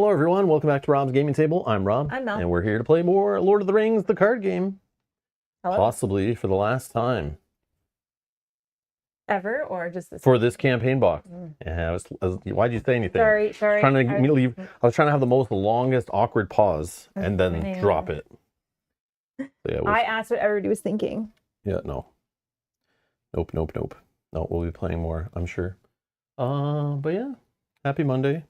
Hello everyone, welcome back to Rob's Gaming Table. I'm Rob. I'm Mel. And we're here to play more Lord of the Rings, the card game. Hello? Possibly for the last time. Ever or just this? For this campaign box. Yeah, why'd you say anything? Sorry. I was trying to have the longest awkward pause and then drop it. So yeah, I asked what everybody was thinking. Yeah, no. Nope. No, we'll be playing more, I'm sure. But yeah, happy Monday.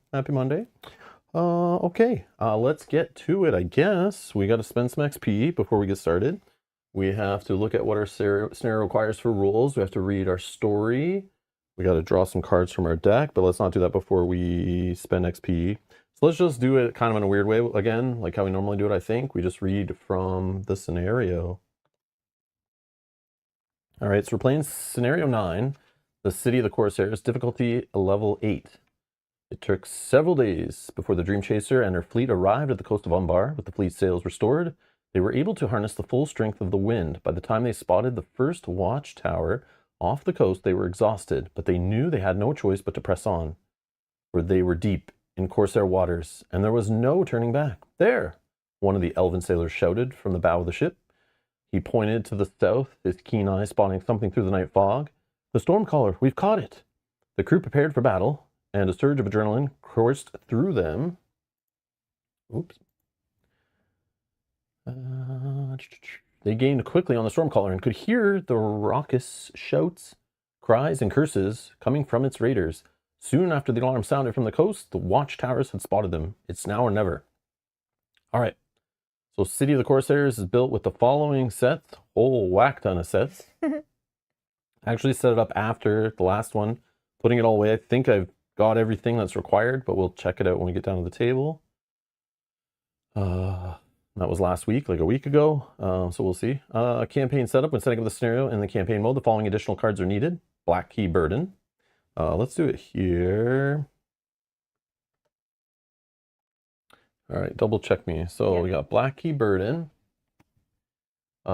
Okay, let's get to it, I guess. We got to spend some XP before we get started. We have to look at what our scenario requires for rules. We have to read our story. We got to draw some cards from our deck, but let's not do that before we spend XP. So let's just do it kind of in a weird way again, like how we normally do it, I think. We just read from the scenario. All right, so we're playing scenario 9, the City of the Corsairs, difficulty level 8. It took several days before the Dream Chaser and her fleet arrived at the coast of Umbar. With the fleet's sails restored, they were able to harness the full strength of the wind. By the time they spotted the first watchtower off the coast, they were exhausted, but they knew they had no choice but to press on, for they were deep in Corsair waters, and there was no turning back. There, one of the elven sailors shouted from the bow of the ship. He pointed to the south, his keen eye spotting something through the night fog. The Stormcaller, we've caught it! The crew prepared for battle, and a surge of adrenaline coursed through them. Oops. They gained quickly on the Stormcaller and could hear the raucous shouts, cries, and curses coming from its raiders. Soon after the alarm sounded from the coast, the watchtowers had spotted them. It's now or never. All right. So City of the Corsairs is built with the following sets. Whole whack ton of sets. I actually set it up after the last one, putting it all away. I think I've got everything that's required, but we'll check it out when we get down to the table. That was last week, like a week ago, so we'll see. Campaign setup. When setting up the scenario in the campaign mode, the following additional cards are needed. Black Key Burden. Let's do it here. All right, double check me. So we got Black Key Burden. We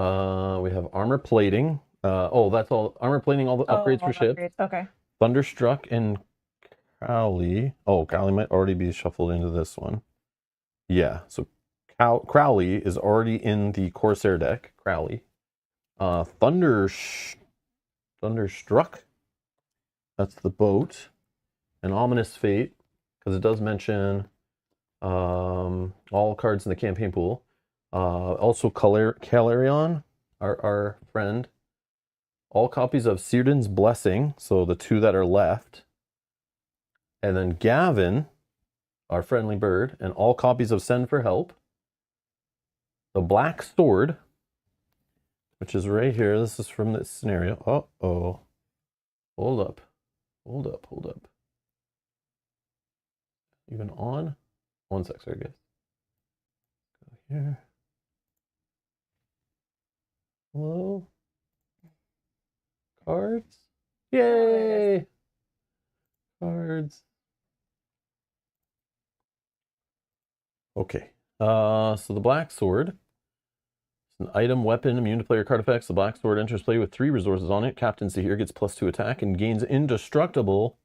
have Armor Plating. That's all. Armor Plating, all the upgrades for ships. Okay. Thunderstruck and Crowley. Oh, Crowley might already be shuffled into this one. Yeah, so Crowley is already in the Corsair deck. Crowley. Thunderstruck. That's the boat. An Ominous Fate, because it does mention all cards in the campaign pool. Also Calarion, our friend. All copies of Círdan's Blessing, so the two that are left. And then Gavin, our friendly bird, and all copies of Send for Help. The Black Sword, which is right here. This is from this scenario. Uh-oh. Hold up. Even on? One sec, sorry guys. Go here. Hello? Cards? Yay! Cards. Okay. So the Black Sword. It's an item, weapon, immune to player card effects. The Black Sword enters play with 3 resources on it. Captain Sahir gets +2 attack and gains indestructible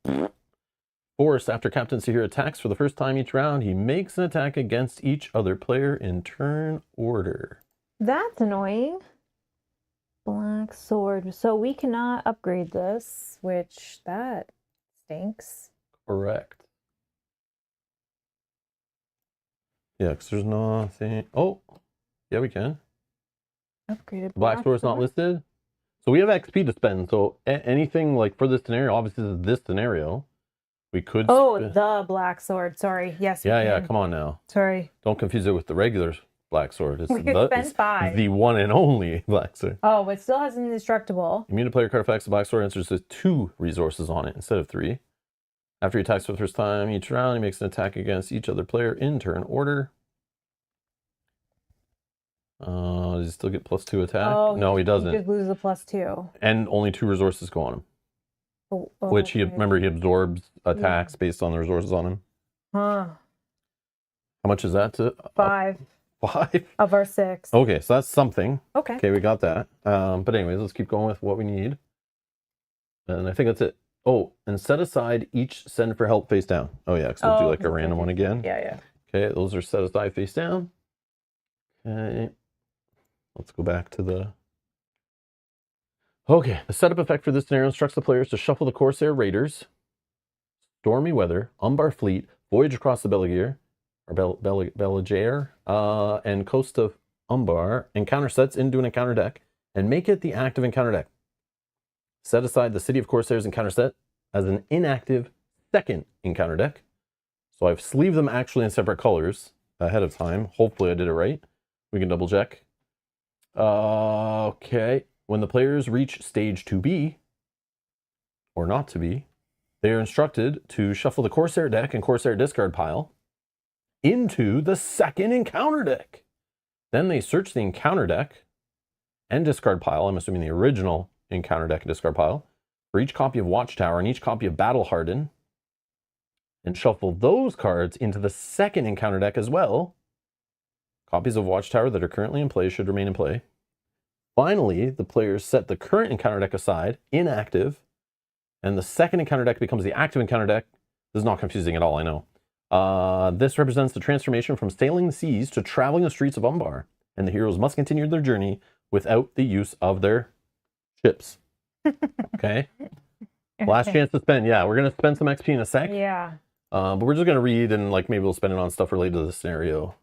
force. After Captain Sahir attacks for the first time each round, he makes an attack against each other player in turn order. That's annoying. Black Sword. So we cannot upgrade this, which that stinks. Correct. Yeah, because there's nothing. Oh, yeah, we can. Upgraded Black Sword is not listed. So we have XP to spend. So anything like for this scenario, obviously this is this scenario. We could. The Black Sword. Sorry. Yes. Yeah. Come on now. Sorry. Don't confuse it with the regular Black Sword. It's We could spend 5. The one and only Black Sword. Oh, but it still has an indestructible. Immune to player card effects. The Black Sword enters with 2 resources on it instead of 3. After he attacks for the first time each round, he makes an attack against each other player in turn order. Does he still get +2 attack? Oh, no, he doesn't. He just loses a +2. And only 2 resources go on him. Which remember, he absorbs attacks based on the resources on him. Huh. How much is that to? 5. 5? Of our 6. Okay, so that's something. Okay. Okay, we got that. But anyways, let's keep going with what we need. And I think that's it. Oh, and set aside each send for help face down. Oh yeah, because we'll do like a random one again. Yeah. Okay, those are set aside face down. Okay, let's go back to the... Okay, the setup effect for this scenario instructs the players to shuffle the Corsair Raiders, Stormy Weather, Umbar Fleet, Voyage Across the Beligear, and Coast of Umbar encounter sets into an encounter deck and make it the active encounter deck. Set aside the City of Corsairs encounter set as an inactive second encounter deck. So I've sleeved them actually in separate colors ahead of time. Hopefully I did it right. We can double check. Okay. When the players reach stage 2B, or not to be, they are instructed to shuffle the Corsair deck and Corsair discard pile into the second encounter deck. Then they search the encounter deck and discard pile, I'm assuming the original encounter deck and discard pile, for each copy of Watchtower and each copy of Battle Harden, and shuffle those cards into the second encounter deck as well. Copies of Watchtower that are currently in play should remain in play. Finally, the players set the current encounter deck aside, inactive, and the second encounter deck becomes the active encounter deck. This is not confusing at all, I know. This represents the transformation from sailing the seas to traveling the streets of Umbar, and the heroes must continue their journey without the use of their ships. Okay? Last chance to spend. Yeah, we're going to spend some XP in a sec. Yeah. But we're just going to read and like maybe we'll spend it on stuff related to the scenario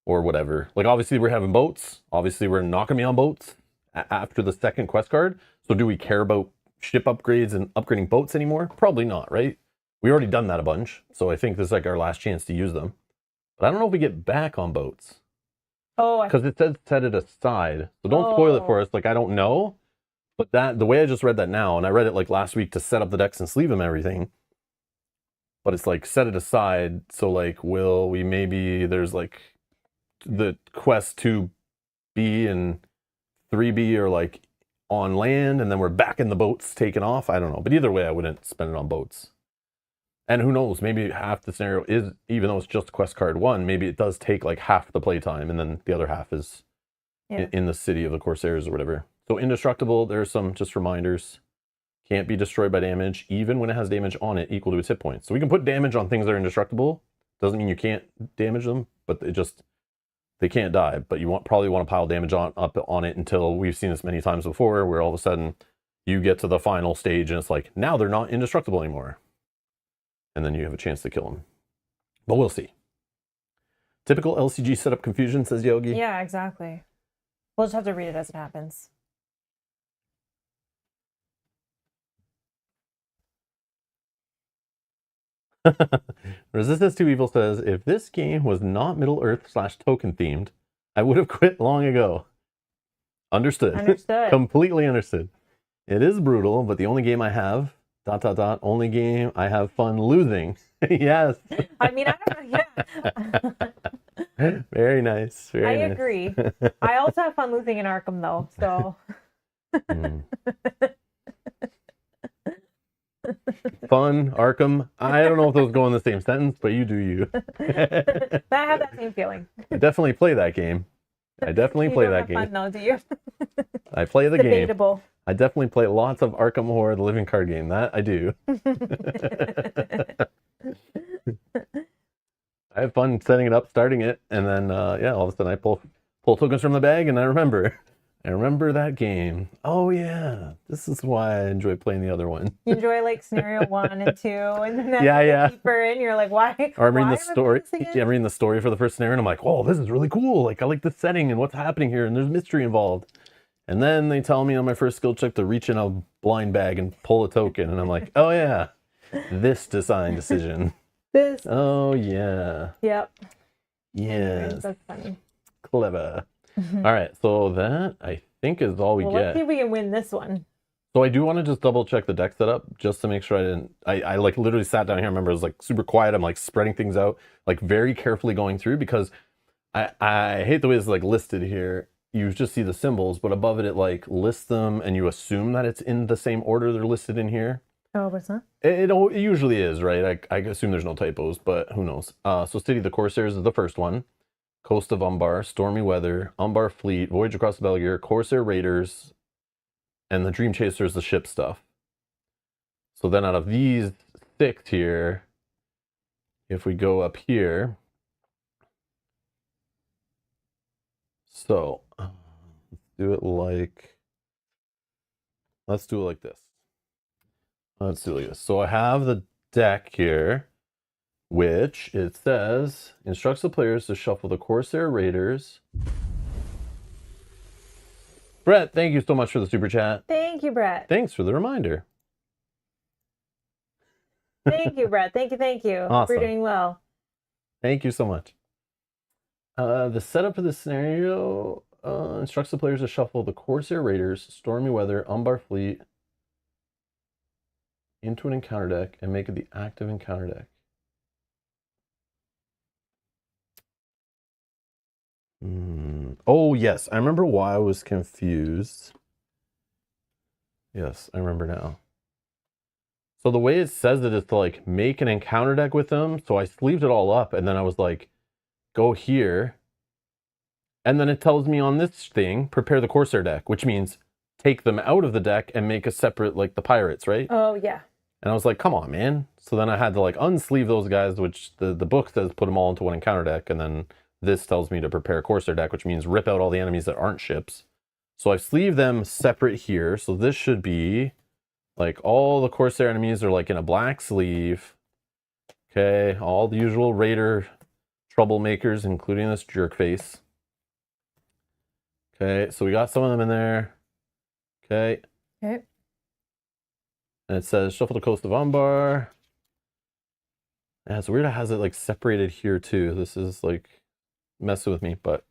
or whatever. Like obviously we're having boats. Obviously we're not going to be on boats after the second quest card. So do we care about ship upgrades and upgrading boats anymore? Probably not, right? We already done that a bunch. So I think this is like our last chance to use them. But I don't know if we get back on boats. Oh, because it says set it aside. So don't spoil it for us. Like I don't know. But that the way I just read that now, and I read it like last week to set up the decks and sleeve them and everything. But it's like set it aside. So like will we maybe there's like the quest 2B and 3B are like on land and then we're back in the boats taking off. I don't know. But either way I wouldn't spend it on boats. And who knows, maybe half the scenario is, even though it's just quest card 1, maybe it does take like half the playtime and then the other half is in the city of the Corsairs or whatever. So indestructible, there's some just reminders. Can't be destroyed by damage, even when it has damage on it equal to its hit points. So we can put damage on things that are indestructible. Doesn't mean you can't damage them, but they can't die. But you probably want to pile damage up on it until we've seen this many times before, where all of a sudden you get to the final stage and it's like, now they're not indestructible anymore. And then you have a chance to kill them. But we'll see. Typical LCG setup confusion, says Yogi. Yeah, exactly. We'll just have to read it as it happens. Resistance to Evil says, if this game was not Middle-earth / token themed, I would have quit long ago. Understood. Understood. Completely understood. It is brutal, but the only game I have, ... only game I have fun losing. Yes. I mean, I don't know. Yeah. Very nice. Very nice. I agree. I also have fun losing in Arkham, though. So. Fun, Arkham. I don't know if those go in the same sentence, but you do you. I have that same feeling. I definitely play that game. I definitely play that game. Fun, though, do you? I play the Debatable. game. I definitely play lots of Arkham Horror, the living card game. That I do. I have fun setting it up, starting it, and then yeah, all of a sudden I pull tokens from the bag, and I remember that game. Oh yeah, this is why I enjoy playing the other one. You enjoy like scenario 1 and 2, and then yeah. deeper in, you're like, why? Or I'm reading the story. Yeah, I'm reading the story for the first scenario, and I'm like, oh, this is really cool. Like I like the setting and what's happening here, and there's mystery involved. And then they tell me on my first skill check to reach in a blind bag and pull a token, and I'm like, oh yeah, this design decision. This. Oh yeah. Yep. Yes. That's funny. Clever. All right, so that I think is all we get. Let's see if we can win this one. So I do want to just double check the deck setup just to make sure I like literally sat down here. I remember it was like super quiet. I'm like spreading things out, like very carefully going through, because I hate the way it's like listed here. You just see the symbols, but above it, it like lists them and you assume that it's in the same order they're listed in here. Oh, but it's not? It usually is, right? I assume there's no typos, but who knows? So City of the Corsairs is the first one. Coast of Umbar, Stormy Weather, Umbar Fleet, Voyage Across the Beligear, Corsair Raiders, and the Dream Chaser is the ship stuff. So then out of these 6 here, if we go up here, So do it like, let's do it like this. Let's do it like this. So I have the deck here, which it says instructs the players to shuffle the Corsair Raiders. Brett, thank you so much for the super chat. Thank you, Brett. Thanks for the reminder. Thank you, Brett. Thank you. Thank you. Awesome. You're doing well. Thank you so much. The setup for this scenario instructs the players to shuffle the Corsair Raiders, Stormy Weather, Umbar Fleet into an encounter deck and make it the active encounter deck. Oh, yes. I remember why I was confused. Yes, I remember now. So the way it says it is to like make an encounter deck with them. So I sleeved it all up and then I was like, go here. And then it tells me on this thing, prepare the Corsair deck, which means take them out of the deck and make a separate, like the pirates, right? Oh, yeah. And I was like, come on, man. So then I had to like unsleeve those guys, which the book says put them all into one encounter deck. And then this tells me to prepare a Corsair deck, which means rip out all the enemies that aren't ships. So I've sleeved them separate here. So this should be like all the Corsair enemies are like in a black sleeve. Okay, all the usual Raider troublemakers, including this jerk face. Okay, so we got some of them in there. Okay. Okay. And it says shuffle the coast of Umbar. Yeah, it's weird it has it like separated here too. This is like messing with me, but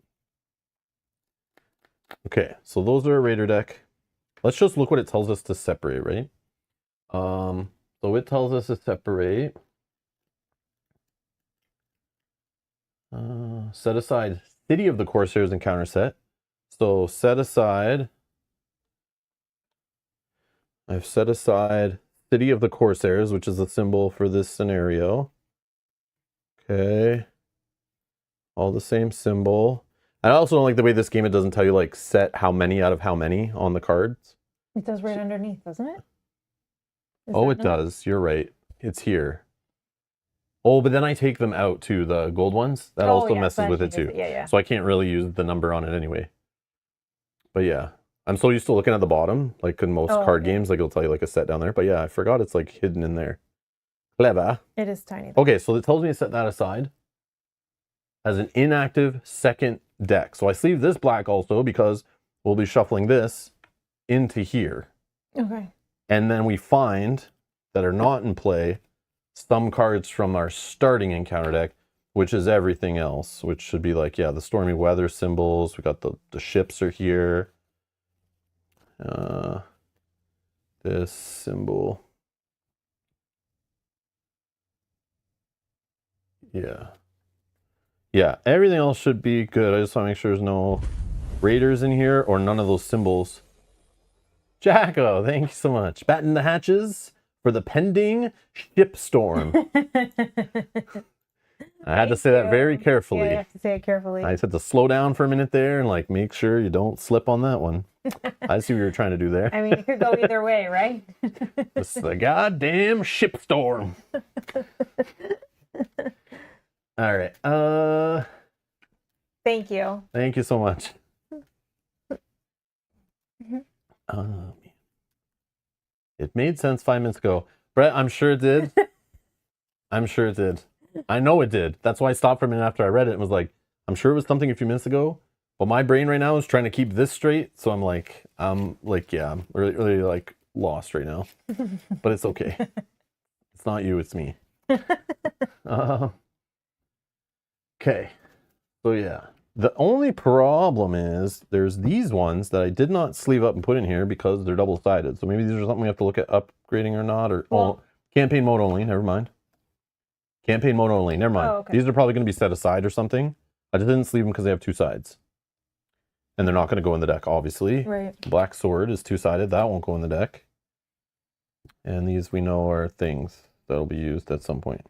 okay, so those are a Raider deck. Let's just look what it tells us to separate, right? So it tells us to separate. Set aside City of the Corsairs encounter set. So set aside. I've set aside City of the Corsairs, which is the symbol for this scenario. Okay. All the same symbol. I also don't like the way this game, it doesn't tell you like set how many out of how many on the cards. It does right underneath, doesn't it? Oh, it does. You're right. It's here. Oh, but then I take them out too, the gold ones. That also messes with it too. Yeah. So I can't really use the number on it anyway. But yeah, I'm so used to looking at the bottom, like in most card games, like it'll tell you like a set down there. But yeah, I forgot it's like hidden in there. Clever. It is tiny. Though. Okay, so it tells me to set that aside as an inactive second deck. So I sleeve this black also because we'll be shuffling this into here. Okay. And then we find that are not in play some cards from our starting encounter deck, which is everything else, which should be like, yeah, the stormy weather symbols. We got the ships are here. This symbol. Yeah. Yeah, everything else should be good. I just want to make sure there's no raiders in here or none of those symbols. Jacko, thank you so much. Batten the hatches for the pending ship storm. I had to say that very carefully. Yeah, you have to say it carefully. I just had to slow down for a minute there and like make sure you don't slip on that one. I see what you're trying to do there. I mean, it could go either way, right? It's the goddamn ship storm. All right. Thank you. Thank you so much. It made sense 5 minutes ago. Brett, I'm sure it did. I'm sure it did. I know it did. That's why I stopped for a minute after I read it and was like, I'm sure it was something a few minutes ago. But my brain right now is trying to keep this straight. So I'm like, yeah, I'm really like lost right now. But it's okay. It's not you, it's me. Okay. So yeah. The only problem is there's these ones that I did not sleeve up and put in here because they're double-sided. So maybe these are something we have to look at upgrading or not. Or campaign mode only. Never mind. Campaign mode only. Never mind. Oh, okay. These are probably going to be set aside or something. I just didn't sleeve them because they have two sides. And they're not going to go in the deck, obviously. Right. Black Sword is two-sided. That won't go in the deck. And these we know are things that'll be used at some point.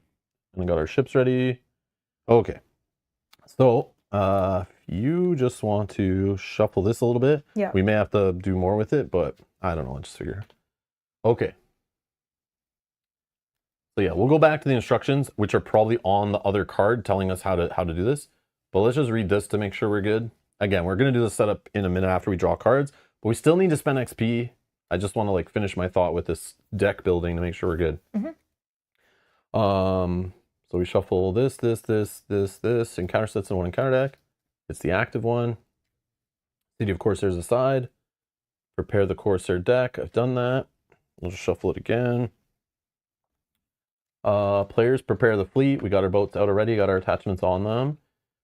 And we got our ships ready. Okay. So, if you just want to shuffle this a little bit, yeah, we may have to do more with it, but I don't know. Let's just figure. Okay. So yeah, we'll go back to the instructions, which are probably on the other card telling us how to do this. But let's just read this to make sure we're good. again, we're going to do the setup in a minute after we draw cards, but we still need to spend XP. I just want to like finish my thought with this deck building to make sure we're good. So we shuffle this, encounter sets and one encounter deck. It's the active one. City of Corsairs aside. Prepare the Corsair deck. I've done that. We'll just shuffle it again. Players prepare the fleet. We got our boats out already, got our attachments on them.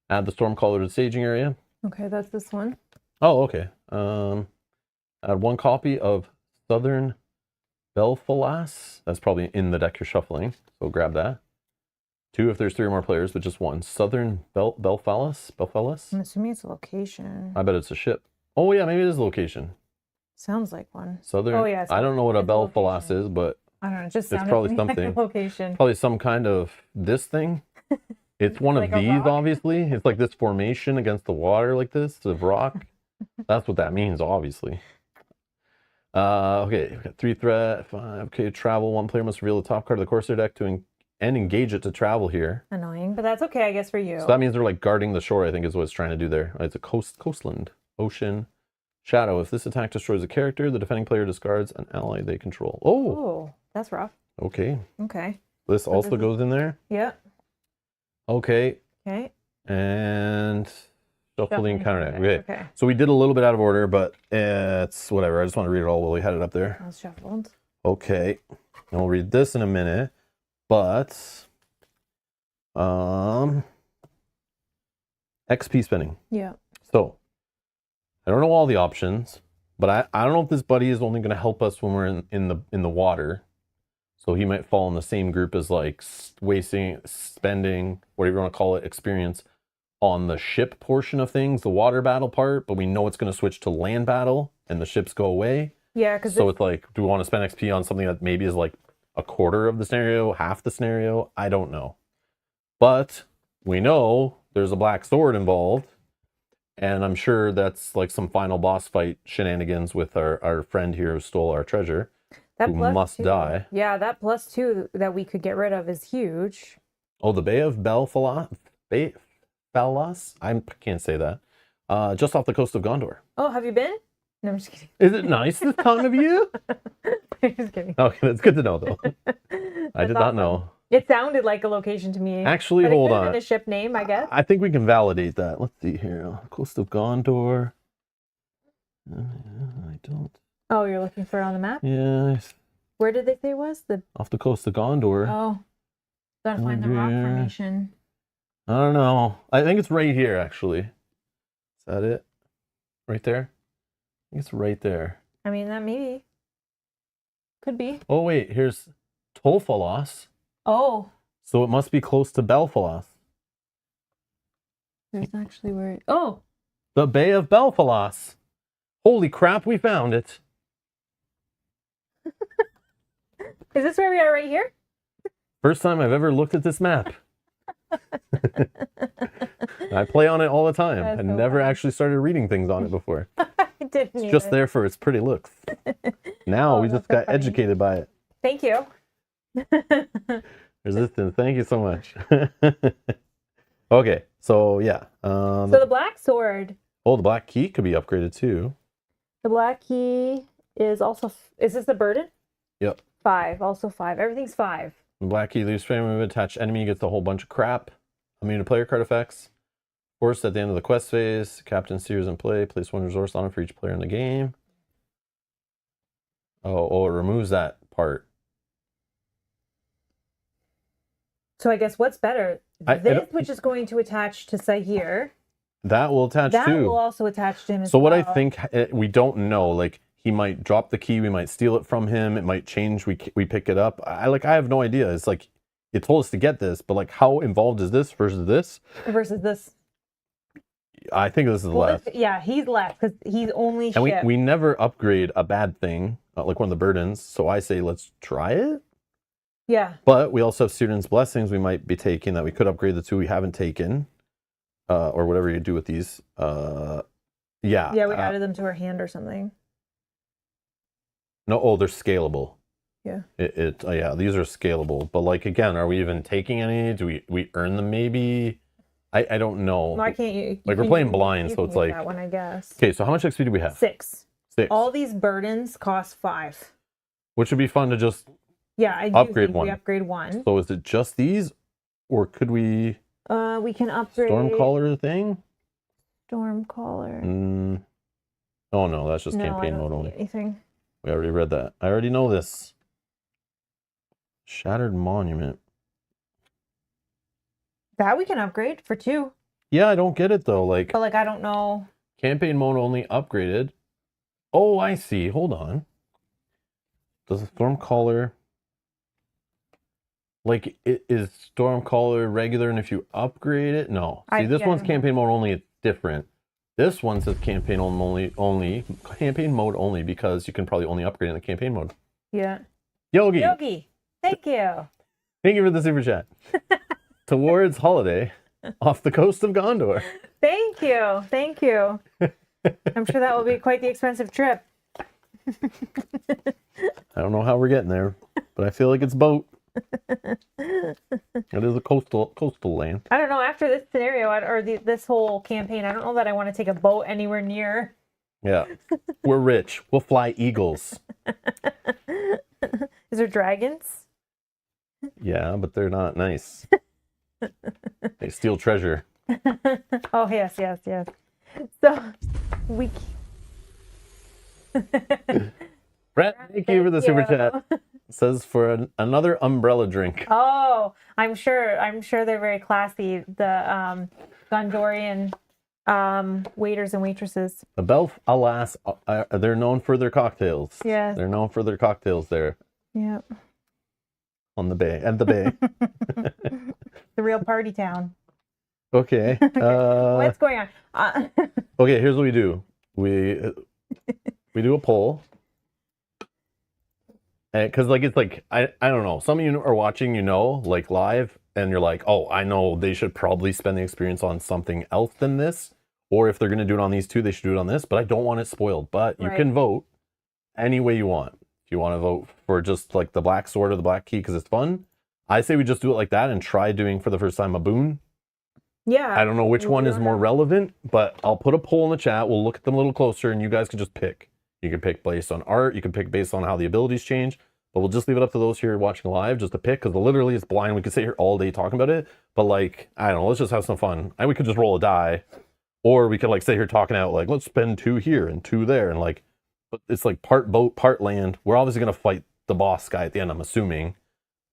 Add the Stormcaller to the staging area. Okay, that's this one. Oh, okay. Add 1 copy of Southern Belfalas. That's probably in the deck you're shuffling, so grab that. 2 if there's 3 or more players, but just 1. Southern Belfalas? I'm assuming it's a location. I bet it's a ship. Oh yeah, maybe it is a location. Sounds like one. Southern. Oh yeah. I don't know what a it's a Belfalas location. is, but I don't know. It just it's sounded probably to me like a something. location. Probably some kind of this thing. It's one Like of a these, rock? obviously. It's like this formation against the water like this, of rock. That's what that means, obviously. Okay, we've got 3 threat, 5. Okay, travel. 1 player must reveal the top card of the Corsair deck to and engage it to travel here. Annoying, but that's okay, I guess, for you. So that means they're like guarding the shore, I think is what it's trying to do there. It's a coastland, ocean, shadow. If this attack destroys a character, the defending player discards an ally they control. Oh, Oh, that's rough. okay. Okay. This also goes in there. Yeah. Okay, Okay. and shuffle the encounter deck. Okay. Okay. So we did a little bit out of order, but it's whatever. I just want to read it all while we had it up there. That was shuffled. Okay. And we'll read this in a minute. But XP spending. Yeah. So I don't know all the options, but I don't know if this buddy is only going to help us when we're in the water. So he might fall in the same group as like spending, whatever you want to call it, experience on the ship portion of things, the water battle part, but we know it's going to switch to land battle and the ships go away. Yeah, because So it's like, do we want to spend XP on something that maybe is like a quarter of the scenario, half the scenario? I don't know. But we know there's a black sword involved. And I'm sure that's like some final boss fight shenanigans with our friend here who stole our treasure. that who plus must 2, die. Yeah, that +2 that we could get rid of is huge. Oh, the Bay of Belfalas? I can't say that. Just off the coast of Gondor. Oh, have you been? No, I'm just kidding. Is it nice this time of year? I'm just kidding. Okay, that's good to know though. I did not awesome. know. It sounded like a location to me. Actually, but it hold could have on. been a ship name, I guess. I think we can validate that. Let's see here. Coast of Gondor. I don't. Oh, you're looking for it on the map? Yes. Where did they say it was? Off the coast of Gondor. Oh, gotta find the rock Yeah. formation. I don't know. I think it's right here, actually. Is that it? Right there? I think it's right there. I mean, that maybe could be. Oh, wait. Here's Tolfalos. Oh, So it must be close to Belfalas. there's actually where. Oh, The Bay of Belfalas. Holy crap, we found it. is this where we are right here? First time I've ever looked at this map. I play on it all the time. That's I so never fun. actually started reading things on it before. I didn't. It's just either. there for its pretty looks. Now Oh, we that's just so got funny. educated by it. Thank you. Resistance, thank you so much. Okay, so yeah. So the black sword, Oh, the black key could be upgraded too. the black key is also. Is this the burden? Yep. 5, also 5. Everything's 5. The black key leaves frame of attached enemy, gets a whole bunch of crap. Immune to player card effects. Forced at the end of the quest phase. Captain steers in play. Place 1 resource on it for each player in the game. Oh, it removes that part. So I guess what's better? I This, don't- which is going to attach to Sahir, That will attach that too. will also attach to him as So what well. I think, we don't know, like he might drop the key, we might steal it from him, it might change, we pick it up. I have no idea. It's like, it told us to get this, but like how involved is this versus this? versus this. I think this is Well, less. yeah, he's less because he's only And ship. we never upgrade a bad thing, like one of the burdens. So I say, let's try it. Yeah. But we also have students' blessings we might be taking that we could upgrade the 2 we haven't taken, or whatever you do with these. Yeah. Yeah, we added them to our hand or something. No, they're scalable. Yeah. Yeah, these are scalable. But like again, are we even taking any? Do we earn them maybe? I don't know. Why can't you? Like, we're playing blind, so it's like that one, I guess. Okay, so how much XP do we have? 6. 6. All these burdens cost 5. Which would be fun to just upgrade one. We upgrade 1. So is it just these, or could we? We can upgrade Stormcaller thing. Stormcaller. Oh no, that's just campaign mode only. Anything. We already read that. I already know this. Shattered Monument. That we can upgrade for 2. Yeah, I don't get it though. Like, but like I don't know. Campaign mode only upgraded. Oh, I see. Hold on. Does the Stormcaller, like, is Stormcaller regular, and if you upgrade it, no. See, this one's campaign mode only. It's different. This one says campaign mode only because you can probably only upgrade in the campaign mode. Yeah. Yogi, thank you. Thank you for the super chat. Towards holiday off the coast of Gondor. Thank you. I'm sure that will be quite the expensive trip. I don't know how we're getting there, but I feel like it's boat. It is a coastal land. I don't know. After this scenario or this whole campaign, I don't know that I want to take a boat anywhere near. Yeah, we're rich. We'll fly eagles. Is there dragons? Yeah, but they're not nice. They steal treasure. Oh yes. So we. Brett, thank you for the super chat. It says for another umbrella drink. Oh, I'm sure they're very classy. The Gondorian waiters and waitresses. The Belf, alas, they're known for their cocktails. Yes. They're known for their cocktails there. Yep. On the bay, at the bay. The real party town. Okay. What's going on? Okay, here's what we do. We do a poll. Because like it's like I don't know. Some of you are watching, like live, and you're like, oh, I know they should probably spend the experience on something else than this, or if they're gonna do it on these two, they should do it on this. But I don't want it spoiled. But you can vote any way you want. If you want to vote for just like the black sword or the black key because it's fun, I say we just do it like that and try doing for the first time a boon. Yeah. I don't know which one is more relevant, but I'll put a poll in the chat. We'll look at them a little closer, and you guys can just pick. You can pick based on art. You can pick based on how the abilities change. But we'll just leave it up to those here watching live just to pick, because literally it's blind. We could sit here all day talking about it. But like, I don't know, let's just have some fun. And we could just roll a die. Or we could like sit here talking out like, let's spend 2 here and 2 there. And like, but it's like part boat, part land. We're obviously going to fight the boss guy at the end, I'm assuming.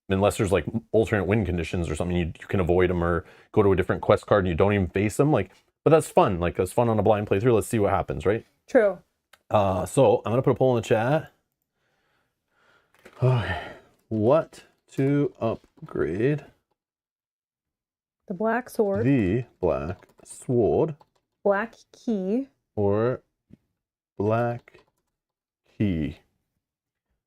Unless there's like alternate win conditions or something, you can avoid them or go to a different quest card and you don't even face them. Like, but that's fun. Like, that's fun on a blind playthrough. Let's see what happens, right? True. So I'm gonna put a poll in the chat. What to upgrade? The black sword. The black sword. Black key. Or black key.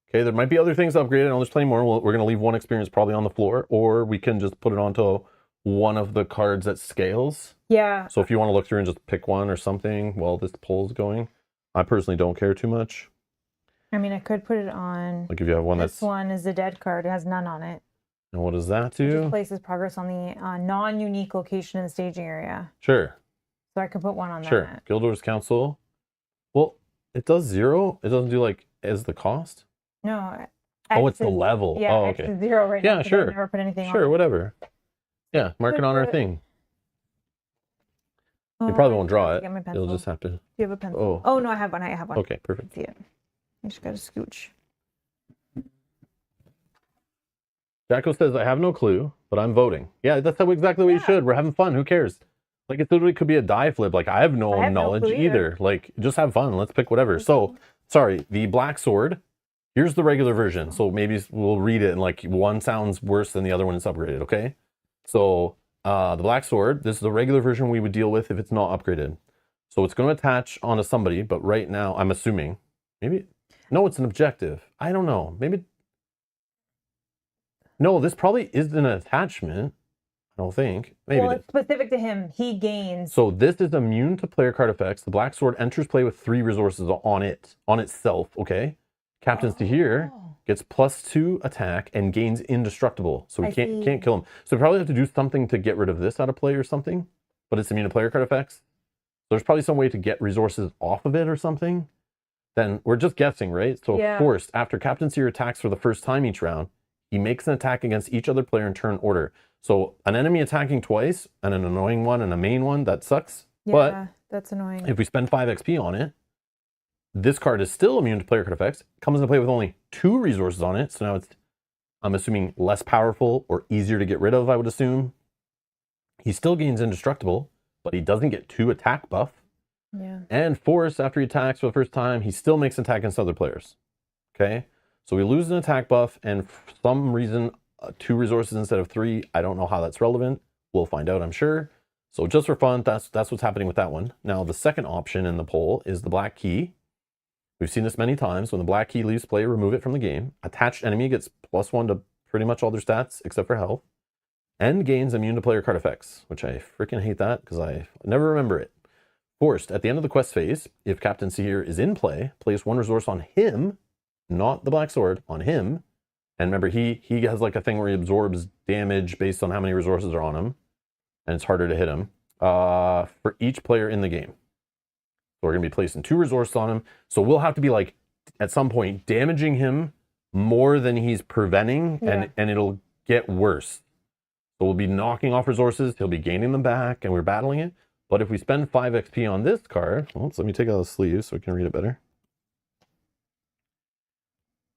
Okay, there might be other things upgraded. I'll just play more. We're going to leave one experience probably on the floor, or we can just put it onto one of the cards that scales. Yeah. So if you want to look through and just pick one or something while this poll's going, I personally don't care too much. I mean, I could put it on. Like if you have one this one is the dead card. It has none on it. And what does that do? It just places progress on the non-unique location in the staging area. Sure. So I could put one on that. Sure. Guildor's Council. Well, it does 0. It doesn't do like as the cost. No. Oh, it's the level. Yeah, oh, X okay. is 0 right now. Yeah, sure. I never put anything on. Sure, whatever. Yeah, mark it on our thing. You probably won't draw it. You'll just have to. Do you have a pencil? Oh, no, I have one. I have one. Okay, perfect. See it. I just got to scooch. Jacko says, I have no clue, but I'm voting. Yeah, that's exactly what you should. We're having fun. Who cares? Like, it literally could be a die flip. Like, I have no knowledge either. Like, just have fun. Let's pick whatever. So, sorry, the black sword. Here's the regular version. So maybe we'll read it and like one sounds worse than the other when it's upgraded, okay? So the black sword, this is the regular version we would deal with if it's not upgraded. So it's going to attach onto somebody, but right now I'm assuming, maybe, no, it's an objective. I don't know. Maybe, no, this probably is an attachment. I don't think. Maybe well, it's specific to him. He gains. So this is immune to player card effects. The black sword enters play with 3 resources on itself, okay? Captains to here gets +2 attack and gains indestructible. So we can't kill him. So we probably have to do something to get rid of this out of play or something. but it's immune to player card effects. So there's probably some way to get resources off of it or something. Then we're just guessing, right? So forced, after Captain Seer attacks for the first time each round, he makes an attack against each other player in turn order. So an enemy attacking twice, and an annoying one and a main one, that sucks. Yeah, but that's annoying. If we spend 5 XP on it, this card is still immune to player card effects. Comes into play with only 2 resources on it. So now it's, I'm assuming, less powerful or easier to get rid of, I would assume. He still gains indestructible, but he doesn't get 2 attack buff. Yeah. And force, after he attacks for the first time, he still makes an attack against other players. Okay? So we lose an attack buff, and for some reason, 2 resources instead of 3. I don't know how that's relevant. We'll find out, I'm sure. So just for fun, that's what's happening with that one. Now, the second option in the poll is the black key. We've seen this many times. When the black key leaves play, remove it from the game. Attached enemy gets +1 to pretty much all their stats, except for health. And gains immune to player card effects, which I freaking hate that because I never remember it. Forced, at the end of the quest phase, if Captain Seer is in play, place 1 resource on him, not the black sword, on him. And remember, he has like a thing where he absorbs damage based on how many resources are on him. And it's harder to hit him. For each player in the game. So we're going to be placing 2 resources on him. So we'll have to be like, at some point, damaging him more than he's preventing. Yeah. And it'll get worse. So we'll be knocking off resources. He'll be gaining them back. And we're battling it. But if we spend 5 XP on this card, well, so let me take out the sleeve so we can read it better.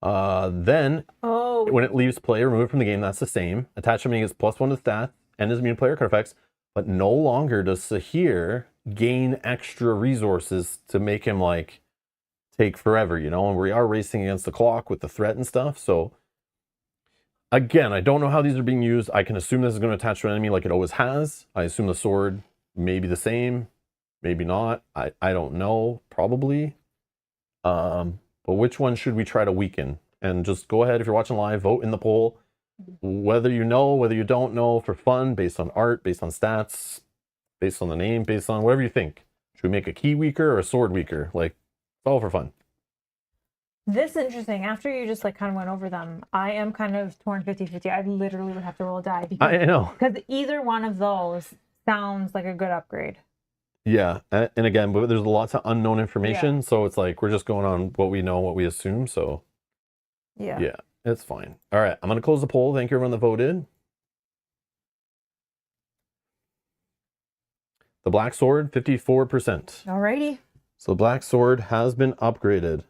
Then, when it leaves play, remove it from the game, that's the same. Attach enemy gets +1 to stats and is immune to player card effects, but no longer does Sahir gain extra resources to make him, like, take forever, you know? And we are racing against the clock with the threat and stuff, so... Again, I don't know how these are being used. I can assume this is going to attach to an enemy like it always has. I assume the sword may be the same, maybe not. I don't know, probably. But which one should we try to weaken? And just go ahead, if you're watching live, vote in the poll. Whether you know, whether you don't know, for fun, based on art, based on stats, based on the name, based on whatever you think. Should we make a key weaker or a sword weaker? Like, it's all for fun. This is interesting. After you just like kind of went over them, I am kind of torn 50-50. I literally would have to roll a die. Because, I know. Because either one of those sounds like a good upgrade. Yeah, and again, but there's lots of unknown information, so it's like we're just going on what we know, what we assume, so yeah, it's fine. All right, I'm going to close the poll. Thank you everyone that voted. The black sword, 54%. Alrighty. So the black sword has been upgraded.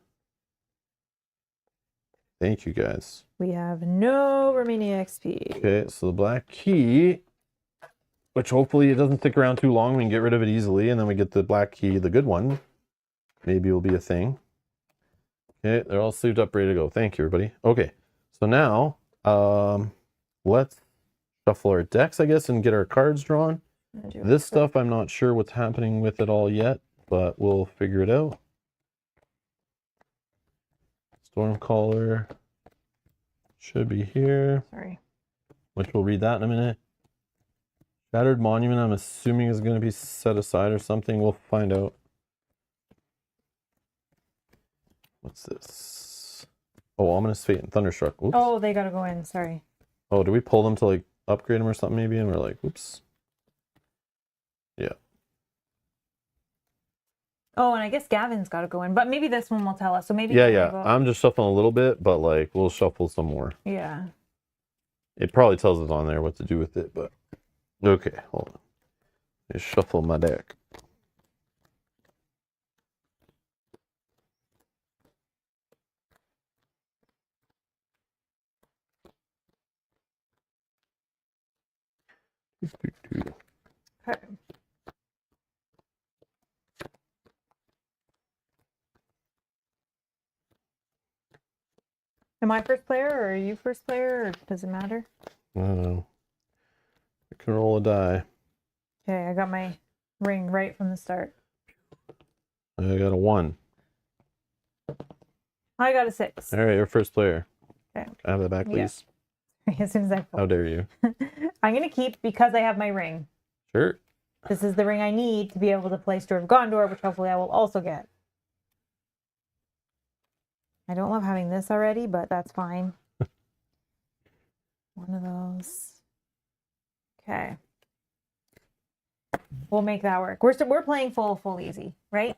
Thank you, guys. We have no remaining XP. Okay, so the black key, which hopefully it doesn't stick around too long. We can get rid of it easily, and then we get the black key, the good one. Maybe it'll be a thing. Okay, they're all sleeved up, ready to go. Thank you, everybody. Okay, so now let's shuffle our decks, I guess, and get our cards drawn. This stuff, I'm not sure what's happening with it all yet, but we'll figure it out. Stormcaller should be here. Sorry. Which we'll read that in a minute. Shattered Monument, I'm assuming, is going to be set aside or something. We'll find out. What's this? Oh, Ominous Fate and Thunderstruck. Oops. Oh, they gotta go in. Sorry. Oh, do we pull them to like upgrade them or something maybe? And we're like, oops. Yeah. Oh, and I guess Gavin's gotta go in, but maybe this one will tell us. So maybe. Yeah. I'm just shuffling a little bit, but like we'll shuffle some more. Yeah. It probably tells us on there what to do with it, but okay, hold on. Let me shuffle my deck. Okay. Am I first player or are you first player, or does it matter? I don't know. I can roll a die. Okay, I got my ring right from the start. I got a 1. I got a 6. All right, you're first player. Okay. Can I have that back, please? As soon as I How dare you? I'm gonna keep because I have my ring. Sure. This is the ring I need to be able to play Steward of Gondor, which hopefully I will also get. I don't love having this already, but that's fine. One of those. Okay. We'll make that work. We're playing full easy, right?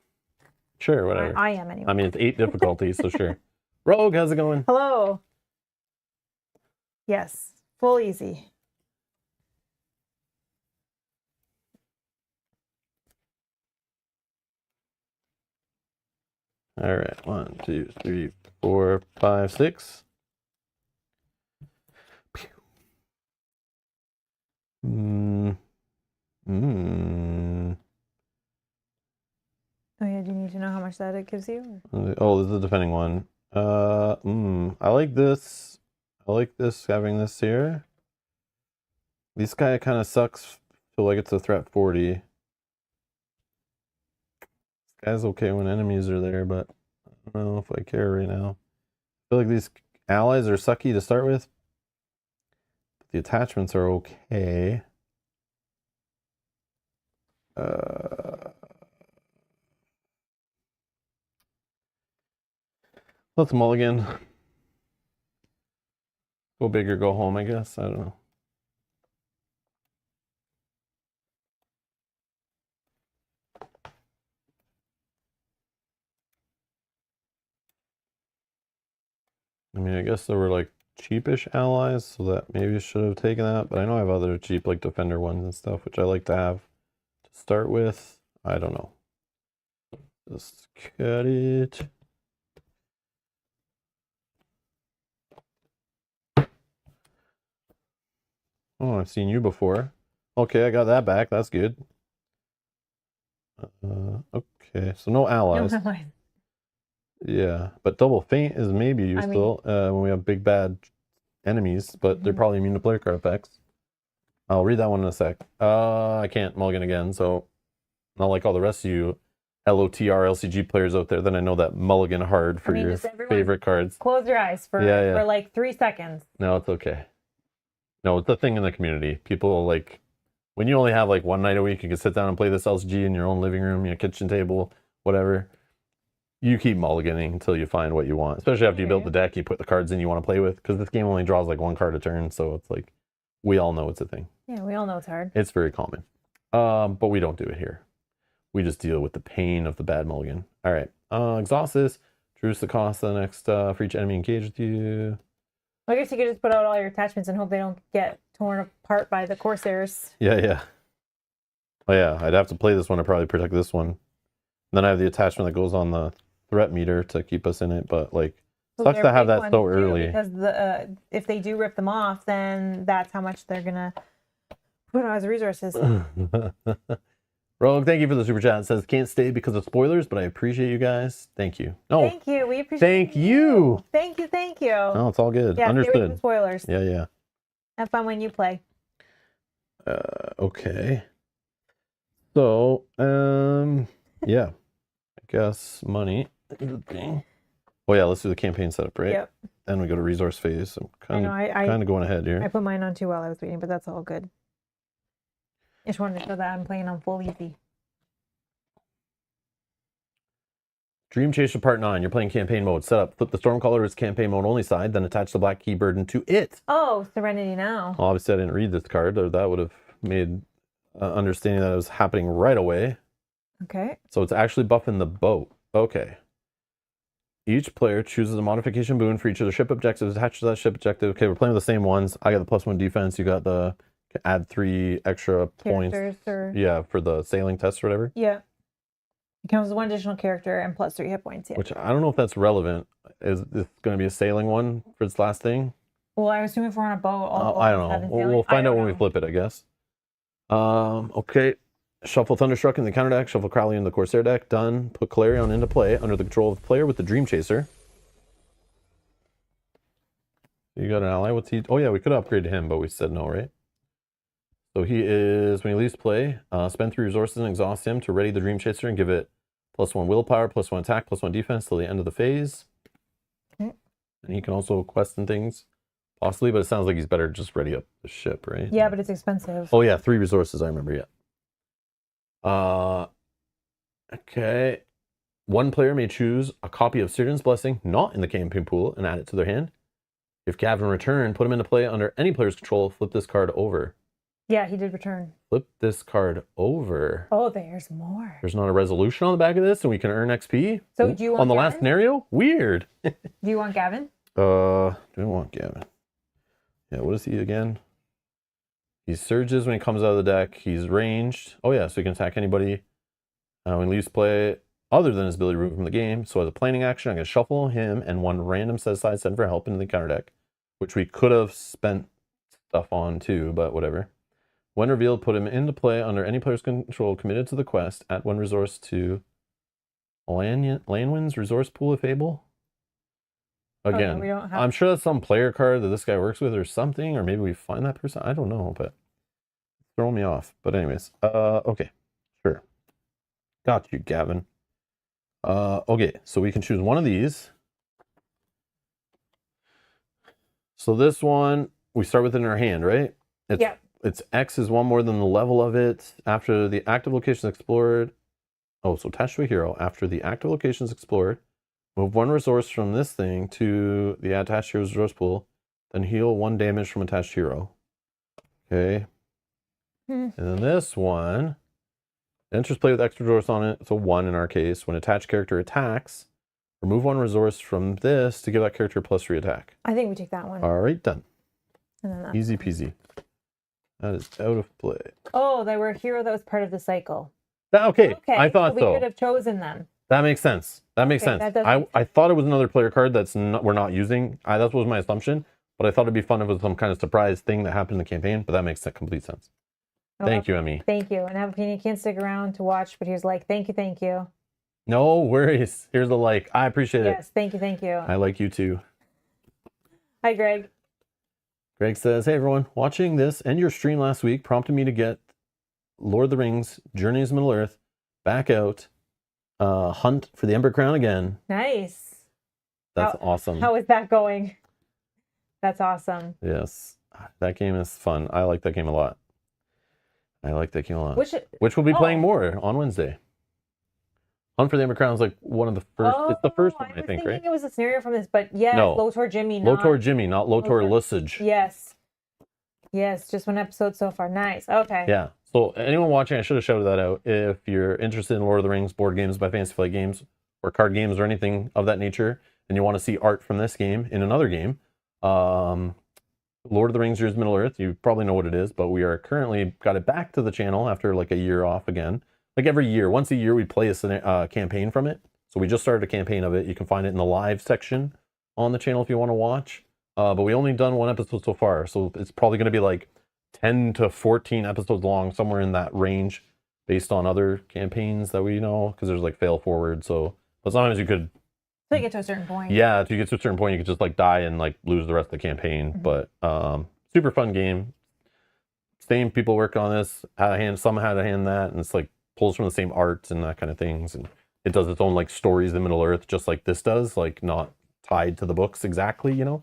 Sure, whatever. I am anyway. I mean, it's 8 difficulties, so sure. Rogue, how's it going? Hello. Yes, full easy. All right, 1, 2, 3, 4, 5, 6. Mm. Mm. Oh yeah, do you need to know how much that it gives you? Oh, this is a defending one. I like this. I like this, having this here. This guy kind of sucks. Feel like it's a threat 40. This guy's okay when enemies are there, but I don't know if I care right now. I feel like these allies are sucky to start with. But the attachments are okay. Let's mulligan. Go big or go home, I guess. I don't know. I mean, I guess there were like cheapish allies, so that maybe should have taken that. But I know I have other cheap like defender ones and stuff, which I like to have to start with. I don't know. Just cut it. Oh, I've seen you before. Okay, I got that back. That's good. Okay, so no allies. No, allies. Yeah, but double feint is maybe useful when we have big bad enemies, but they're probably immune to player card effects. I'll read that one in a sec. I can't mulligan again, so not like all the rest of you LOTR LCG players out there, then I know that mulligan hard for your favorite cards. Close your eyes for like 3 seconds. No, it's okay. No, it's a thing in the community. People like, when you only have like one night a week, you can sit down and play this LCG in your own living room, your kitchen table, whatever. You keep mulliganing until you find what you want. Especially after you build the deck, you put the cards in you want to play with, because this game only draws like 1 card a turn, so it's like, we all know it's a thing. Yeah, we all know it's hard. It's very common. But we don't do it here. We just deal with the pain of the bad mulligan. All right. Exhaust this. Reduce the cost of the next for each enemy engaged with you. I guess you could just put out all your attachments and hope they don't get torn apart by the Corsairs. Yeah. Oh yeah, I'd have to play this one to probably protect this one. And then I have the attachment that goes on the threat meter to keep us in it, but like, sucks to have that so early. Because if they do rip them off, then that's how much they're gonna put on as resources. Rogue, thank you for the super chat. It says, can't stay because of spoilers, but I appreciate you guys. Thank you. No. Thank you. We appreciate Thank you. Thank you. No, it's all good. Yeah, understood. Spoilers. Yeah. Have fun when you play. Okay. So, yeah. I guess money is a thing. Oh yeah, let's do the campaign setup, right? Yep. Then we go to resource phase. I'm kind of going ahead here. I put mine on too while I was waiting, but that's all good. I just wanted to show that I'm playing on full easy. Dream Chaser Part 9. You're playing campaign mode. Set up. Flip the Stormcaller to its campaign mode only side, then attach the black key burden to it. Oh, Serenity now. Well, obviously, I didn't read this card, or that would have made understanding that it was happening right away. Okay. So it's actually buffing the boat. Okay. Each player chooses a modification boon for each of their ship objectives attached to that ship objective. Okay, we're playing with the same ones. I got the +1 defense. You got the add 3 extra points. Yeah, for the sailing test or whatever. Yeah. It counts as 1 additional character and +3 hit points. Yeah. Which I don't know if that's relevant. Is this going to be a sailing one for its last thing? Well, I assume if we're on a boat, I don't know. We'll find out when we flip it, I guess. Okay. Shuffle Thunderstruck in the counter deck. Shuffle Crowley in the Corsair deck. Done. Put Clarion into play under the control of the player with the Dream Chaser. You got an ally. What's he? Oh yeah, we could have upgraded him, but we said no, right? So he is, when he leaves play, spend 3 resources and exhaust him to ready the Dream Chaser and give it +1 willpower, +1 attack, +1 defense till the end of the phase. Okay. And he can also quest and things, possibly, but it sounds like he's better just ready up the ship, right? Yeah, but it's expensive. Oh yeah, 3 resources, I remember, yeah. Okay. 1 player may choose a copy of Cyrdan's Blessing not in the campaign pool and add it to their hand. If Gavin return, put him into play under any player's control, flip this card over. Yeah, he did return. Flip this card over. Oh, there's more. There's not a resolution on the back of this, and we can earn XP. So do you want on the last Gavin? scenario? Weird. Do you want Gavin? Do I want Gavin? Yeah, what is he again? He surges when he comes out of the deck. He's ranged. Oh yeah, so he can attack anybody when he leaves play other than his ability to remove from the game. So as a planning action, I'm going to shuffle him and one random set aside send for help into the counter deck, which we could have spent stuff on too, but whatever. When revealed, put him into play under any player's control committed to the quest. Add one resource to Lanwin's resource pool if able. Again, we don't have... I'm sure that's some player card that this guy works with or something, or maybe we find that person. I don't know, but it's throwing me off. But anyways, okay, sure. Got you, Gavin. Okay, so we can choose one of these. So this one, we start with it in our hand, right? Yeah. Its X is one more than the level of it. After the active location is explored. Oh, so attached to a hero. After the active location is explored, move one resource from this thing to the attached hero's resource pool, then heal 1 damage from attached hero. Okay. And then this one, enters play with extra resource on it. So 1 in our case. When attached character attacks, remove 1 resource from this to give that character +3 attack. I think we take that one. All right, done. And then that. Easy peasy. That is out of play. Oh, they were a hero that was part of the cycle. Okay, I thought so. We could have chosen them. That makes sense. That makes sense. I thought it was another player card we're not using. That was my assumption, but I thought it'd be fun if it was some kind of surprise thing that happened in the campaign, but that makes complete sense. Thank you, Emmy. Thank you. And Avapini can't stick around to watch, but he was like, thank you. No worries. Here's the like. I appreciate it. Yes, thank you. I like you too. Hi, Greg. Greg says, hey everyone, watching this and your stream last week prompted me to get Lord of the Rings, Journeys to Middle-earth back out, hunt for the Ember Crown again. Nice. That's awesome. How is that going? That's awesome. Yes, that game is fun. I like that game a lot. Which we'll be playing more on Wednesday. Hunt for the Ember Crown is like one of the first. It's the first one, I think, right? It was a scenario from this, but yeah, no. Lotor Jimmy. Lotor Jimmy, not Lotor Lusage. Yes, just one episode so far. Nice. Okay. Yeah. So anyone watching, I should have shouted that out. If you're interested in Lord of the Rings board games by Fantasy Flight Games or card games or anything of that nature, and you want to see art from this game in another game, Lord of the Rings Journeys to Middle-earth, you probably know what it is, but we are currently got it back to the channel after like a year off again. Like every year, once a year, we play a campaign from it. So we just started a campaign of it. You can find it in the live section on the channel if you want to watch. But we only done 1 episode so far. So it's probably going to be like 10 to 14 episodes long, somewhere in that range, based on other campaigns that we know, because there's like fail forward. So, but sometimes you could... So you get to a certain point. Yeah, if you get to a certain point, you could just like die and like lose the rest of the campaign. But super fun game. Same people work on this. Some had a hand that, and it's like pulls from the same art and that kind of things, and it does its own like stories in Middle-earth, just like this does, like not tied to the books exactly, you know.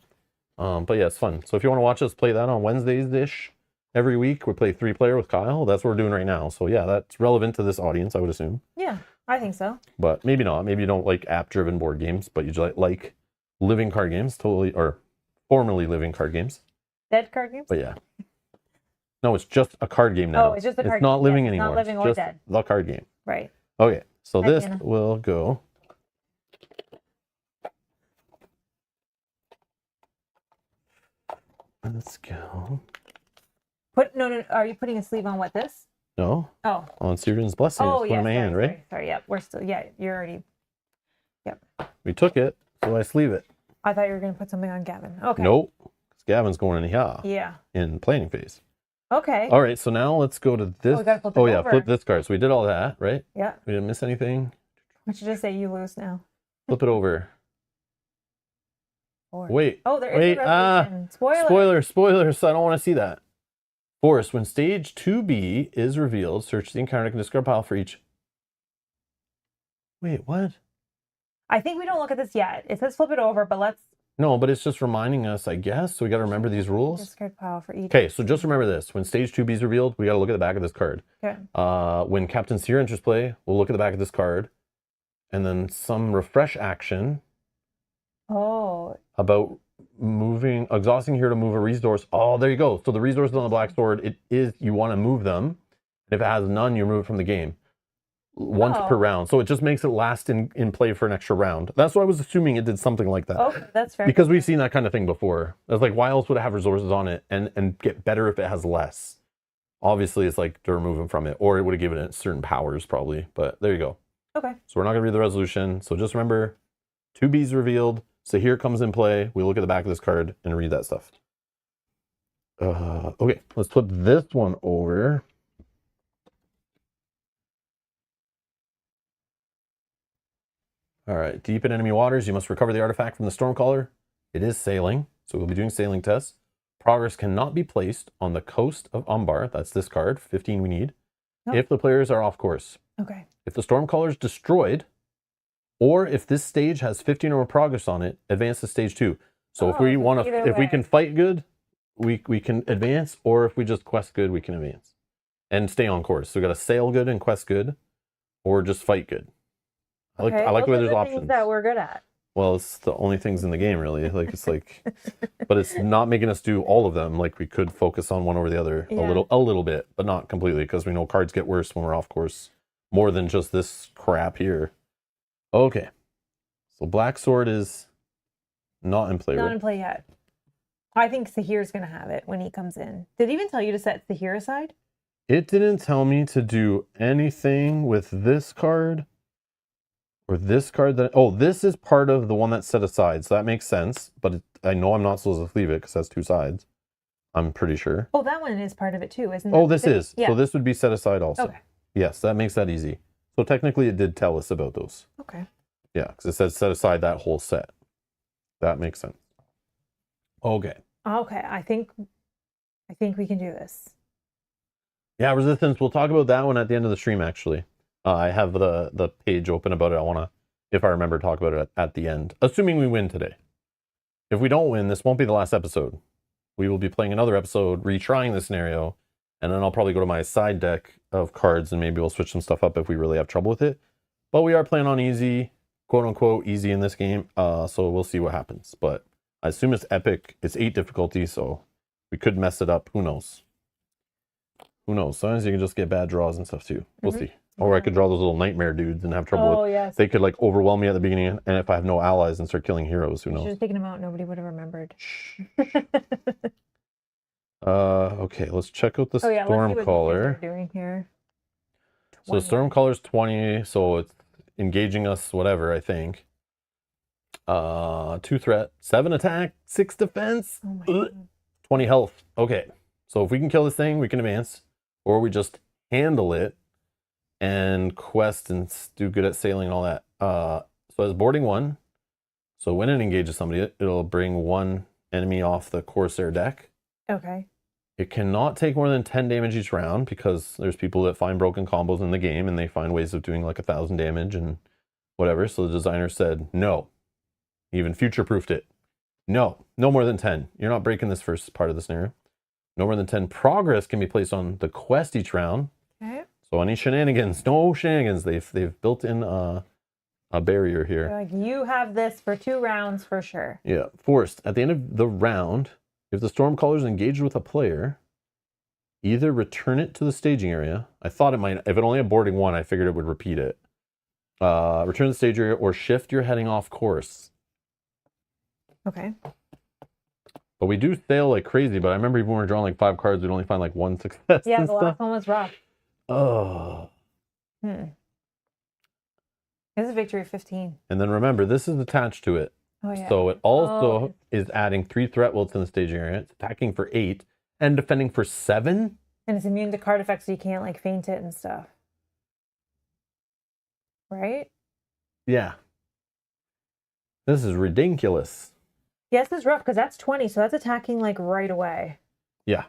But yeah, it's fun. So if you want to watch us play that on Wednesdays-ish every week, we play 3-player with Kyle. That's what we're doing right now. So yeah, that's relevant to this audience, I would assume. Yeah, I think so. But maybe not. Maybe you don't like app-driven board games, but you just like living card games, totally, or formerly living card games. Dead card games? But yeah. No, it's just a card game now. Oh, it's just a card game. It's not living anymore. Not living or just dead. The card game. Right. Okay, so this Anna. will go. Let's go. No. Are you putting a sleeve on what this? No. Oh. On Cyrdan's Blessing. Oh, it's yeah. in my hand, right? Sorry. Yep. We're still. Yeah. You're already. Yep. We took it, so I sleeve it. I thought you were gonna put something on Gavin. Okay. Nope. Because Gavin's going in here. Yeah. In planning phase. Okay. All right. So now let's go to this. Oh, we gotta flip it over. Flip this card. So we did all that, right? Yeah. We didn't miss anything. I should just say you lose now. Flip it over. Wait. Oh, there is a resolution. Spoilers. I don't want to see that. Force, when stage 2B is revealed, search the encounter and discard pile for each. Wait, what? I think we don't look at this yet. It says flip it over, but let's... No, but it's just reminding us, I guess. So we got to remember these rules. Discard pile for each. Okay, so just remember this. When stage 2B is revealed, we got to look at the back of this card. Okay. When Captain Seer enters play, we'll look at the back of this card. And then some refresh action. Oh. About exhausting here to move a resource. Oh, there you go. So the resources on the black sword, you want to move them. If it has none, you remove it from the game. Once per round. So it just makes it last in play for an extra round. That's what I was assuming it did something like that. Okay, that's fair. Because we've seen that kind of thing before. It's like, why else would it have resources on it and get better if it has less? Obviously, it's like to remove them from it. Or it would have given it certain powers, probably. But there you go. Okay. So we're not going to read the resolution. So just remember, 2B's revealed. So here comes in play. We look at the back of this card and read that stuff. Okay, let's flip this one over. All right, deep in enemy waters, you must recover the artifact from the Stormcaller. It is sailing, so we'll be doing sailing tests. Progress cannot be placed on the coast of Umbar. That's this card, 15 we need, if the players are off course. Okay. If the Stormcaller is destroyed, or if this stage has 15 or more progress on it, advance to stage 2. So if we want to, if we can fight good, we can advance, or if we just quest good, we can advance and stay on course. So we got to sail good and quest good, or just fight good. I like the way there's options. Things that we're good at. Well, it's the only things in the game, really. Like it's like, but it's not making us do all of them. Like we could focus on one over the other a little bit, but not completely, because we know cards get worse when we're off course. More than just this crap here. Okay, so Black Sword is not in play. Not in play yet. I think Sahir's gonna have it when he comes in. Did it even tell you to set Sahir aside? It didn't tell me to do anything with this card. Or this card that, oh, this is part of the one that's set aside, so that makes sense. But I know I'm not supposed to leave it because it has 2 sides. I'm pretty sure. Oh, that one is part of it too, isn't it? Oh, this is. Yeah. So this would be set aside also. Okay. Yes, that makes that easy. So technically it did tell us about those. Okay. Yeah, because it says set aside that whole set. That makes sense. Okay. Okay, I think we can do this. Yeah, resistance. We'll talk about that one at the end of the stream, actually. I have the page open about it. I want to, if I remember, talk about it at the end, assuming we win today. If we don't win, this won't be the last episode. We will be playing another episode, retrying the scenario, and then I'll probably go to my side deck of cards and maybe we'll switch some stuff up if we really have trouble with it. But we are playing on easy, quote unquote, easy in this game, so we'll see what happens. But I assume it's epic. It's 8 difficulty, so we could mess it up. Who knows? Who knows? Sometimes you can just get bad draws and stuff too. We'll see. Or I could draw those little nightmare dudes and have trouble with. Yes. They could like overwhelm me at the beginning, and if I have no allies and start killing heroes, who knows? Should have taken them out. Nobody would have remembered. Okay, let's check out the Stormcaller. Doing here. So Stormcaller's 20, so it's engaging us, whatever, I think. 2 threat, 7 attack, 6 defense, oh my God. 20 health. Okay, so if we can kill this thing, we can advance, or we just handle it and quest and do good at sailing and all that. So as boarding 1, so when it engages somebody, it'll bring 1 enemy off the Corsair deck. Okay. It cannot take more than 10 damage each round, because there's people that find broken combos in the game and they find ways of doing like 1,000 damage and whatever. So the designer said no. He even future-proofed it. No more than 10. You're not breaking this first part of the scenario. No more than 10 progress can be placed on the quest each round. Okay. So any shenanigans, no shenanigans. They've built in a barrier here. Like, you have this for 2 rounds for sure. Yeah, forced. At the end of the round, if the Stormcaller is engaged with a player, either return it to the staging area. I thought it might, if it only had boarding 1, I figured it would repeat it. Return to the stage area or shift your heading off course. Okay. But we do sail like crazy, but I remember even when we were drawing like 5 cards, we'd only find like 1 success. Yeah, and the last one was rough. Oh. This is victory 15. And then remember, this is attached to it. Oh, yeah. So it also is adding 3 threat wilts in the staging area. It's attacking for 8 and defending for 7. And it's immune to card effects, so you can't like feint it and stuff. Right? Yeah. This is ridiculous. Yes, it's rough because that's 20, so that's attacking like right away. Yeah.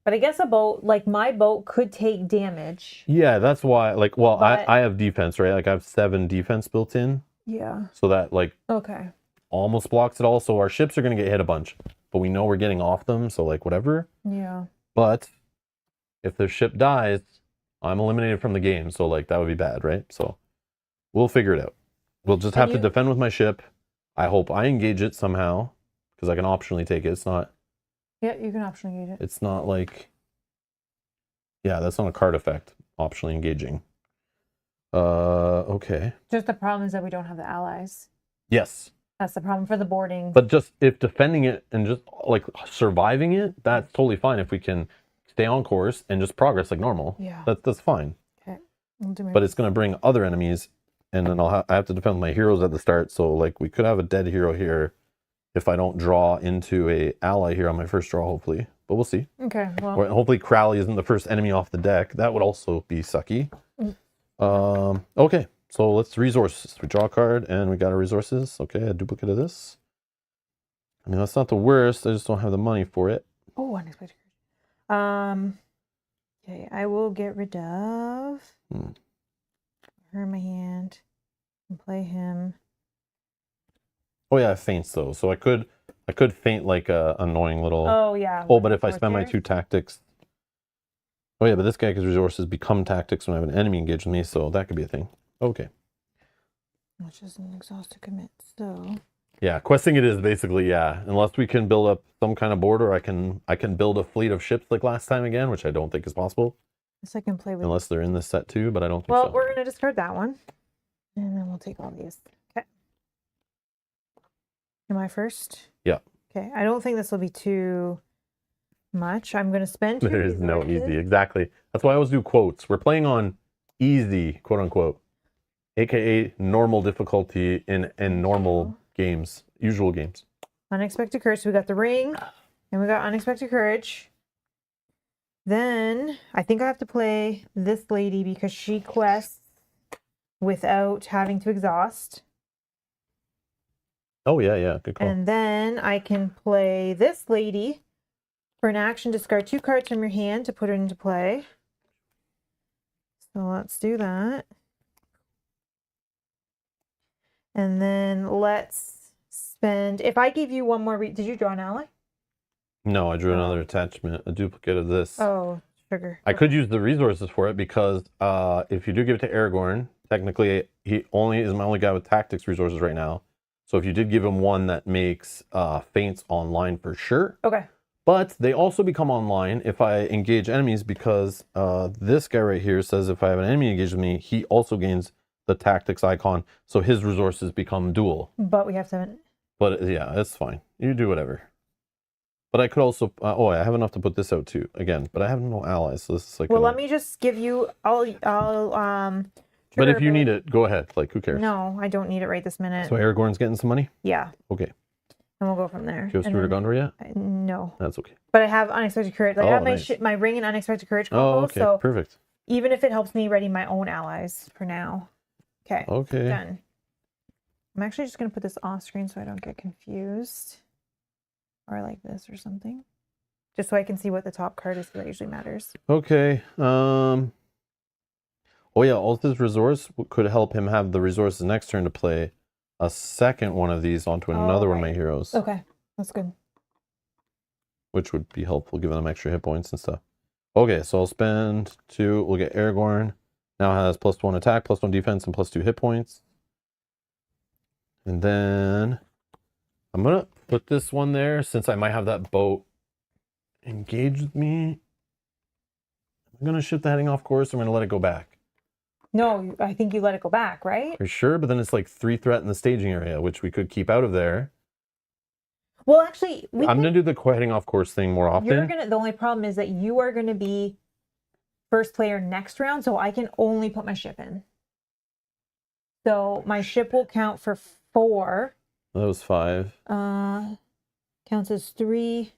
But I guess a boat, like my boat, could take damage. Yeah, that's why, like, well, But- I have defense, right? Like, I have 7 defense built in. Yeah. So that, like, Okay. almost blocks it all. So our ships are going to get hit a bunch. But we know we're getting off them, so, like, whatever. Yeah. But if their ship dies, I'm eliminated from the game. So, like, that would be bad, right? So we'll figure it out. We'll just have to defend with my ship. I hope I engage it somehow. because I can optionally take it. It's not. Yeah, you can optionally engage it. It's not like. Yeah, that's not a card effect. Optionally engaging. Okay. Just the problem is that we don't have the allies. Yes. That's the problem for the boarding. But just if defending it and just like surviving it, that's totally fine. If we can stay on course and just progress like normal, Yeah. that's fine. Okay. I'll do my But it's gonna bring other enemies, and then I have to defend my heroes at the start. So like we could have a dead hero here if I don't draw into a ally here on my first draw, hopefully. But we'll see. Okay. Well. Or hopefully Crowley isn't the first enemy off the deck. That would also be sucky. Okay. So let's resources. We draw a card and we got our resources. Okay, a duplicate of this. I mean, that's not the worst. I just don't have the money for it. Oh, unexpected. Okay, I will get rid of her in my hand and play him. Oh yeah, feints though. So I could feint like a annoying little. Oh yeah. Oh, but if I spend my 2 tactics. Oh yeah, but this guy, because resources become tactics when I have an enemy engaged with me, so that could be a thing. Okay. Which is an exhausted commit. So. Yeah, questing it is basically, yeah. Unless we can build up some kind of border, I can build a fleet of ships like last time again, which I don't think is possible. Yes, I can play with. Unless they're in this set too, but I don't think so. Well, we're gonna discard that one, and then we'll take all these. Okay. Am I first? Yeah. Okay. I don't think this will be too much. I'm gonna spend. There is no easy. Exactly. That's why I always do quotes. We're playing on easy, quote unquote, aka normal difficulty in normal games, usual games. Unexpected courage. So we got the ring, and we got unexpected courage. Then I think I have to play this lady because she quests without having to exhaust. Oh yeah, yeah, good call. And then I can play this lady. For an action, discard 2 cards from your hand to put it into play. So let's do that. And then let's spend, if I gave you one more, did you draw an ally? No, I drew another attachment, a duplicate of this. Oh, sugar. I could use the resources for it because if you do give it to Aragorn, technically he only is my only guy with tactics resources right now. So if you did give him one that makes feints online for sure. Okay. But they also become online if I engage enemies because this guy right here says if I have an enemy engaged with me, he also gains the tactics icon. So his resources become dual. But we have 7. But yeah, that's fine. You do whatever. But I could also, I have enough to put this out too, again, but I have no allies, so this is like... Well, let me just give you, But if you need it, go ahead, like, who cares? No, I don't need it right this minute. So Aragorn's getting some money? Yeah. Okay. And we'll go from there. Do you have Steward of Gondor yet? No. That's okay. But I have unexpected courage. Like I have nice. my ring and unexpected courage combo, okay, so perfect. even if it helps me ready my own allies for now. Okay. Okay. Done. I'm actually just going to put this off screen so I don't get confused. Or like this or something. Just so I can see what the top card is, because that usually matters. Okay. Oh yeah, Alta's resource could help him have the resources next turn to play a second one of these onto another one of my heroes. Okay, that's good. Which would be helpful, giving them extra hit points and stuff. Okay, so I'll spend 2. We'll get Aragorn. Now has +1 attack, +1 defense, and +2 hit points. And then I'm going to put this one there since I might have that boat engage with me. I'm going to shift the heading off course. I'm going to let it go back. No, I think you let it go back, right? For sure, but then it's like 3 threat in the staging area, which we could keep out of there. Well, actually, I'm going to do the heading off course thing more often. The only problem is that you are going to be first player next round, so I can only put my ship in. So my ship will count for 4. That was 5. Counts as 3.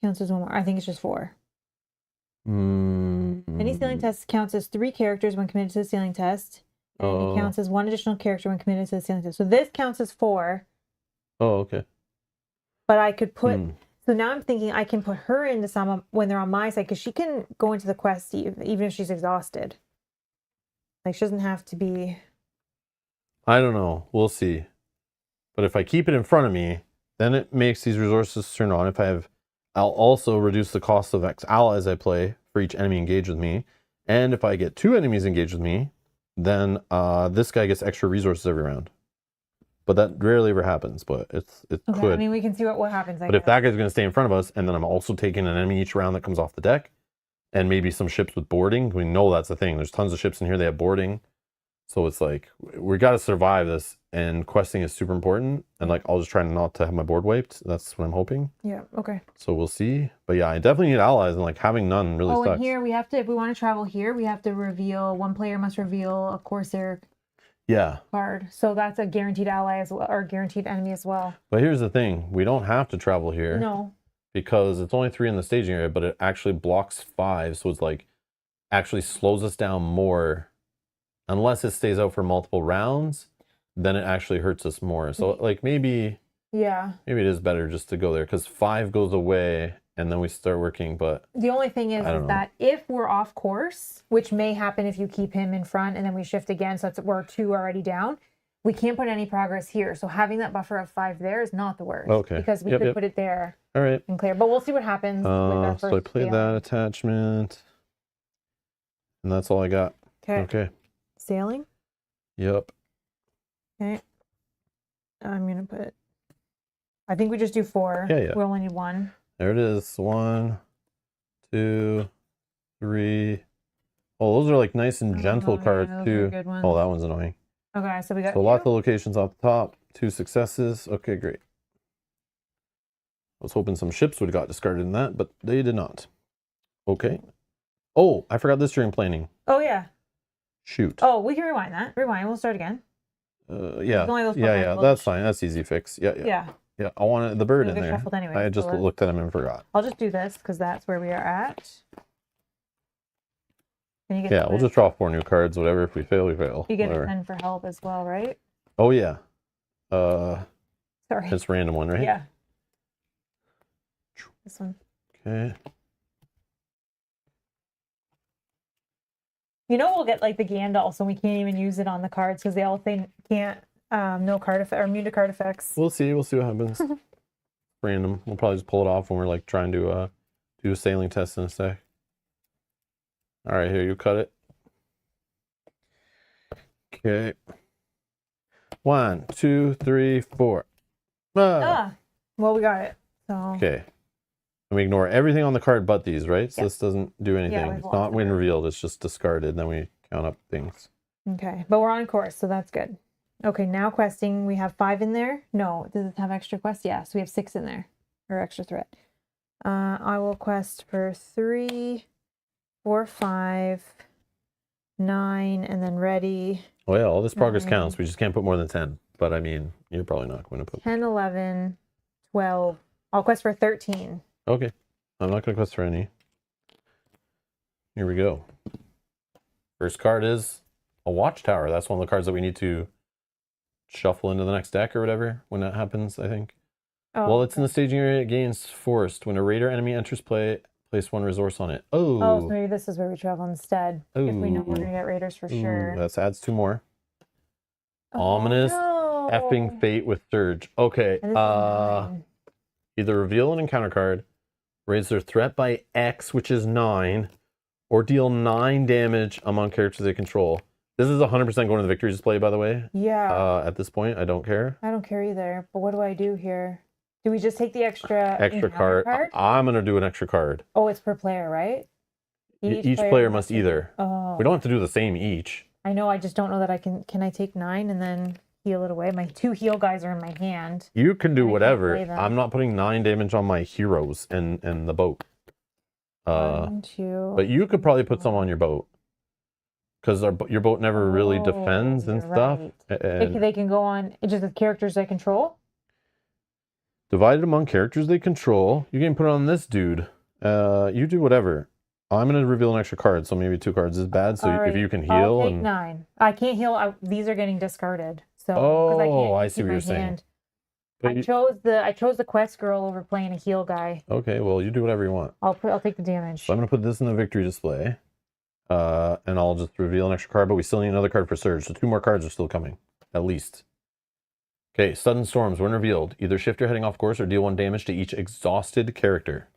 Counts as 1 more. I think it's just 4. Any ceiling test counts as 3 characters when committed to the ceiling test. And it counts as 1 additional character when committed to the ceiling test. So this counts as 4. Oh, okay. But I could put... So now I'm thinking I can put her into some when they're on my side, because she can go into the quest even if she's exhausted. Like, she doesn't have to be... I don't know. We'll see. But if I keep it in front of me, then it makes these resources turn on. If I have... I'll also reduce the cost of X allies I play for each enemy engaged with me. And if I get 2 enemies engaged with me, then this guy gets extra resources every round. but that rarely ever happens. But it Okay, could. I mean, we can see what happens. But if that guy's going to stay in front of us, and then I'm also taking an enemy each round that comes off the deck, and maybe some ships with boarding, we know that's the thing. There's tons of ships in here. They have boarding. So it's like, we got to survive this, and questing is super important. And like, I'll just try not to have my board wiped. That's what I'm hoping. Yeah, okay. So we'll see. But yeah, I definitely need allies, and like having none really sucks. And here we have to, if we want to travel here, we have to reveal, one player must reveal a Corsair card. So that's a guaranteed ally as well, or guaranteed enemy as well. But here's the thing. We don't have to travel here. No. Because it's only 3 in the staging area, but it actually blocks 5. So it's like, actually slows us down more. Unless it stays out for multiple rounds, then it actually hurts us more. So like maybe it is better just to go there, because 5 goes away and then we start working. But the only thing is that if we're off course, which may happen if you keep him in front and then we shift again, so we're 2 already down, we can't put any progress here. So having that buffer of 5 there is not the worst. Okay. Because we could put it there. All right. And clear. But we'll see what happens with our first so I played that attachment, and that's all I got. Okay. Sailing? Yep. Okay. I'm going to put, I think we just do 4. Yeah. We only need 1. There it is. 1, 2, 3. Oh, those are like nice and gentle cards too. Good ones. Oh, that one's annoying. Okay, so we got lots of locations off the top. 2 successes. Okay, great. I was hoping some ships would have got discarded in that, but they did not. Okay. Oh, I forgot this during planning. Oh, yeah. Shoot. Oh, we can rewind that. Rewind. We'll start again. Yeah. That's fine. That's easy fix. Yeah. I wanted the bird in there. Anyway, I just looked at him and forgot. I'll just do this because that's where we are at. Can you get we'll just draw 4 new cards. Whatever. If we fail, we fail. You get a 10 for help as well, right? Oh yeah. Sorry. It's random one, right? Yeah. This one. Okay. You know, we'll get like the Gandalf, so we can't even use it on the cards because they all think can't, no card effect or immune to card effects. We'll see what happens. Random. We'll probably just pull it off when we're like trying to do a sailing test in a sec. All right, here, you cut it. Okay. 1, 2, 3, 4. Well, we got it. So. Okay. And we ignore everything on the card but these, right? So this doesn't do anything. It's not win revealed. It's just discarded. Then we count up things. Okay. But we're on course, so that's good. Okay, now questing. We have 5 in there. No, does it have extra quest? Yeah, so we have 6 in there. Or extra threat. I will quest for 3, 4, 5, 9, and then ready. Oh yeah, all this progress counts. We just can't put more than 10. But I mean, you're probably not going to put 10, 11, 12. I'll quest for 13. Okay. I'm not going to quest for any. Here we go. First card is a Watchtower. That's one of the cards that we need to shuffle into the next deck or whatever when that happens, I think. Well, it's in the staging area. It gains forced. When a raider enemy enters play, place 1 resource on it. Oh, so maybe this is where we travel instead. If we know we're going to get raiders for sure. That adds 2 more. Ominous effing fate with Surge. Okay. Either reveal an encounter card, raise their threat by X, which is 9, or deal 9 damage among characters they control. This is 100% going to the victory display, by the way. Yeah. At this point, I don't care. I don't care either. But what do I do here? Do we just take the extra card? I'm going to do an extra card. Oh, it's per player, right? Each player must either. Oh. We don't have to do the same each. I know. I just don't know that I can. Can I take 9 and then heal it away? My 2 heal guys are in my hand. You can do whatever. I'm not putting 9 damage on my heroes and the boat. 1, 2. But you could probably put some on your boat. Because your boat never really defends and stuff. Right. And they can go on just the characters they control? Divided among characters they control. You can put it on this dude. You do whatever. I'm going to reveal an extra card, so maybe 2 cards is bad. So if you can heal. I'll take 9. I can't heal. These are getting discarded. So, I see what you're saying. I chose the quest girl over playing a heal guy. Okay, well, you do whatever you want. I'll take the damage. So I'm going to put this in the victory display. And I'll just reveal an extra card, but we still need another card for Surge. So 2 more cards are still coming, at least. Okay, Sudden Storms, when revealed, either shift your heading off course or deal 1 damage to each exhausted character.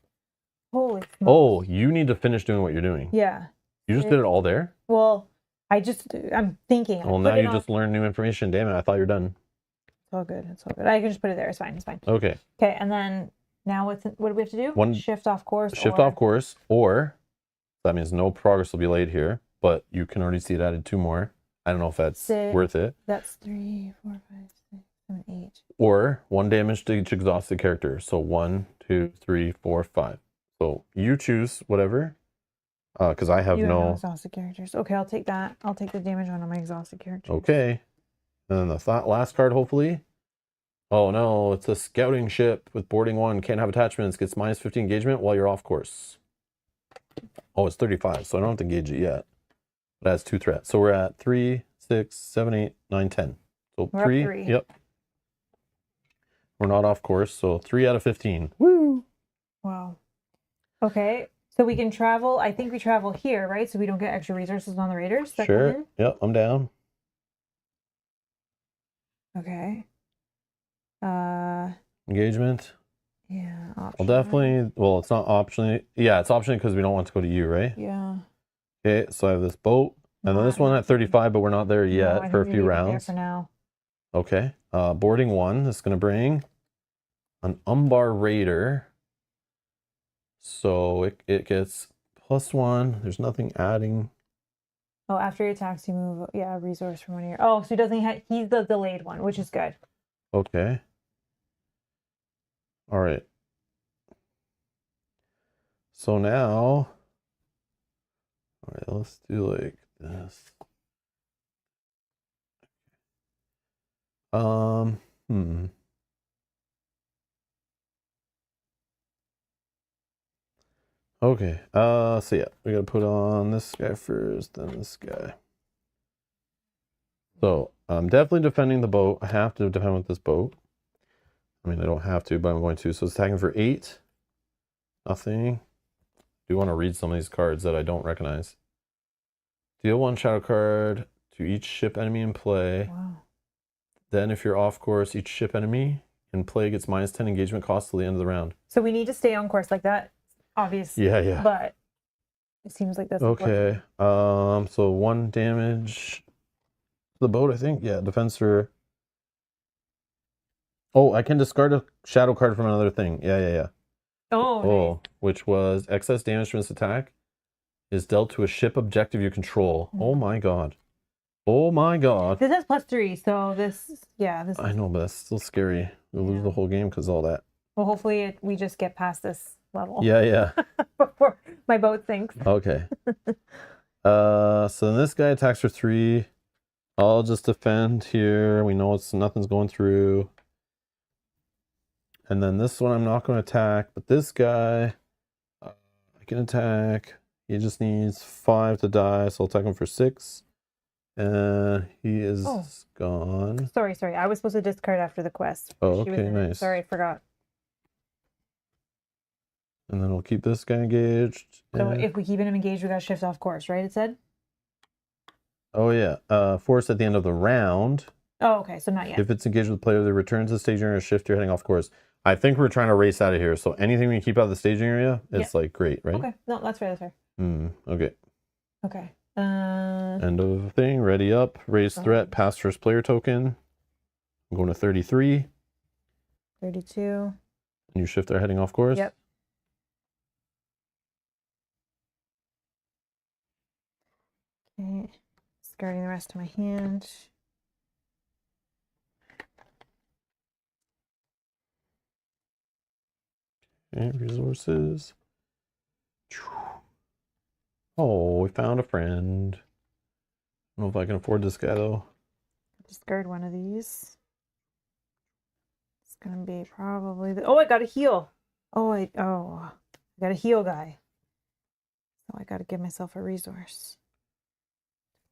Holy smokes. Oh, you need to finish doing what you're doing. Yeah. You just did it all there? Well, I'm thinking. Well, now you just learned new information. Damn it, I thought you were done. It's all good. It's all good. I can just put it there. It's fine. It's fine. Okay. Okay, and then now what do we have to do? One shift off course. Shift off course, or that means no progress will be laid here, but you can already see it added 2 more. I don't know if that's worth it. That's 3, 4, 5, 6, 7, 8. Or 1 damage to each exhausted character. So 1, 2, 3, 4, 5. So you choose whatever. Because I have no exhausted characters. Okay, I'll take that. I'll take the damage on my exhausted characters. Okay. And then the last card, hopefully. Oh no, it's a scouting ship with boarding 1. Can't have attachments. Gets minus 50 engagement while you're off course. Oh, it's 35, so I don't have to engage it yet. It has 2 threats. So we're at 3, 6, 7, 8, 9, 10. So we're 3. Up 3. Yep. We're not off course, so 3 out of 15. Woo! Wow. Okay. So we can travel. I think we travel here, right? So we don't get extra resources on the raiders that come in? Yep, I'm down. Okay. Engagement. Yeah. Well, definitely. Well, it's not optionally. Yeah, it's optionally because we don't want to go to you, right? Yeah. Okay, so I have this boat, and then this one at 35, but we're not there yet for a few rounds. For now. Okay. Boarding 1 is going to bring an Umbar Raider. So it gets +1. There's nothing adding. Oh, after he attacks, you move. Yeah, a resource from one of your. Oh, so he doesn't have. He's the delayed one, which is good. Okay. All right. So now, all right, let's do like this. Okay. So yeah, we gotta put on this guy first, then this guy. So I'm definitely defending the boat. I have to defend with this boat. I mean, I don't have to, but I'm going to. So it's attacking for 8. Nothing. I do want to read some of these cards that I don't recognize. Deal 1 shadow card to each ship enemy in play. Wow. Then if you're off course, each ship enemy in play gets -10 engagement cost till the end of the round. So we need to stay on course like that, obviously. Yeah. But it seems like that's okay. Important. So 1 damage to the boat, I think. Yeah, defense for. Oh, I can discard a shadow card from another thing. Yeah. Oh, nice. Which was excess damage from this attack is dealt to a ship objective you control. Oh my god. Oh my god. This has +3, so this. I know, but that's still scary. We'll lose the whole game because of all that. Well, hopefully we just get past this level. Yeah. Before my boat sinks. Okay. So then this guy attacks for 3. I'll just defend here. We know nothing's going through. And then this one I'm not going to attack, but this guy I can attack. He just needs 5 to die, so I'll attack him for 6. And he is gone. Sorry. I was supposed to discard after the quest. Oh, okay, nice. Sorry, I forgot. And then we'll keep this guy engaged. So if we keep him engaged, we got to shift off course, right? It said? Oh, yeah. Force at the end of the round. Oh, okay. So not yet. If it's engaged with the player, they return to the staging area, shift, you're heading off course. I think we're trying to race out of here. So anything we keep out of the staging area, it's like great, right? Okay. No, that's fair. Okay. Okay. End of thing. Ready up. Raise threat. Pass first player token. I'm going to 33. 32. And you shift are heading off course? Yep. Okay. Discarding the rest of my hand. Okay, resources. Oh, we found a friend. I don't know if I can afford this guy though. Discard one of these. It's gonna be probably the. Oh, I got a heal. I got a heal guy. So I got to give myself a resource.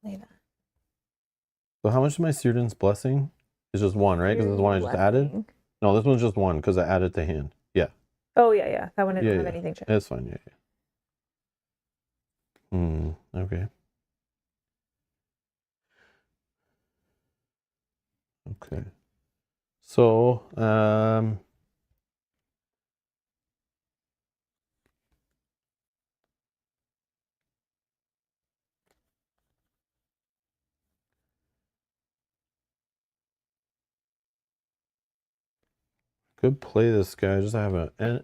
Play that. So how much is my student's blessing? It's just 1, right? Because it's the one I just added. No, this one's just 1 because I added to hand. Yeah. Oh yeah. That one didn't have anything checked. It's fine. Yeah. Okay. Okay. So, Could play this guy. Just have an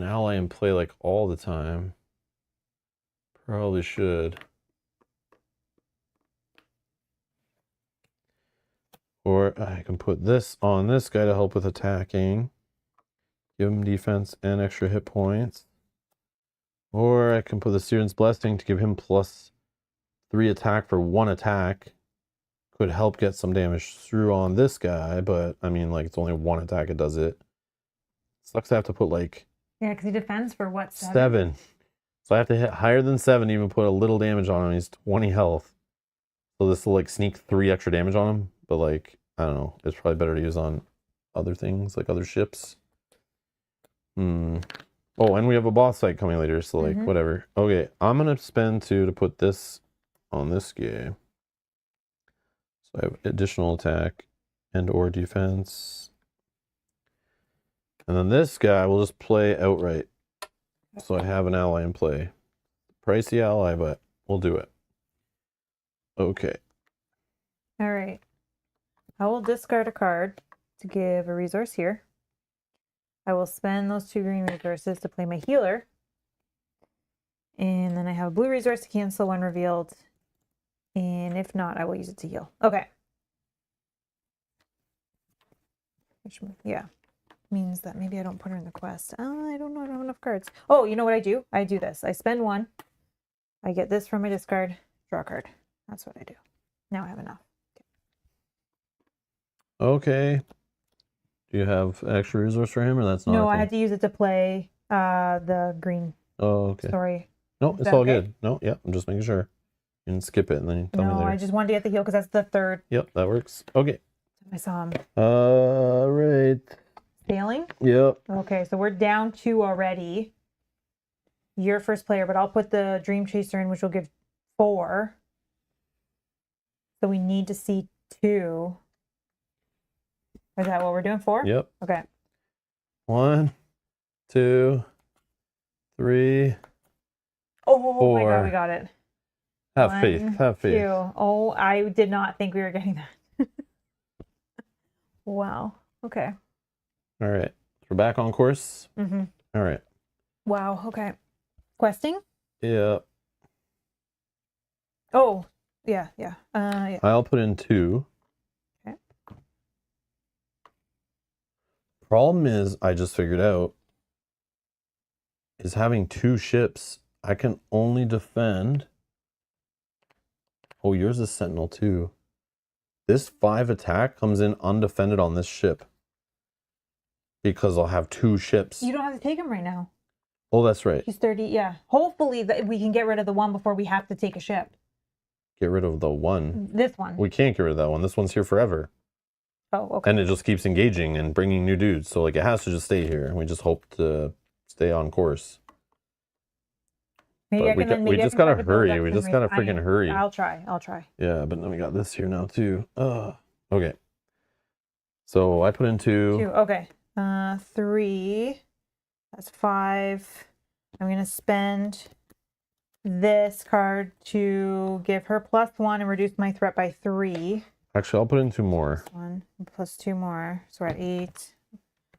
ally in play like all the time. Probably should. Or I can put this on this guy to help with attacking. Give him defense and extra hit points. Or I can put the Siren's Blessing to give him +3 attack for 1 attack. Could help get some damage through on this guy, but I mean, like, it's only 1 attack, it does it. Sucks I have to put like... Yeah, because he defends for what, 7? So I have to hit higher than 7 to even put a little damage on him. He's 20 health. So this will like sneak 3 extra damage on him, but like, I don't know. It's probably better to use on other things, like other ships. Oh, and we have a boss fight coming later, so like, whatever. Okay, I'm gonna spend 2 to put this on this guy. So I have additional attack and or defense. And then this guy will just play outright. So I have an ally in play. Pricey ally, but we'll do it. Okay. All right. I will discard a card to give a resource here. I will spend those 2 green resources to play my healer. And then I have a blue resource to cancel when revealed. And if not, I will use it to heal. Okay. Which, yeah, means that maybe I don't put her in the quest. I don't know. I don't have enough cards. Oh, you know what I do? I do this. I spend 1. I get this from my discard. Draw a card. That's what I do. Now I have enough. Okay. Do you have extra resource for him, or that's not? No, I had to use it to play the green. Oh, okay. Sorry. No, it's all good. No, yeah, I'm just making sure. You can skip it and then you tell me later. No, I just wanted to get the heal because that's the 3rd. Yep, that works. Okay. I saw him. Right. Sailing? Yep. Okay, so we're down 2 already. You're first player, but I'll put the Dream Chaser in, which will give 4. So we need to see 2. Is that what we're doing? 4? Yep. Okay. 1, 2, 3. Oh 4. my god, we got it. Have 1, faith. Have faith. 2. Oh, I did not think we were getting that. Wow. Okay. All right. We're back on course. All right. Wow. Okay. Questing? Yeah. Oh, yeah. Yeah. I'll put in 2. Okay. Problem is, I just figured out, is having 2 ships, I can only defend. Oh, yours is Sentinel too. This 5 attack comes in undefended on this ship. Because I'll have 2 ships. You don't have to take him right now. Oh, that's right. He's 30. Yeah. Hopefully that we can get rid of the 1 before we have to take a ship. Get rid of the 1. This one. We can't get rid of that one. This one's here forever. Oh, okay. And it just keeps engaging and bringing new dudes. So like it has to just stay here. And we just hope to stay on course. Maybe we just gotta hurry. We just gotta freaking hurry. I'll try. Yeah, but then we got this here now too. Okay. So I put in 2. 2. Okay. 3. That's 5. I'm gonna spend this card to give her +1 and reduce my threat by 3. Actually, I'll put in 2 more. 1 plus 2 more. So we're at 8.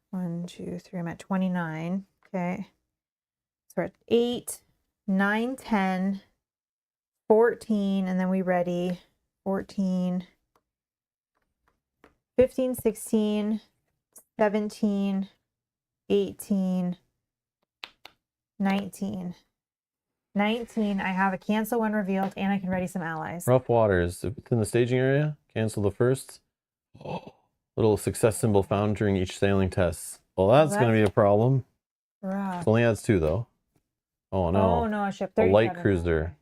1, 2, 3. I'm at 29. Okay. So we're at 8, 9, 10, 14, and then we ready 14, 15, 16, 17, 18, 19. 19, I have a cancel when revealed, and I can ready some allies. Rough waters. If it's in the staging area, cancel the first. Little success symbol found during each sailing test. Well, that's going to be a problem. Rough. It only adds 2, though. Oh, no. Oh, no, a ship. A light cruiser.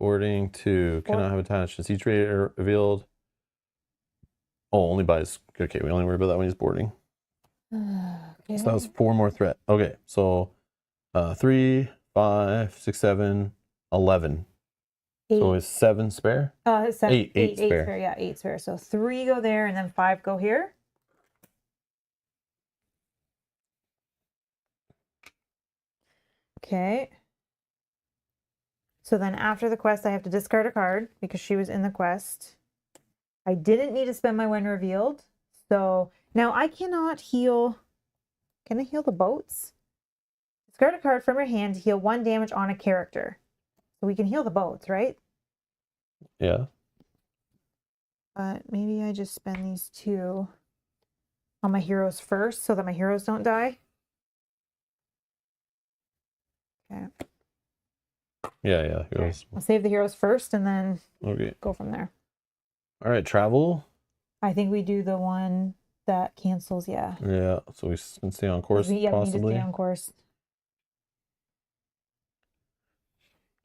Boarding 2. Cannot have attachments. Each raider revealed. Oh, only buys. Okay, we only worry about that when he's boarding. Okay. So that was 4 more threat. Okay, so 3, 5, 6, 7, 11. 8. So is 7 spare? 7, 8 spare. Yeah, 8 spare. So 3 go there, and then 5 go here. Okay. So then after the quest, I have to discard a card because she was in the quest. I didn't need to spend my when revealed. So Now I cannot heal. Can I heal the boats? Discard a card from your hand to heal 1 damage on a character. So we can heal the boats, right? Yeah. But maybe I just spend these 2 on my heroes first so that my heroes don't die. Okay. Yeah. Heroes. I'll save the heroes first and then Okay. go from there. All right, travel. I think we do the one that cancels, yeah. Yeah, so we can stay on course, We need to possibly. stay on course.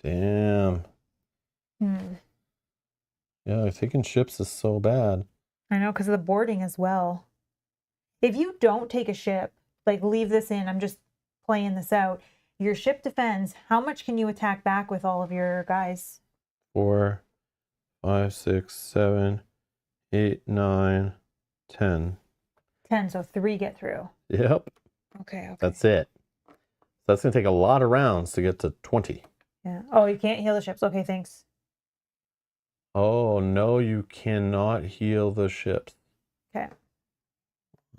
Damn. Yeah, taking ships is so bad. I know, because of the boarding as well. If you don't take a ship, like leave this in, I'm just playing this out. Your ship defends. How much can you attack back with all of your guys? 4, 5, 6, 7, 8, 9, 10. 10, so 3 get through. Yep. Okay. That's it. That's going to take a lot of rounds to get to 20. Yeah. Oh, you can't heal the ships. Okay, thanks. Oh, no, you cannot heal the ships. Okay.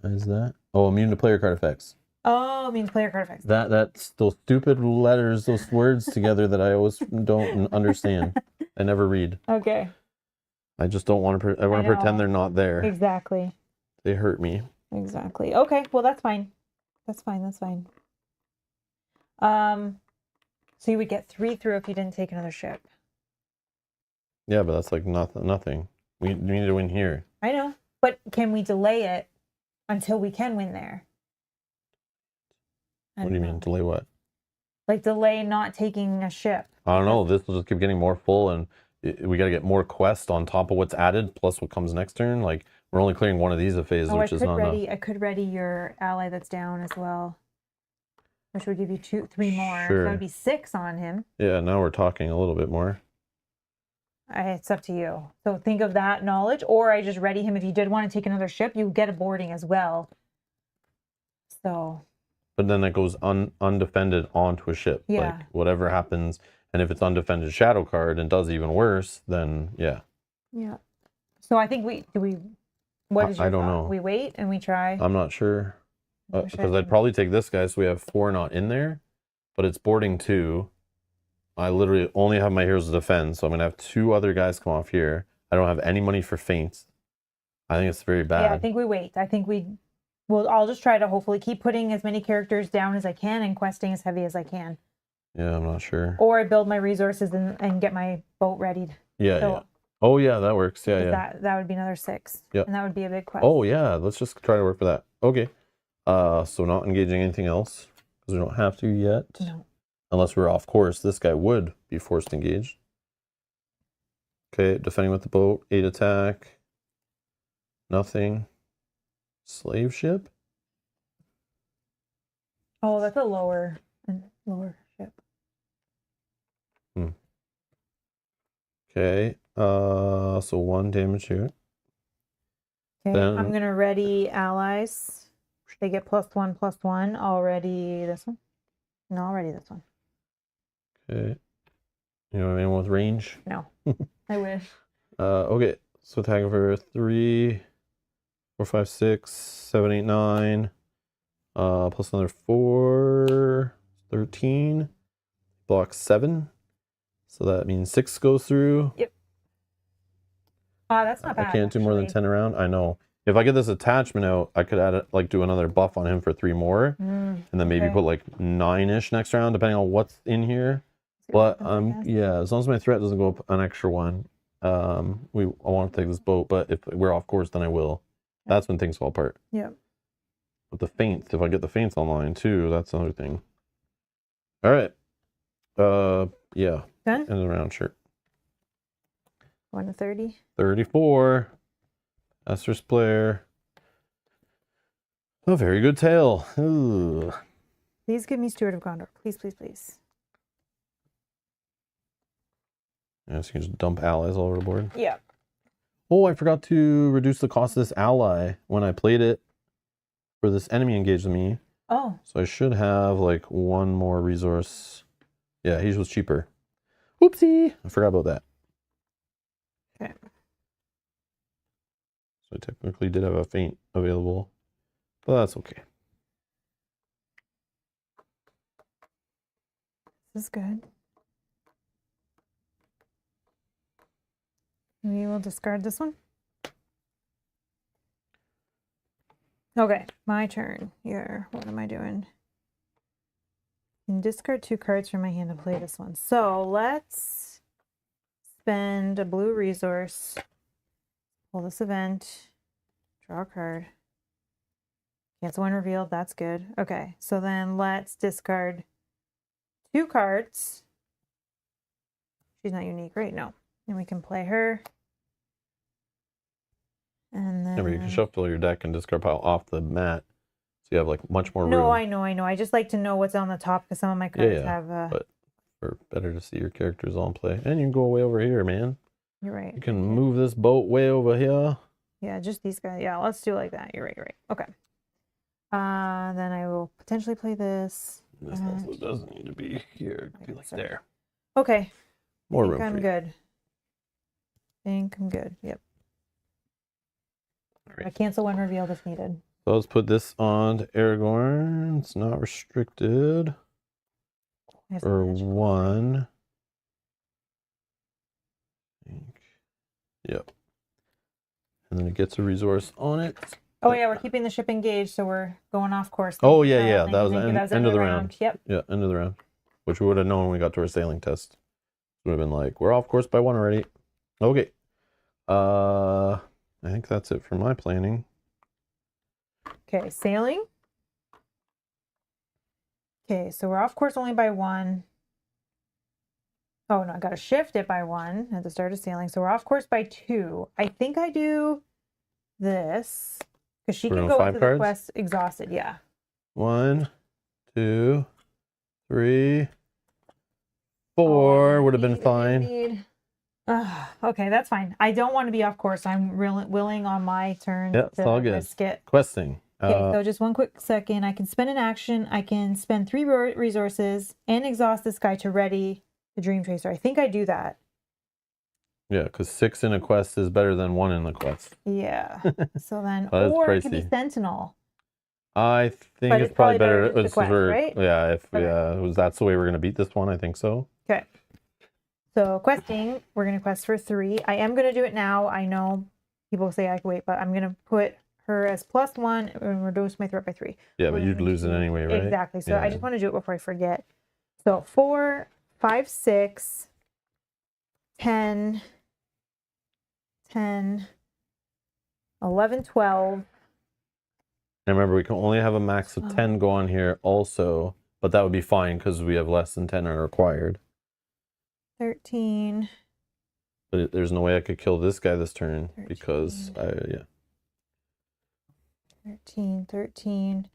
What is that? Oh, immune to player card effects. Oh, means player card effects. That's those stupid letters, those words together that I always don't understand. I never read. Okay. I just don't want to. I want to pretend they're not there. Exactly. They hurt me. Exactly. Okay. Well, that's fine. That's fine. So you would get 3 through if you didn't take another ship. Yeah, but that's like nothing. We need to win here. I know, but can we delay it until we can win there? What do you mean delay what? Like delay not taking a ship. I don't know. This will just keep getting more full, and we got to get more quests on top of what's added, plus what comes next turn. Like we're only clearing one of these a phase, which is not enough. I could ready your ally that's down as well, which would give you 3 more. Sure. So that would be 6 on him. Yeah, now we're talking a little bit more. It's up to you. So think of that knowledge, or I just ready him. If you did want to take another ship, you get a boarding as well. So. But then that goes undefended onto a ship. Yeah. Like whatever happens, and if it's undefended shadow card and does even worse, then yeah. Yeah. So I think what is your I don't thought? know. We wait and we try. I'm not sure. Because I'd probably take this guy, so we have 4 not in there, but it's boarding 2. I literally only have my heroes to defend, so I'm going to have 2 other guys come off here. I don't have any money for feints. I think it's very bad. Yeah, I think we wait. I'll just try to hopefully keep putting as many characters down as I can and questing as heavy as I can. Yeah, I'm not sure. Or I build my resources and get my boat readied. Yeah, So, yeah. Oh, yeah, that works. Yeah. That would be another 6. Yep. And that would be a big quest. Oh, yeah, let's just try to work for that. Okay. So not engaging anything else, because we don't have to yet. No. Unless we're off course, this guy would be forced to engage. Okay, defending with the boat, 8 attack. Nothing. Slave ship? Oh, that's a lower ship. Okay, so 1 damage here. Okay, Then- I'm gonna ready allies. They get +1/+1. Already this one? No, already this one. Okay. You know what I mean with range? No. I wish. Okay, so attack for 3, 4, 5, 6, 7, 8, 9. Plus another 4, 13. Block 7. So that means 6 goes through. Yep. That's not bad. I can't do more than actually. 10 around. I know. If I get this attachment out, I could add it, like do another buff on him for 3 more, and then maybe okay. put like 9-ish next round, depending on what's in here. See what But happens, I guess. yeah, as long as my threat doesn't go up an extra 1, I want to take this boat. But if we're off course, then I will. That's when things fall apart. Yeah. But the feints, if I get the feints online too, that's another thing. All right. Yeah. Done? End of the round, sure. 1 to 30. 34. Esther's player. A very good tail. Ooh. Please give me Steward of Gondor. Please, please, please. Yeah, so you can just dump allies all over the board. Yeah. Oh, I forgot to reduce the cost of this ally when I played it for this enemy engaged me. Oh. So I should have like 1 more resource. Yeah, he was cheaper. Whoopsie! I forgot about that. Okay. So I technically did have a feint available. But that's okay. This is good. We will discard this one. Okay, my turn. Here, what am I doing? I can discard 2 cards from my hand to play this one. So let's spend a blue resource. Pull this event. Draw a card. Cancel one revealed. That's good. Okay, so then let's discard 2 cards. She's not unique, right? No. And we can play her. And then... Remember, you can shuffle your deck and discard pile off the mat. So you have like much more room. No, I know. I just like to know what's on the top because some of my cards have... But for better to see your characters all in play. And you can go way over here, man. You're right. You can move this boat way over here. Yeah, just these guys. Yeah, let's do it like that. You're right, you're right. Okay. Then I will potentially play this. This also doesn't need to be here. It could be like there. Okay. More I room think for I'm you. good. I think I'm good. Yep. All right. I cancel one revealed if needed. So let's put this on to Aragorn. It's not restricted. I have For some magic. 1. I think. Yep. And then it gets a resource on it. Oh yeah, we're keeping the ship engaged, so we're going off course. Oh yeah, Thank yeah. you, That was thank you. the end of the round. Yep. Yeah, end of the round. Which we would have known when we got to our sailing test. Would have been like, we're off course by 1 already. Okay. I think that's it for my planning. Okay, sailing. Okay, so we're off course only by 1. Oh no, I got to shift it by 1 at the start of sailing. So we're off course by 2. I think I do this because she We're can on go 5 into cards? the quest exhausted. Yeah. 1, 2, 3, 4 would have been fine. Okay, that's fine. I don't want to be off course. I'm really willing on my turn Yeah, it's to all good. risk it. Questing. Okay, so just one quick second. I can spend an action. I can spend 3 resources and exhaust this guy to ready the Dream Chaser. I think I do that. Yeah, because 6 in a quest is better than 1 in the quest. Yeah. So then, That is or it could be pricey. Sentinel. I think But it's it's probably probably better better. just the quest, right? Yeah, if Okay. that's the way we're gonna beat this one, I think so. Okay. So questing, we're going to quest for 3. I am going to do it now. I know people say I can wait, but I'm going to put her as +1 and reduce my threat by 3. Yeah, but you'd lose it anyway, right? Exactly. So Yeah. I just want to do it before I forget. So 4, 5, 6, 10, 10, 11, 12. And remember, we can only have a max of 10 go on here also, but that would be fine because we have less than 10 are required. 13. But there's no way I could kill this guy this turn because 13,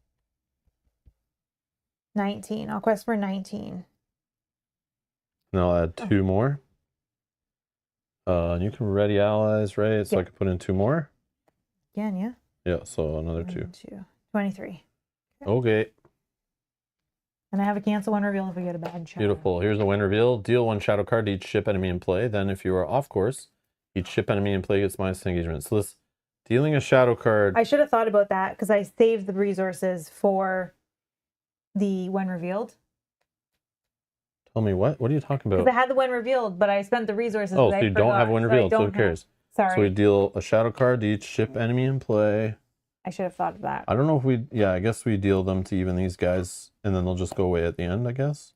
19. I'll quest for 19. And I'll add 2 more. And you can ready allies, right? So I could put in 2 more. Again, yeah. Yeah, so another 2. 23. Okay, And I have a cancel one reveal if we get a bad shot. beautiful. Here's the win reveal. Deal 1 shadow card to each ship enemy in play. Then if you are off course, each ship enemy in play gets -10 engagement. So this dealing a shadow card. I should have thought about that because I saved the resources for the when revealed. Tell me what? What are you talking Because about? I had the when revealed, but I spent the resources. Oh, that so I you don't have forgot, win so I revealed, so who don't cares? Sorry. So we deal a shadow card to each ship enemy in play. I should have thought of that. I don't know if we, yeah, I guess we deal them to even these guys, and then they'll just go away at the end, I guess.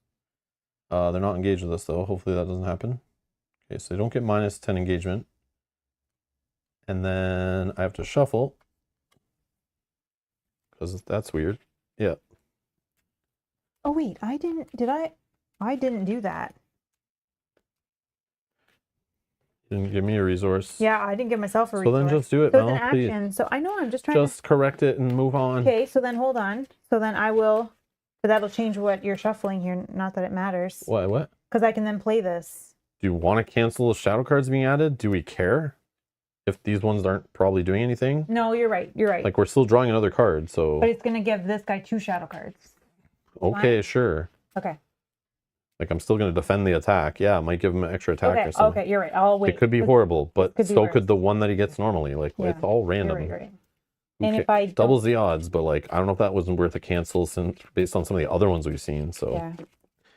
They're not engaged with us, though. Hopefully that doesn't happen. Okay, so they don't get -10 engagement. And then I have to shuffle. Because that's weird. Yeah. Oh, wait. I didn't do that. You didn't give me a resource. Yeah, I didn't give myself a So resource. then just do it, So it's Mel, an please. action. So I know I'm just trying Just correct it and move on. Okay, so then hold on. So then I will, but that'll change what you're shuffling here. Not that it matters. What? Because I can then play this. Do you want to cancel the shadow cards being added? Do we care? If these ones aren't probably doing anything? No, you're right. You're right. Like, we're still drawing another card, so... But it's going to give this guy 2 shadow cards. Okay, sure. Okay. Like, I'm still going to defend the attack. Yeah, I might give him an extra attack Okay, or something. okay, you're right. I'll wait. It could be horrible, but could be so worse. could the one that he gets normally. Like, Yeah, it's all You're random. right, you're right. And if I doubles the odds, but like I don't know if that wasn't worth a cancel since based on some of the other ones we've seen. So yeah.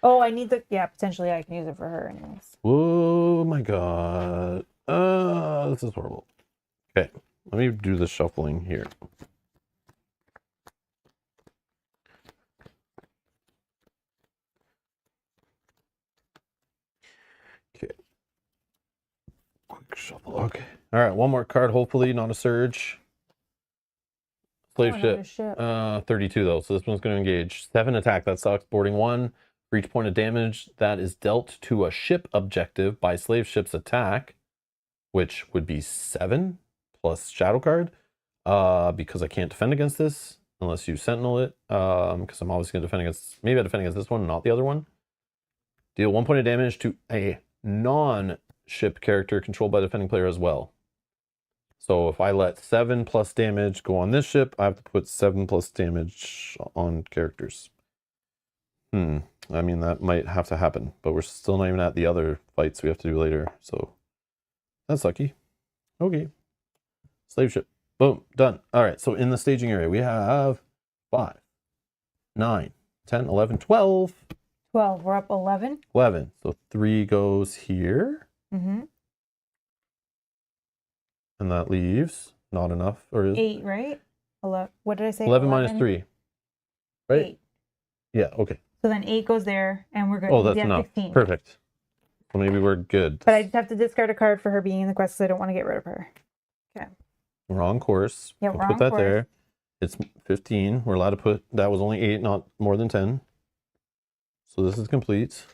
Oh, I need the potentially I can use it for her anyways. oh my god. This is horrible. Okay, let me do the shuffling here. Okay. Quick shuffle. Okay. All right, one more card, hopefully, not a surge. Slave ship. 32 though, so this one's going to engage. 7 attack, that sucks. Boarding 1. For each point of damage that is dealt to a ship objective by slave ship's attack, which would be 7 plus shadow card, because I can't defend against this unless you sentinel it, because I'm always going to defend against, maybe I defend against this one, not the other one. Deal 1 point of damage to a non-ship character controlled by the defending player as well. So if I let 7 plus damage go on this ship, I have to put 7 plus damage on characters. I mean, that might have to happen, but we're still not even at the other fights we have to do later, so that's lucky. Okay. Slave ship. Boom. Done. All right, so in the staging area, we have 5, 9, 10, 11, 12. 12. We're up 11. 11. So 3 goes here. Mm-hmm. And that leaves not enough, or is 8, right? 11. What did I say? 11 minus 3, right? 8. Yeah, okay. So then 8 goes there, and we're good. Oh, that's enough. 16. Perfect. Well, maybe we're good. But I just have to discard a card for her being in the quest, so I don't want to get rid of her. Okay. We're on course. Yeah, we'll we're put on that course. there. It's 15. We're allowed to put, that was only 8, not more than 10. So this is complete.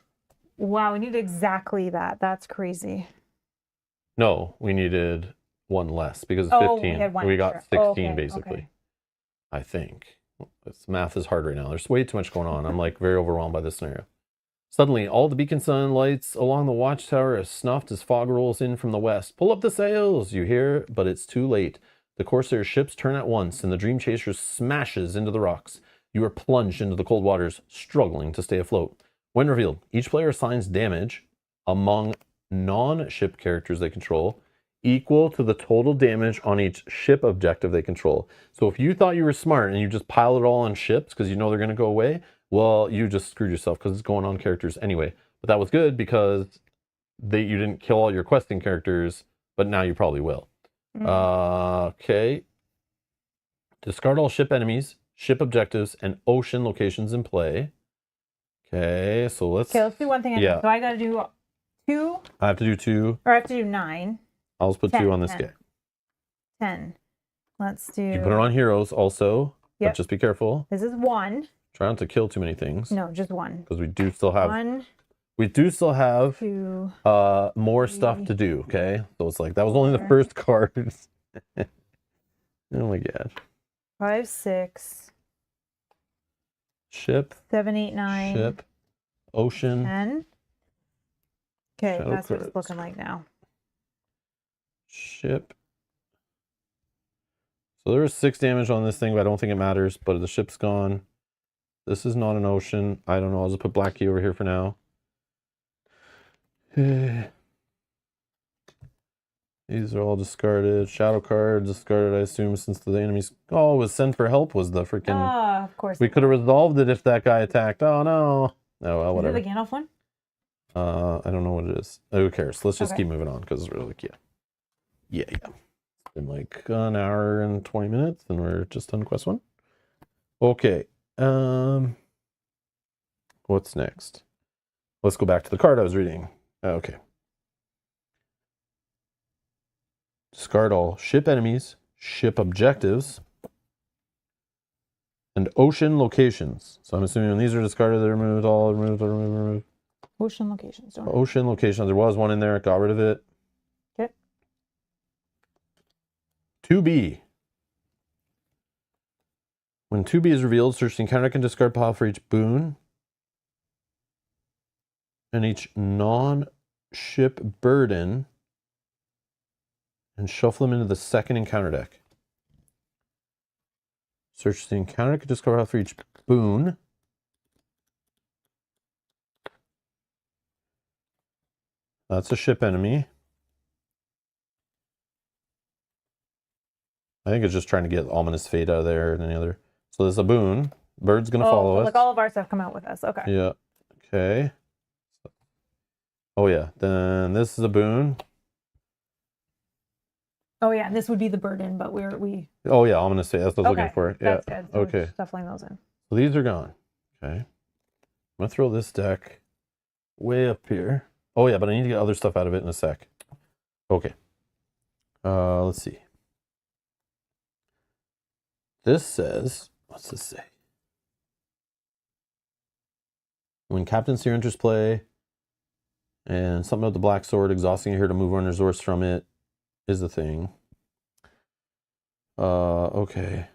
Wow, we need exactly that. That's crazy. No, we needed 1 less because it's Oh, 15. we had 1 We got extra. 16 Okay, basically. okay. I think. This math is hard right now. There's way too much going on. I'm like very overwhelmed by this scenario. Suddenly, all the beacon sun lights along the watchtower are snuffed as fog rolls in from the west. Pull up the sails, you hear, but it's too late. The Corsair ships turn at once, and the Dream Chaser smashes into the rocks. You are plunged into the cold waters, struggling to stay afloat. When revealed, each player assigns damage among non-ship characters they control, equal to the total damage on each ship objective they control. So if you thought you were smart and you just pile it all on ships because you know they're going to go away, well, you just screwed yourself because it's going on characters anyway. But that was good because you didn't kill all your questing characters, but now you probably will. Okay. Discard all ship enemies, ship objectives, and ocean locations in play. Okay, so let's do one thing. So I got to do 2. I have to do 2. Or I have to do 9. I'll just put 10, 2 on this 10. guy. 10. Let's do. You put it on heroes also, but just be careful. This is 1. Try not to kill too many things. No, just 1. Because we do still have 1. We do still have 2. More 3, stuff to do. Okay, so it's like that was only the first card. Oh my god. 5, 6. Ship. 7, 8, 9. Ship. Ocean. 10. Okay, Shadow that's what cards. it's looking like now. Ship. So there's 6 damage on this thing, but I don't think it matters. But the ship's gone. This is not an ocean. I don't know. I'll just put black key over here for now. These are all discarded. Shadow card discarded, I assume, since the enemy's... Oh, was send for help was the freaking... Of course. We could have resolved it if that guy attacked. Oh, no. Oh, well, whatever. Is it the Gandalf one? I don't know what it is. Who cares? Let's just keep moving on because it's really like, yeah. It's been like an hour and 20 minutes and we're just on quest 1. Okay. What's next? Let's go back to the card I was reading. Okay. Discard all ship enemies, ship objectives, and ocean locations. So I'm assuming when these are discarded, they're removed, all removed. Ocean locations. Ocean locations. There was one in there. Got rid of it. Okay. 2B. When 2B is revealed, search the encounter deck and discard pile for each boon and each non-ship burden and shuffle them into the second encounter deck. Search the encounter deck and discard pile for each boon. That's a ship enemy. I think it's just trying to get ominous fate out of there and any other. So there's a boon. Bird's gonna follow us. Like all of our stuff come out with us. Okay. Yeah. Okay. Oh yeah. Then this is a boon. Oh yeah, and this would be the burden, but we. Oh yeah, ominous fate. That's what I was Okay, looking for. that's Yeah. good. So Okay. shuffling those in. So these are gone. Okay. I'm gonna throw this deck way up here. Oh yeah, but I need to get other stuff out of it in a sec. Okay. Let's see. This says, what's this say? When Captain Seer enters play, and something about the black sword, exhausting here to move one resource from it is the thing. Okay.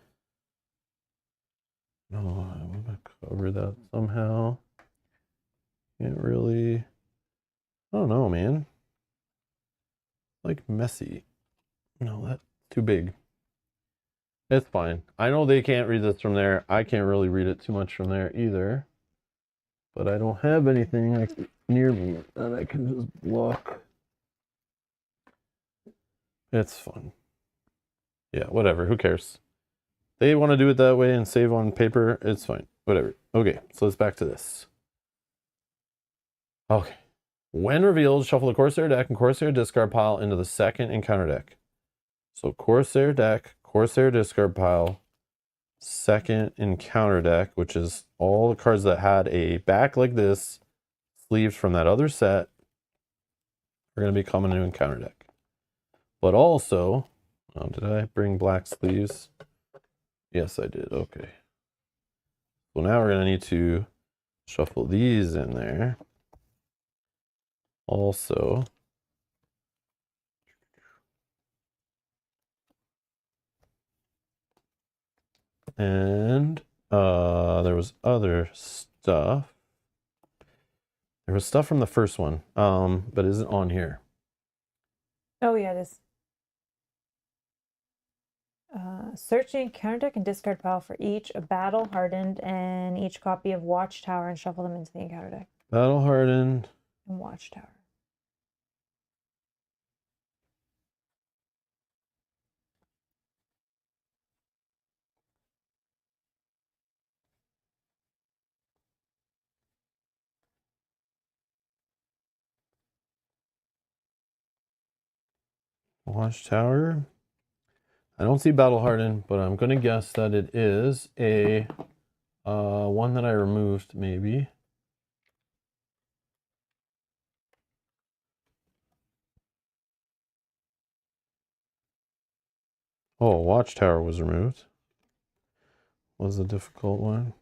No, I want to cover that somehow. Can't really. I don't know, man. Like messy. No, that's too big. It's fine. I know they can't read this from there. I can't really read it too much from there either. But I don't have anything near me that I can just block. It's fun. Yeah, whatever. Who cares? They want to do it that way and save on paper. It's fine. Whatever. Okay, so let's back to this. Okay. When revealed, shuffle the Corsair deck and Corsair discard pile into the second encounter deck. So Corsair deck, Corsair discard pile, second encounter deck, which is all the cards that had a back like this, sleeves from that other set, are going to become a new encounter deck. But also, did I bring black sleeves? Yes, I did. Okay. So now we're going to need to shuffle these in there. Also, and there was other stuff. There was stuff from the first one, but it isn't on here. Oh yeah, this. Search the encounter deck and discard pile for each a battle hardened and each copy of Watchtower and shuffle them into the encounter deck. Battle hardened And Watchtower. Watchtower. I don't see battle hardened, but I'm gonna guess that it is a one that I removed, maybe. Oh, Watchtower was removed. Was a difficult one.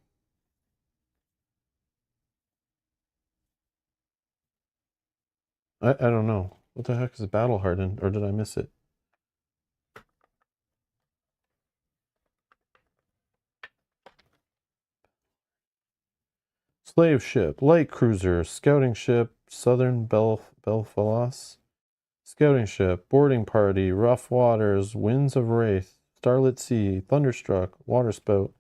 I don't know. What the heck is a battle hardened, or did I miss it? Slave ship, light cruiser, scouting ship, southern Belfalos, scouting ship, boarding party, rough waters, winds of wraith, starlit sea, thunderstruck, waterspout,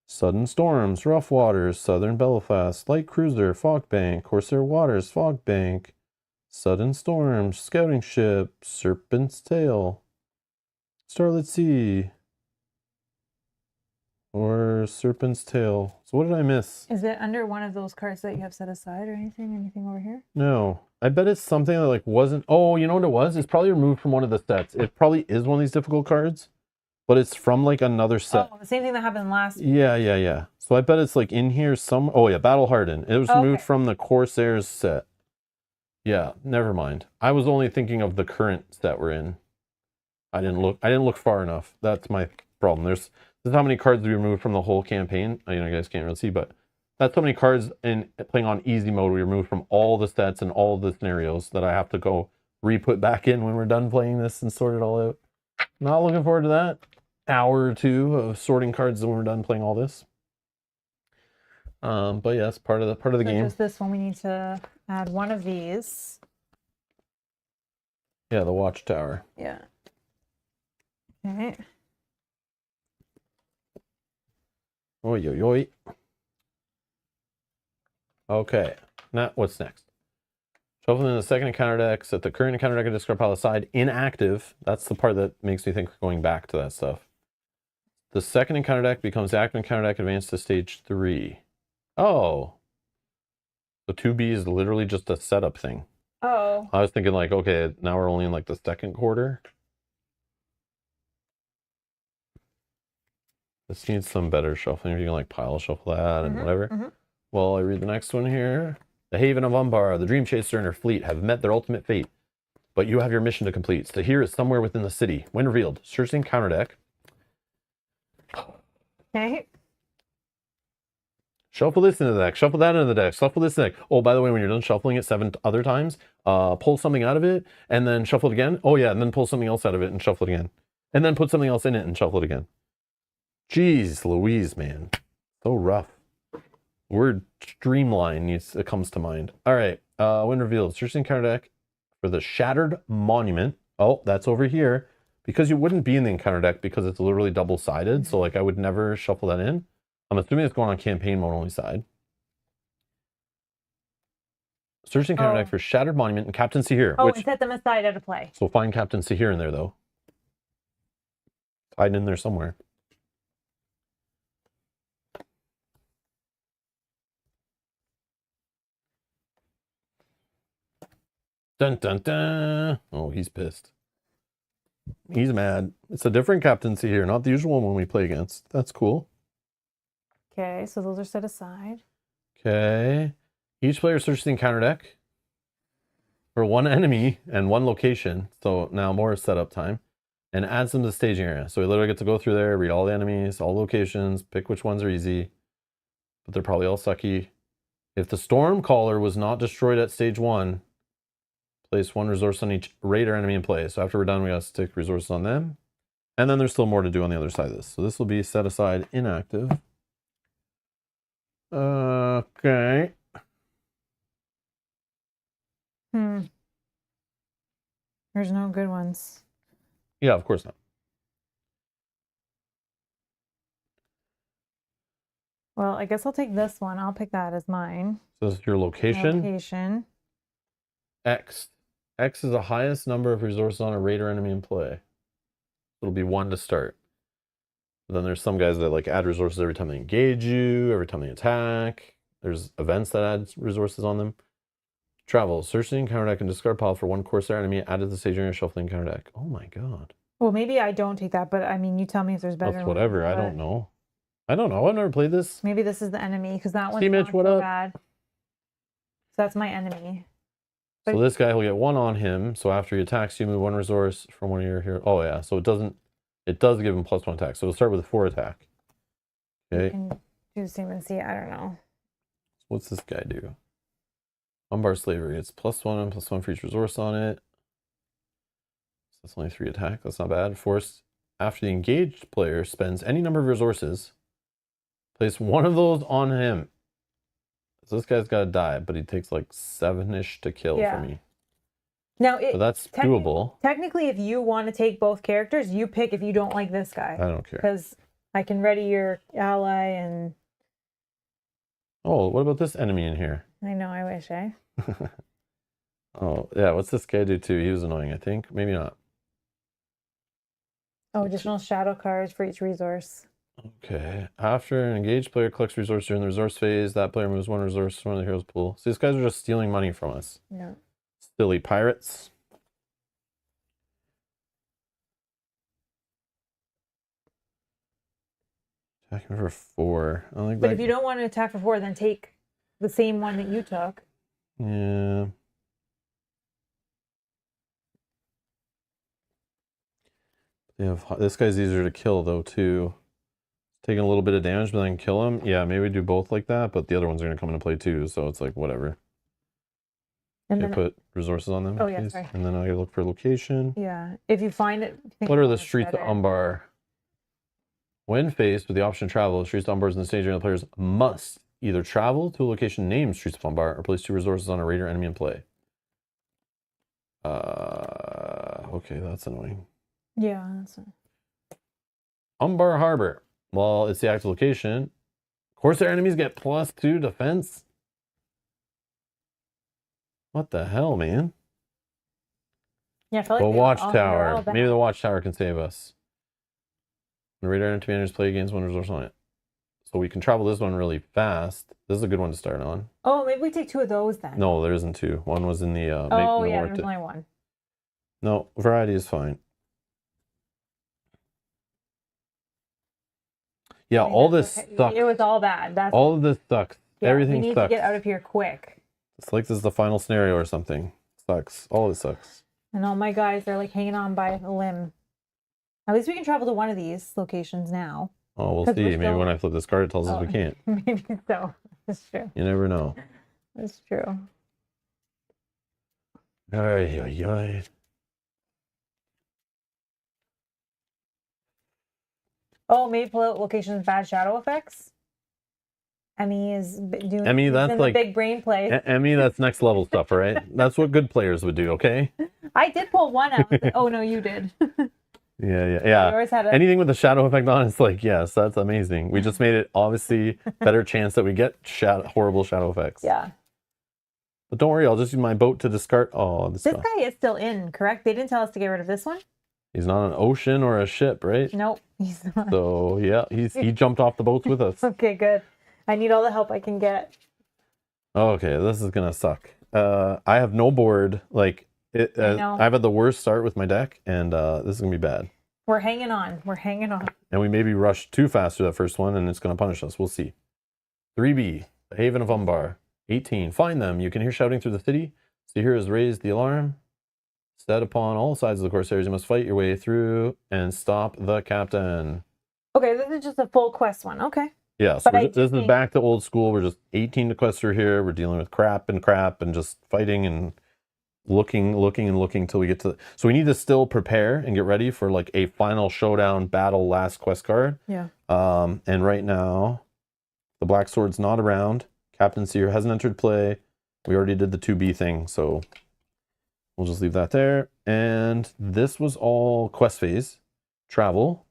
sudden storms, rough waters, southern Belfast, light cruiser, fog bank, corsair waters, fog bank, sudden storms, scouting ship, serpent's tail, starlit sea, or serpent's tail. So what did I miss? Is it under one of those cards that you have set aside or anything? Anything over here? No. I bet it's something that like wasn't. Oh, you know what it was? It's probably removed from one of the sets. It probably is one of these difficult cards, but it's from like another set. Oh, the same thing that happened last. Yeah. So I bet it's like in here some. Oh yeah, Battle Hardened. It was removed from the Corsairs set. Yeah, never mind. I was only thinking of the current set we're in. I didn't look far enough. That's my problem. This is how many cards we removed from the whole campaign. You guys can't really see, but that's how many cards in playing on easy mode we removed from all the sets and all the scenarios that I have to go re-put back in when we're done playing this and sort it all out. Not looking forward to that hour or two of sorting cards when we're done playing all this. But yeah, it's part of the game. Just this one, we need to add one of these. Yeah, the Watchtower. Yeah. Okay. Oi. Okay. Now, what's next? Shuffling in the second encounter deck, set the current encounter deck and discard pile aside. Inactive. That's the part that makes me think we're going back to that stuff. The second encounter deck becomes active encounter deck, advanced to stage 3. Oh. So 2B is literally just a setup thing. Oh. I was thinking like, okay, now we're only in like the second quarter. This needs some better shuffling. You can like pile shuffle that and whatever. Well, I read the next one here. The Haven of Umbar, the Dream Chaser and her fleet have met their ultimate fate, but you have your mission to complete. Stahir is somewhere within the city. When revealed, search the encounter deck. Okay. Shuffle this into the deck. Shuffle that into the deck. Shuffle this in the deck. Oh, by the way, when you're done shuffling it 7 other times, pull something out of it and then shuffle it again. Oh yeah, and then pull something else out of it and shuffle it again. And then put something else in it and shuffle it again. Jeez Louise, man. So rough. Word streamline comes to mind. All right. When revealed, search the encounter deck for the Shattered Monument. Oh, that's over here. Because you wouldn't be in the encounter deck because it's literally double-sided. So like I would never shuffle that in. I'm assuming it's going on campaign mode only side. Search the encounter deck for Shattered Monument and Captain Sahir. Oh, and set them aside out of play. So find Captain Sahir in there though. Hiding in there somewhere. Dun dun dun. Oh, he's pissed. He's mad. It's a different Captain Sahir, not the usual one we play against. That's cool. Okay, so those are set aside. Okay. Each player searches the encounter deck for one enemy and one location. So now more setup time. And adds them to the staging area. So we literally get to go through there, read all the enemies, all locations, pick which ones are easy. But they're probably all sucky. If the Stormcaller was not destroyed at stage 1, place 1 resource on each raider enemy in play. So after we're done, we gotta stick resources on them. And then there's still more to do on the other side of this. So this will be set aside inactive. Okay. There's no good ones. Yeah, of course not. Well, I guess I'll take this one. I'll pick that as mine. So this is your location. Location. X. X is the highest number of resources on a raider enemy in play. It'll be 1 to start. But then there's some guys that like add resources every time they engage you, every time they attack. There's events that add resources on them. Travel. Search the encounter deck and discard pile for 1 Corsair enemy added to the stage area shuffling encounter deck. Oh my god. Well, maybe I don't take that, but I mean, you tell me if there's better. That's whatever. I don't know. I don't know. I've never played this. Maybe this is the enemy because that one's Mitch, not what so up? bad. So that's my enemy. So this guy will get 1 on him. So after he attacks, you move 1 resource from one of your here. Oh yeah. So it does give him +1 attack. So it'll start with a 4 attack. Okay. You can do the same and see. I don't know. What's this guy do? Umbar Slavery. It's +1 and +1 for each resource on it. So that's only 3 attack. That's not bad. Forced after the engaged player spends any number of resources, place 1 of those on him. So this guy's got to die, but he takes like 7-ish to kill for me. Now, so that's doable. Technically, if you want to take both characters, you pick if you don't like this guy. I don't care. Because I can ready your ally and... Oh, what about this enemy in here? I know, I wish, eh? Oh, yeah, what's this guy do too? He was annoying, I think. Maybe not. Oh, additional shadow cards for each resource. Okay. After an engaged player collects resources during the resource phase, that player moves 1 resource from one of the hero's pool. So these guys are just stealing money from us. Yeah. Silly pirates. Attacking for 4. I like but that. If you don't want to attack for 4, then take the same one that you took. Yeah. This guy's easier to kill though too. Taking a little bit of damage, but then kill him. Yeah, maybe do both like that, but the other ones are gonna come into play too, so it's like whatever. And then put resources on them. Oh yeah, sorry. And then I gotta look for a location. Yeah, if you find it. What are the streets of Umbar? When faced with the option to travel, the streets of Umbar in the stage area, the players must either travel to a location named Streets of Umbar or place 2 resources on a raider enemy in play. Okay, that's annoying. Yeah, that's Umbar Harbor. Well, it's the active location. Corsair enemies get +2 defense. What the hell, man? Yeah, I feel like The they're all watchtower. bad. Maybe the watchtower can save us. The radar and commanders play against one resource on it. So we can travel this one really fast. This is a good one to start on. Oh, maybe we take 2 of those then. No, there isn't 2. One was in the oh, yeah, there's only 1. No, variety is fine. Yeah, all this sucks. It was all bad. All of this sucks. Yeah, Everything we need sucks. to get out of here quick. It's like this is the final scenario or something. Sucks. All of it sucks. And all my guys are like hanging on by a limb. At least we can travel to one of these locations now. Oh, we'll see. Maybe when I flip this card, it tells us we can't. Maybe so. That's true. You never know. That's true. Ay, ay, ay. Oh, maybe pull out locations bad shadow effects. Emmy is doing. Emmy, that's like big brain play. Emmy, that's next level stuff, right? That's what good players would do. Okay. I did pull one out. Oh no, you did. Yeah. Yours had a... Anything with the shadow effect on, it's like, yes, that's amazing. We just made it obviously better chance that we get horrible shadow effects. Yeah. But don't worry, I'll just use my boat to discard. Oh, this guy is still in, correct? They didn't tell us to get rid of this one. He's not an ocean or a ship, right? Nope, he's not. So yeah, he jumped off the boats with us. Okay, good. I need all the help I can get. Okay, this is gonna suck. I have no board. Like I've had the worst start with my deck, and this is gonna be bad. We're hanging on. We're hanging on. And we maybe rushed too fast through that first one, and it's gonna punish us. We'll see. 3B, the Haven of Umbar. 18. Find them. You can hear shouting through the city. See here is raised the alarm. Set upon all sides of the Corsairs. You must fight your way through and stop the captain. Okay, this is just a full quest one. Okay. Yeah, so this is back to old school. We're just 18 to quest through here. We're dealing with crap and just fighting and looking till we get to so we need to still prepare and get ready for like a final showdown battle last quest card. Yeah. And right now the black sword's not around. Captain Seer hasn't entered play. We already did the 2B thing, so we'll just leave that there. And this was all quest phase. Travel.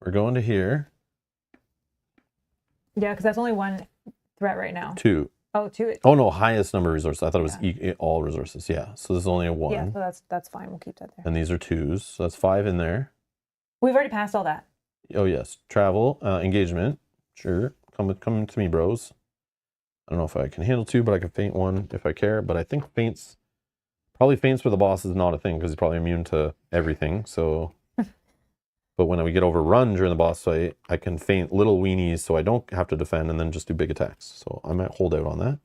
We're going to here. Yeah, because that's only 1 threat right now. 2. Oh, 2. Oh no, highest number of resources. I thought it was all resources. Yeah, so this is only a 1. Yeah, so that's fine. We'll keep that there. And these are 2s, so that's 5 in there. We've already passed all that. Oh yes, travel, engagement. Sure, come to me, bros. I don't know if I can handle 2, but I can feint 1 if I care. But I think feints for the boss is not a thing because he's probably immune to everything. So, but when we get overrun during the boss fight, I can feint little weenies so I don't have to defend and then just do big attacks. So I might hold out on that.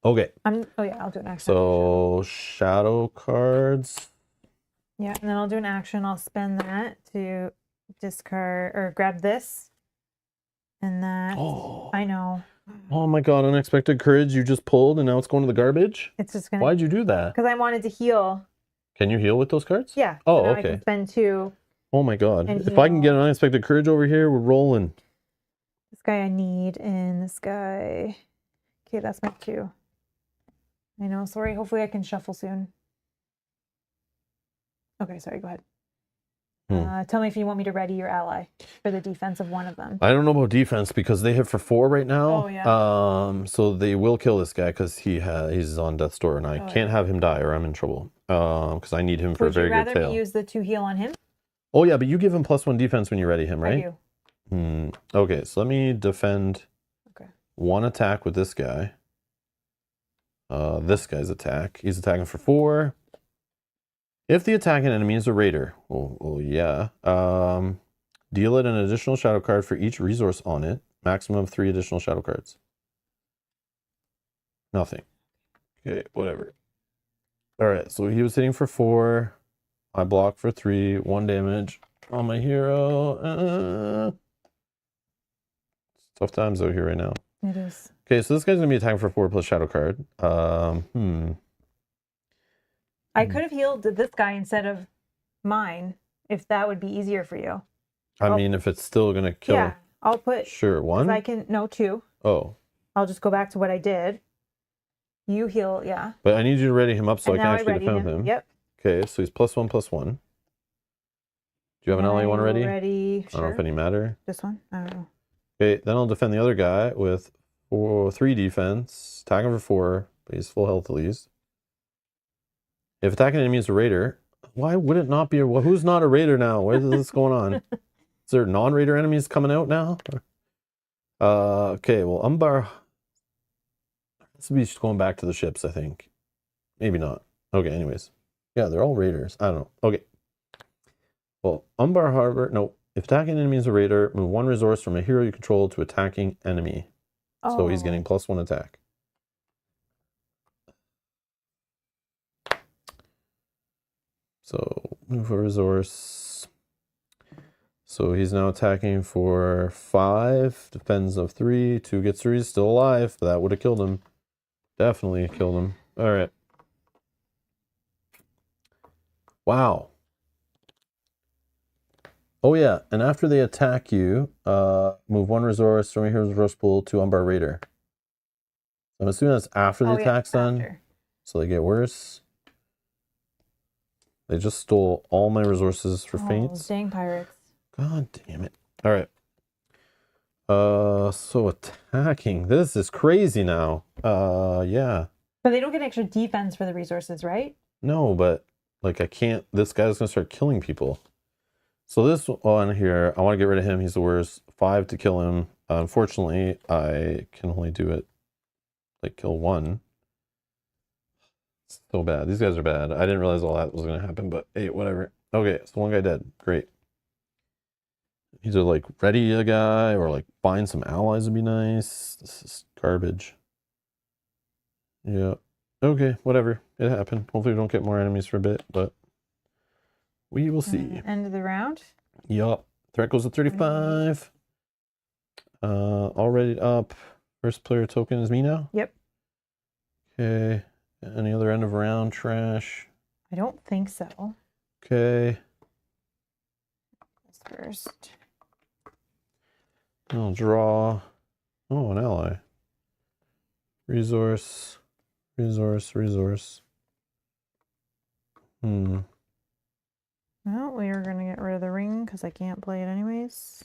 Okay. Oh yeah, I'll do an action. So shadow cards. Yeah, and then I'll do an action. I'll spend that to discard or grab this. And that. Oh. I know. Oh my god, unexpected courage you just pulled and now it's going to the garbage? It's just gonna. Why'd you do that? Because I wanted to heal. Can you heal with those cards? Yeah. Oh, so okay. I can spend 2. Oh my god. If I can get an unexpected courage over here, we're rolling. This guy I need, and this guy. Okay, that's my 2. I know, sorry. Hopefully I can shuffle soon. Okay, sorry, go ahead. Tell me if you want me to ready your ally for the defense of one of them. I don't know about defense because they hit for 4 right now. Oh, yeah. So they will kill this guy because he's on death's door, and I can't have him die or I'm in trouble. Because I need him for a very good tail. Would you rather me use the 2 heal on him? Oh yeah, but you give him +1 defense when you ready him, right? I do. Okay, so let me defend 1 attack with this guy. This guy's attack. He's attacking for 4. If the attacking enemy is a raider, yeah. Deal it an additional shadow card for each resource on it. Maximum of 3 additional shadow cards. Nothing. Okay, whatever. All right, so he was hitting for 4. I block for 3. 1 damage on my hero. Tough times out here right now. It is. Okay, so this guy's gonna be attacking for 4 plus shadow card. I could have healed this guy instead of mine, if that would be easier for you. I mean, if it's still gonna kill. Yeah, I'll put. Sure, 1. I can 2. Oh. I'll just go back to what I did. You heal, yeah. But I need you to ready him up so I can actually defend him. Yep. Okay, so he's +1/+1. Do you have an ally you want to ready? Ready. I don't know if any matter. This one? I don't know. Okay, then I'll defend the other guy with for 3 defense, attacking for 4, but he's full health at least. If attacking enemy is a raider, why would it not be a... Well, who's not a raider now? What is this going on? Is there non-raider enemies coming out now? Okay, well, Umbar... This would be going back to the ships, I think. Maybe not. Okay, anyways. Yeah, they're all raiders. I don't know. Okay. Well, Umbar Harbor... No. If attacking enemy is a raider, move 1 resource from a hero you control to attacking enemy. Oh. So he's getting +1 attack. So move a resource. So he's now attacking for 5, defends of 3, 2 gets 3, still alive. But that would have killed him. Definitely killed him. All right. Wow. Oh yeah, and after they attack you, move 1 resource from your hero's resource pool to Umbar Raider. I'm assuming that's after the attack's done. So they get worse. They just stole all my resources for feints. Dang pirates. God damn it. All right. So attacking. This is crazy now. Yeah. But they don't get extra defense for the resources, right? No, but like I can't. This guy's gonna start killing people. So this one here, I want to get rid of him. He's the worst. 5 to kill him. Unfortunately, I can only do it, like, kill 1. So bad. These guys are bad. I didn't realize all that was going to happen, but hey, whatever. Okay, so 1 guy dead. Great. Either, like, ready a guy or, like, find some allies would be nice. This is garbage. Yeah. Okay, whatever. It happened. Hopefully we don't get more enemies for a bit, but... we will see. End of the round? Yup. Threat goes to 35. Already up. First player token is me now? Yep. Okay. Any other end of round trash? I don't think so. Okay. First. I'll draw. Oh, an ally. Resource. Resource. Well, we are going to get rid of the ring because I can't play it anyways.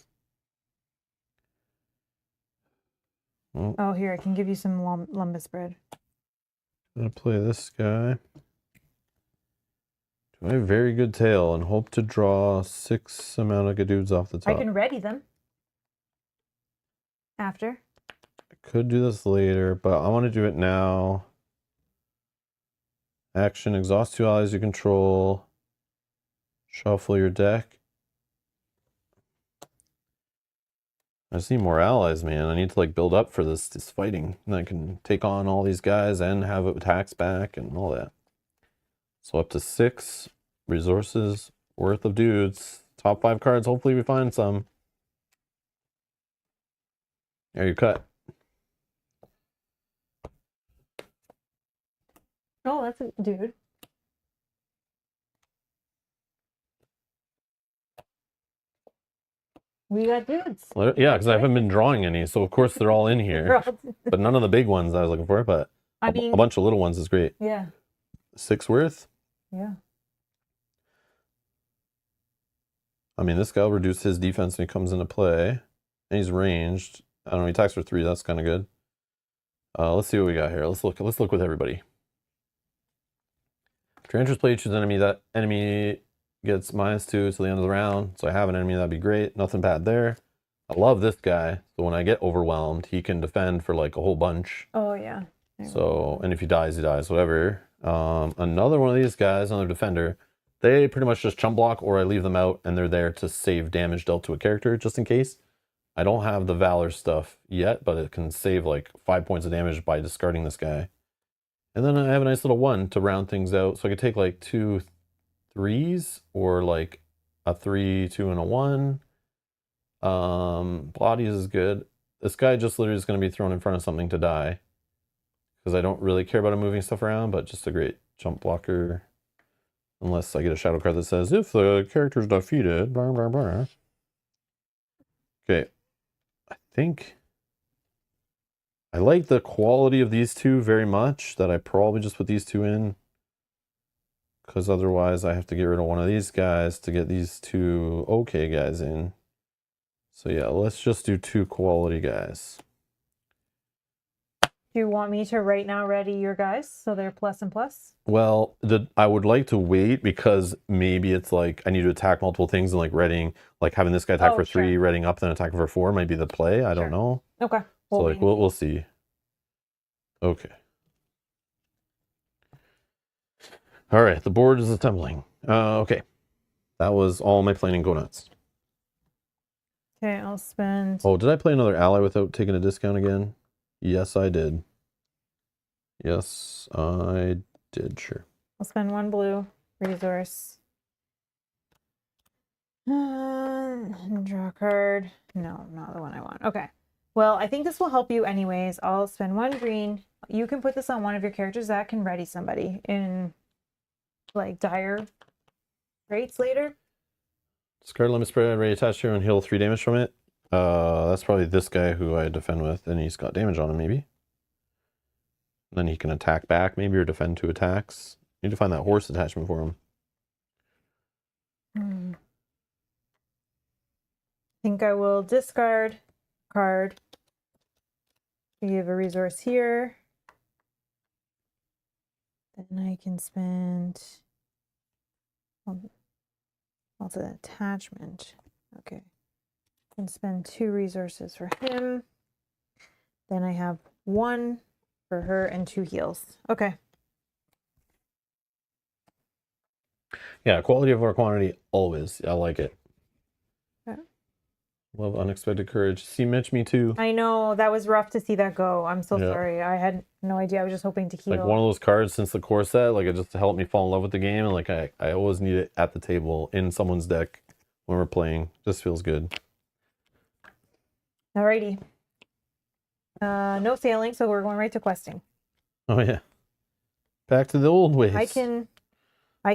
Oh, here, I can give you some lumbus bread. I'm going to play this guy. Do I have very good tail and hope to draw 6 amount of dudes off the top? I can ready them. After. I could do this later, but I want to do it now. Action, exhaust 2 allies you control. Shuffle your deck. I just need more allies, man. I need to like build up for this fighting. And I can take on all these guys and have attacks back and all that. So up to 6 resources worth of dudes. Top 5 cards. Hopefully we find some. There you cut. Oh, that's a dude. We got dudes. Yeah, because I haven't been drawing any, so of course they're all in here. But none of the big ones I was looking for, but I mean, a bunch of little ones is great. Yeah. 6 worth? Yeah. I mean, this guy will reduce his defense when he comes into play. And he's ranged. I don't know, he attacks for 3, that's kind of good. Let's see what we got here. Let's look with everybody. After enters play, choose an enemy. That enemy gets -2 to the end of the round. So I have an enemy, that'd be great. Nothing bad there. I love this guy. So when I get overwhelmed, he can defend for like a whole bunch. Oh yeah. So, and if he dies, whatever. Another one of these guys, another defender, they pretty much just chump block or I leave them out and they're there to save damage dealt to a character just in case. I don't have the Valor stuff yet, but it can save like 5 points of damage by discarding this guy. And then I have a nice little 1 to round things out. So I could take like 2 3s or like a 3, 2, and a 1. Bodies is good. This guy just literally is going to be thrown in front of something to die. Because I don't really care about him moving stuff around, but just a great jump blocker. Unless I get a shadow card that says, if the character's defeated, blah, blah, blah. Okay. I think I like the quality of these 2 very much, that I probably just put these 2 in. Because otherwise I have to get rid of one of these guys to get these 2 okay guys in. So yeah, let's just do 2 quality guys. Do you want me to right now ready your guys so they're plus and plus? Well, I would like to wait because maybe it's like I need to attack multiple things and like readying, like having this guy attack Oh, for sure. 3, readying up, then attacking for 4 might be the play. I Sure. don't know. Okay. So like we'll see. Okay. All right, the board is assembling. Okay. That was all my planning go nuts. Okay, I'll spend. Oh, did I play another ally without taking a discount again? Yes, I did. Yes, I did, sure. I'll spend 1 blue resource. And draw a card. No, not the one I want. Okay. Well, I think this will help you anyways. I'll spend 1 green. You can put this on one of your characters that can ready somebody in like dire rates later. Discard limit spread, ready attached here and heal 3 damage from it. That's probably this guy who I defend with, and he's got damage on him, maybe. Then he can attack back, maybe, or defend 2 attacks. Need to find that horse attachment for him. I think I will discard card. Give a resource here. Then I can spend. Also an attachment. Okay. I can spend 2 resources for him. Then I have 1 for her and 2 heals. Okay. Yeah, quality over quantity, always. I like it. Okay. Love unexpected courage. See, Mitch, me too. I know, that was rough to see that go. I'm so Yeah. sorry. I had no idea. I was just hoping to heal. Like one of those cards since the core set, like it just helped me fall in love with the game. And like I always need it at the table in someone's deck when we're playing. Just feels good. Alrighty. No sailing, so we're going right to questing. Oh yeah. Back to the old ways. I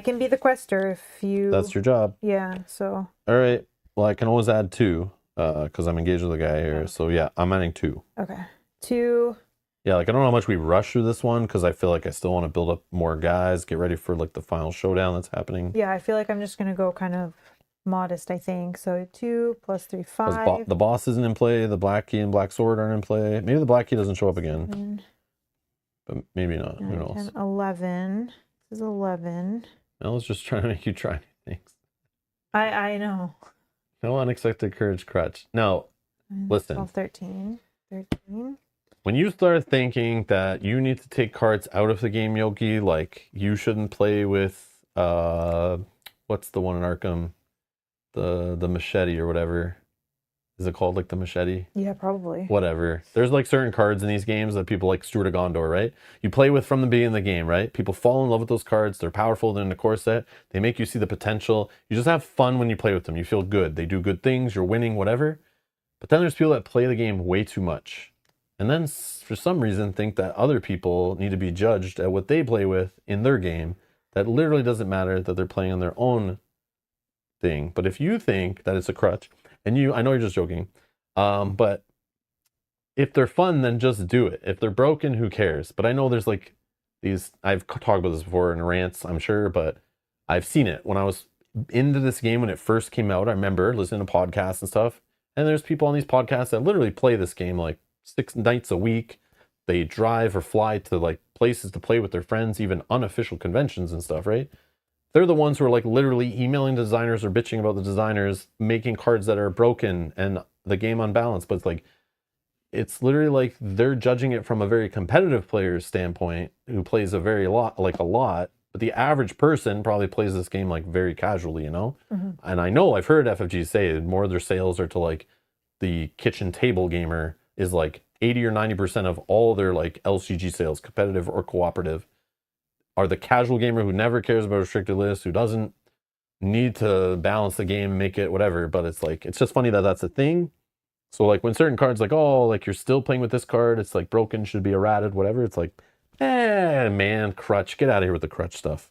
can be the quester if you. That's your job. Yeah, so. All right. Well, I can always add 2 because I'm engaged with the guy here. Okay. So yeah, I'm adding 2. Okay. 2. Yeah, like I don't know how much we rush through this one because I feel like I still want to build up more guys, get ready for like the final showdown that's happening. Yeah, I feel like I'm just gonna go kind of modest, I think. So 2 plus 3, 5. The boss isn't in play. The black key and black sword aren't in play. Maybe the black key doesn't show up again, but maybe not. Who 9, knows? 10, 11. This is 11. I was just trying to make you try new things. I know. No unexpected courage crutch. No, listen. 12, 13. 13. When you start thinking that you need to take cards out of the game, Yogi, like you shouldn't play with what's the one in Arkham? The machete or whatever. Is it called like the machete? Yeah, probably. Whatever. There's like certain cards in these games that people like Steward of Gondor, right? You play with from the beginning of the game, right? People fall in love with those cards. They're powerful. They're in the core set. They make you see the potential. You just have fun when you play with them. You feel good. They do good things. You're winning, whatever. But then there's people that play the game way too much. And then for some reason think that other people need to be judged at what they play with in their game. That literally doesn't matter, that they're playing on their own thing. But if you think that it's a crutch, and I know you're just joking, but if they're fun, then just do it. If they're broken, who cares? But I know there's like these, I've talked about this before in rants, I'm sure, but I've seen it. When I was into this game, when it first came out, I remember listening to podcasts and stuff. And there's people on these podcasts that literally play this game like 6 nights a week. They drive or fly to like places to play with their friends, even unofficial conventions and stuff, right? They're the ones who are like literally emailing designers or bitching about the designers making cards that are broken and the game unbalanced. But it's literally like they're judging it from a very competitive player's standpoint who plays a lot. But the average person probably plays this game like very casually, you know? Mm-hmm. And I know I've heard FFG say more of their sales are to like the kitchen table gamer is like 80 or 90% of all their like LCG sales, competitive or cooperative, are the casual gamer who never cares about a restricted list, who doesn't need to balance the game and make it whatever. But it's like, it's just funny that that's a thing. So like when certain cards like, oh, like you're still playing with this card, it's like broken, should be errated, whatever. It's like, man, crutch, get out of here with the crutch stuff.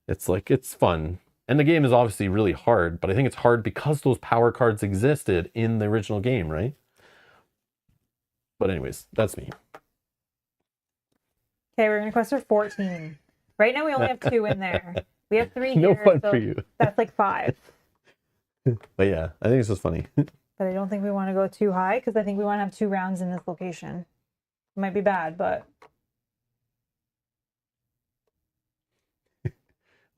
It's like, it's fun. And the game is obviously really hard, but I think it's hard because those power cards existed in the original game, right? But anyways, that's me. Okay, we're going to quest for 14. Right now we only have 2 in there. We have 3 here. No fun so for you. That's like 5. But yeah, I think it's just funny. But I don't think we want to go too high because I think we want to have 2 rounds in this location. Might be bad, but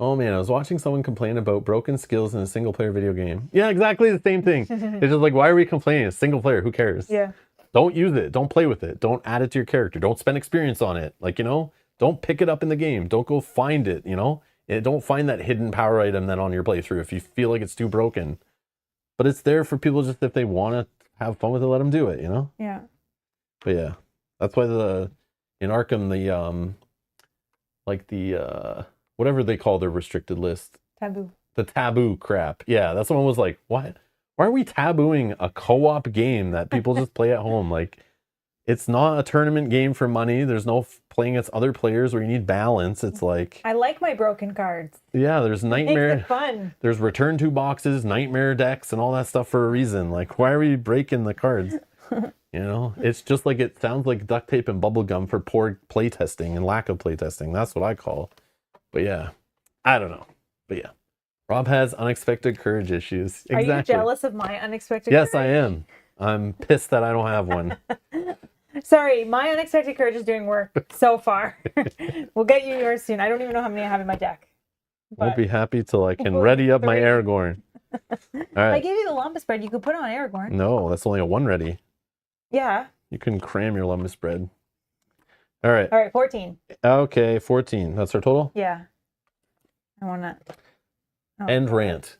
Oh man, I was watching someone complain about broken skills in a single player video game. Yeah, exactly the same thing. It's just like, why are we complaining? It's single player, who cares? yeah. Don't use it. Don't play with it. Don't add it to your character. Don't spend experience on it. Like, don't pick it up in the game. Don't go find it, Don't find that hidden power item that on your playthrough if you feel like it's too broken. But it's there for people just if they want to have fun with it, let them do it, Yeah. But yeah, that's why in Arkham, whatever they call their restricted list. Taboo. The taboo crap. Yeah, that's someone was like, what? Why are we tabooing a co-op game that people just play at home? Like, it's not a tournament game for money. There's no playing against other players where you need balance. It's like... I like my broken cards. Yeah, there's nightmare... It makes it fun. There's return to boxes, nightmare decks, and all that stuff for a reason. Like, why are we breaking the cards? It's just like, it sounds like duct tape and bubble gum for poor playtesting and lack of playtesting. That's what I call. But yeah, I don't know. But yeah, Rob has unexpected courage issues. Exactly. Are you jealous of my unexpected courage? Yes, courage? I am. I'm pissed that I don't have one. Sorry, my unexpected courage is doing work so far. We'll get you yours soon. I don't even know how many I have in my deck. Won't be happy till I can ready up my Aragorn. All right. I gave you the Lumpus bread. You could put on Aragorn. No, that's only a one ready. Yeah. You can cram your Lumpus bread. All right. All right, 14. Okay, 14. That's our total? Yeah. I want to... Oh, End rant.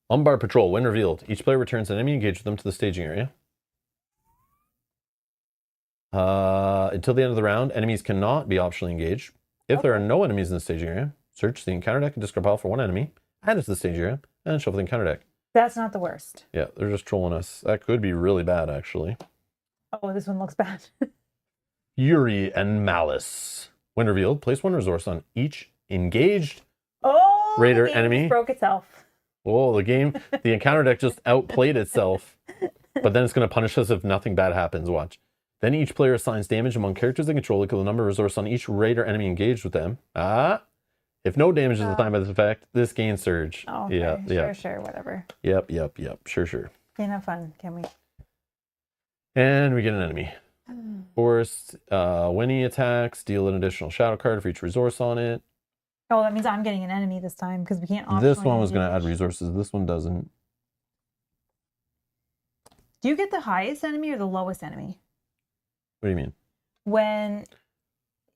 Umbar patrol, when revealed. Each player returns an enemy engaged with them to the staging area. Until the end of the round, enemies cannot be optionally engaged. If there are no enemies in the staging area, search the encounter deck and discard pile for one enemy, add it to the staging area, and shuffle the encounter deck. That's not the worst. Yeah, they're just trolling us. That could be really bad, actually. Oh, this one looks bad. Fury and Malice. When revealed, place one resource on each engaged raider the game enemy. Just broke itself. Oh, the encounter deck just outplayed itself. But then it's going to punish us if nothing bad happens. Watch. Then each player assigns damage among characters they control equal to the number of resources on each raider enemy engaged with them. If no damage is assigned by this effect, this gains surge. Oh, okay. Yeah. Sure, whatever. Yep. Sure. Can't have fun, can we? And we get an enemy. Force, when he attacks, deal an additional shadow card for each resource on it. Oh, that means I'm getting an enemy this time because we can't optionally This one was going to add engage. resources. This one doesn't. Do you get the highest enemy or the lowest enemy? What do you mean? When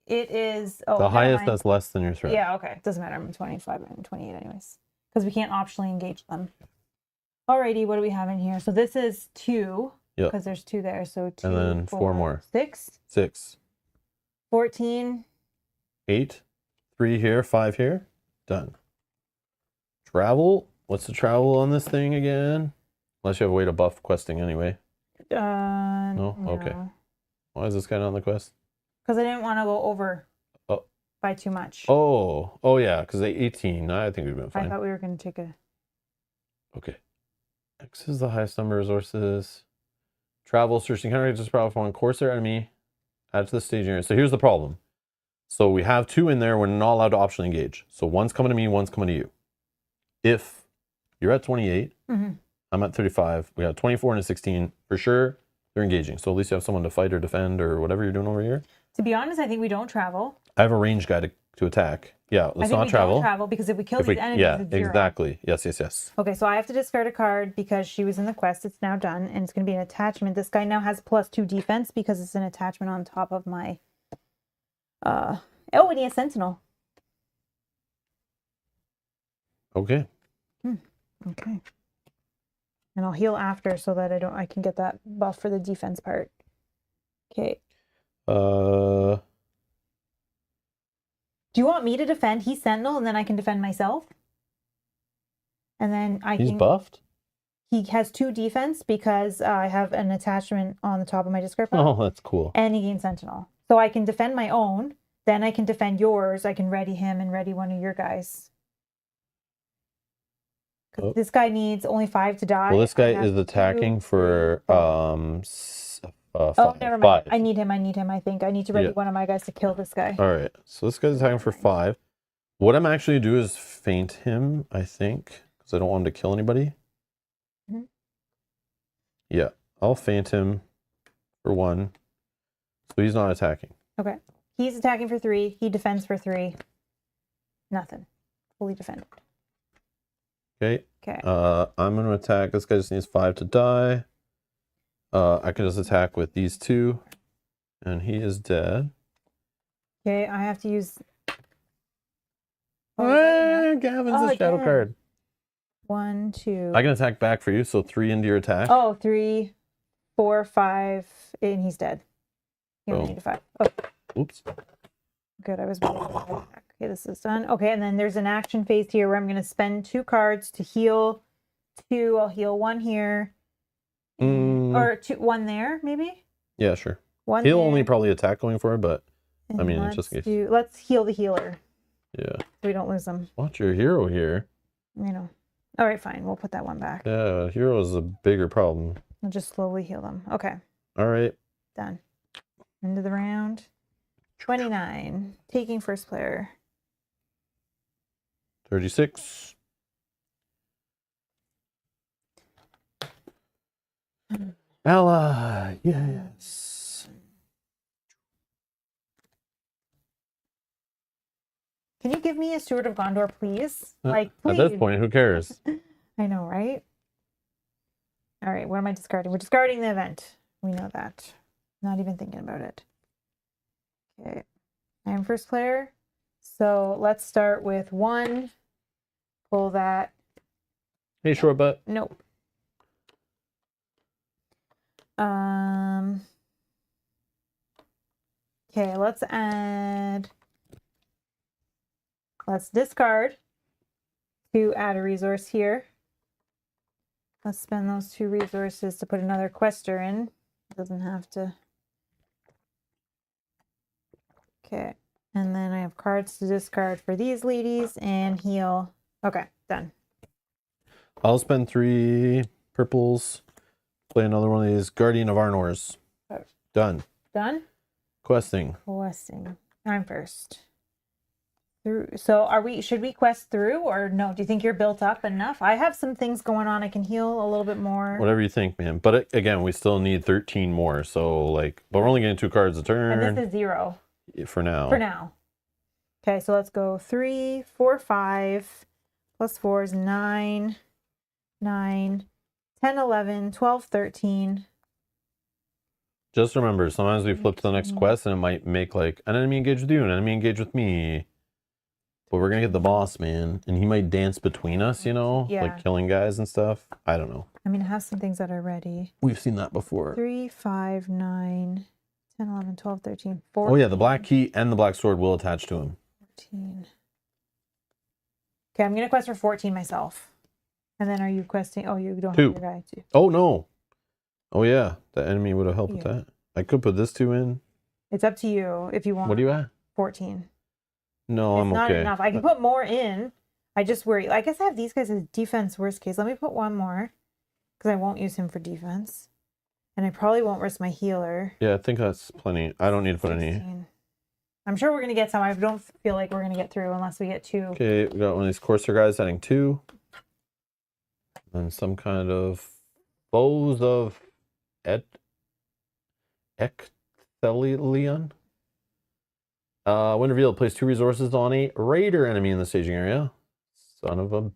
it is... Oh, the never highest mind. that's less than your threat. Yeah, okay. Doesn't matter. I'm 25 and 28 anyways. Because we can't optionally engage them. Alrighty, what do we have in here? So this is 2. Yep. Because there's 2 there. So 2, And then 4 more. 6. 6. 14. 8. 3 here, 5 here. Done. Travel. What's the travel on this thing again? Unless you have a way to buff questing anyway. No? Okay. Why is this guy not on the quest? Because I didn't want to go over by too much. Oh yeah, because they 18. I think we've been fine. I thought we were going to take a... Okay. X is the highest number of resources. Travel, searching counter just power for one Corsair enemy. Add to the staging area. So here's the problem. So we have 2 in there. We're not allowed to optionally engage. So one's coming to me, one's coming to you. If you're at 28, I'm at 35. We got 24 and a 16. For sure, they're engaging. So at least you have someone to fight or defend or whatever you're doing over here. To be honest, I think we don't travel. I have a range guy to attack. Yeah, let's not travel. Don't travel because if we kill these enemies, yeah, it's 0. exactly. Yes. Okay, so I have to discard a card because she was in the quest. It's now done, and it's going to be an attachment. This guy now has +2 defense because it's an attachment on top of my... Oh, and he has Sentinel. Okay. Okay. And I'll heal after so that I can get that buff for the defense part. Okay. Do you want me to defend? He's Sentinel, and then I can defend myself? And then He's buffed? He has 2 defense because I have an attachment on the top of my discard pile. Oh, that's cool. And he gains Sentinel. So I can defend my own, then I can defend yours, I can ready him and ready one of your guys. This guy needs only 5 to die. Well, this guy is attacking for 5. Never mind. I need him, I think. I need to ready one of my guys to kill this guy. All right. So this guy's attacking for 5. What I'm actually do is feint him, I think, because I don't want him to kill anybody. Yeah, I'll feint him for 1. So he's not attacking. Okay. He's attacking for 3. He defends for 3. Nothing. Fully defended. Okay. Okay. I'm going to attack. This guy just needs 5 to die. I can just attack with these 2. And he is dead. Okay, I have to use... Oh, is that enough? Gavin's a Oh, shadow again. card. 1, 2. I can attack back for you, so 3 into your attack. Oh, 3, 4, 5, and he's dead. You only Boom. need a 5. Oh, Oops. good. I was waiting for the attack. Okay, this is done. Okay, and then there's an action phase here where I'm going to spend 2 cards to heal 2. I'll heal 1 here. Or 1 there, maybe? Yeah, sure. 1 He'll there. only probably attack going for it, but And I mean, it's just in case. let's heal the healer Yeah. so we don't lose him. Watch your hero here. You know. All right, fine. We'll put that one back. Yeah, hero is a bigger problem. We'll just slowly heal them. Okay, All right. done. End of the round. 29. Taking first player. 36. Ally, yes. Can you give me a Steward of Gondor, please? Like, At please. this point, who cares? I know, right? All right, what am I discarding? We're discarding the event. We know that. Not even thinking about it. Okay, I am first player. So let's start with 1. Pull that. Hey, short butt. Nope. Okay, let's discard to add a resource here. Let's spend those 2 resources to put another quester in. It doesn't have to. Okay, and then I have cards to discard for these ladies and heal. Okay, done. I'll spend 3 purples. Play another one of these Guardian of Arnor's. Okay. Done. Done? Questing. Questing. I'm first. So should we quest through or no? Do you think you're built up enough? I have some things going on. I can heal a little bit more. Whatever you think, man. But again, we still need 13 more. So but we're only getting 2 cards a turn. And this is 0. For now. For now. Okay, so let's go 3, 4, 5, plus 4 is 9, 9, 10, 11, 12, 13. Just remember, sometimes we flip to the next quest and it might make like an enemy engage with you, an enemy engage with me. But we're going to get the boss, man. And he might dance between us, you know? Yeah. Like killing guys and stuff. I don't know. I mean, I have some things that are ready. We've seen that before. 3, 5, 9, 10, 11, 12, 13, 14. Oh, yeah. The black key and the black sword will attach to him. 14. Okay, I'm going to quest for 14 myself. And then are you questing? Oh, you don't 2. have your guy too. Oh, no. Oh, yeah. The enemy would have helped with that. I could put this 2 in. It's up to you if you want. What are you at? 14. No, It's I'm not okay. enough. I can put more in. I just worry. I guess I have these guys as defense worst case. Let me put 1 more because I won't use him for defense. And I probably won't risk my healer. Yeah, I think that's plenty. I don't need to put 16. any. I'm sure we're going to get some. I don't feel like we're going to get through unless we get 2. Okay, we got one of these Courser guys adding 2. And some kind of foes of Ecthelion. When revealed, place 2 resources on a raider enemy in the staging area. Son of a...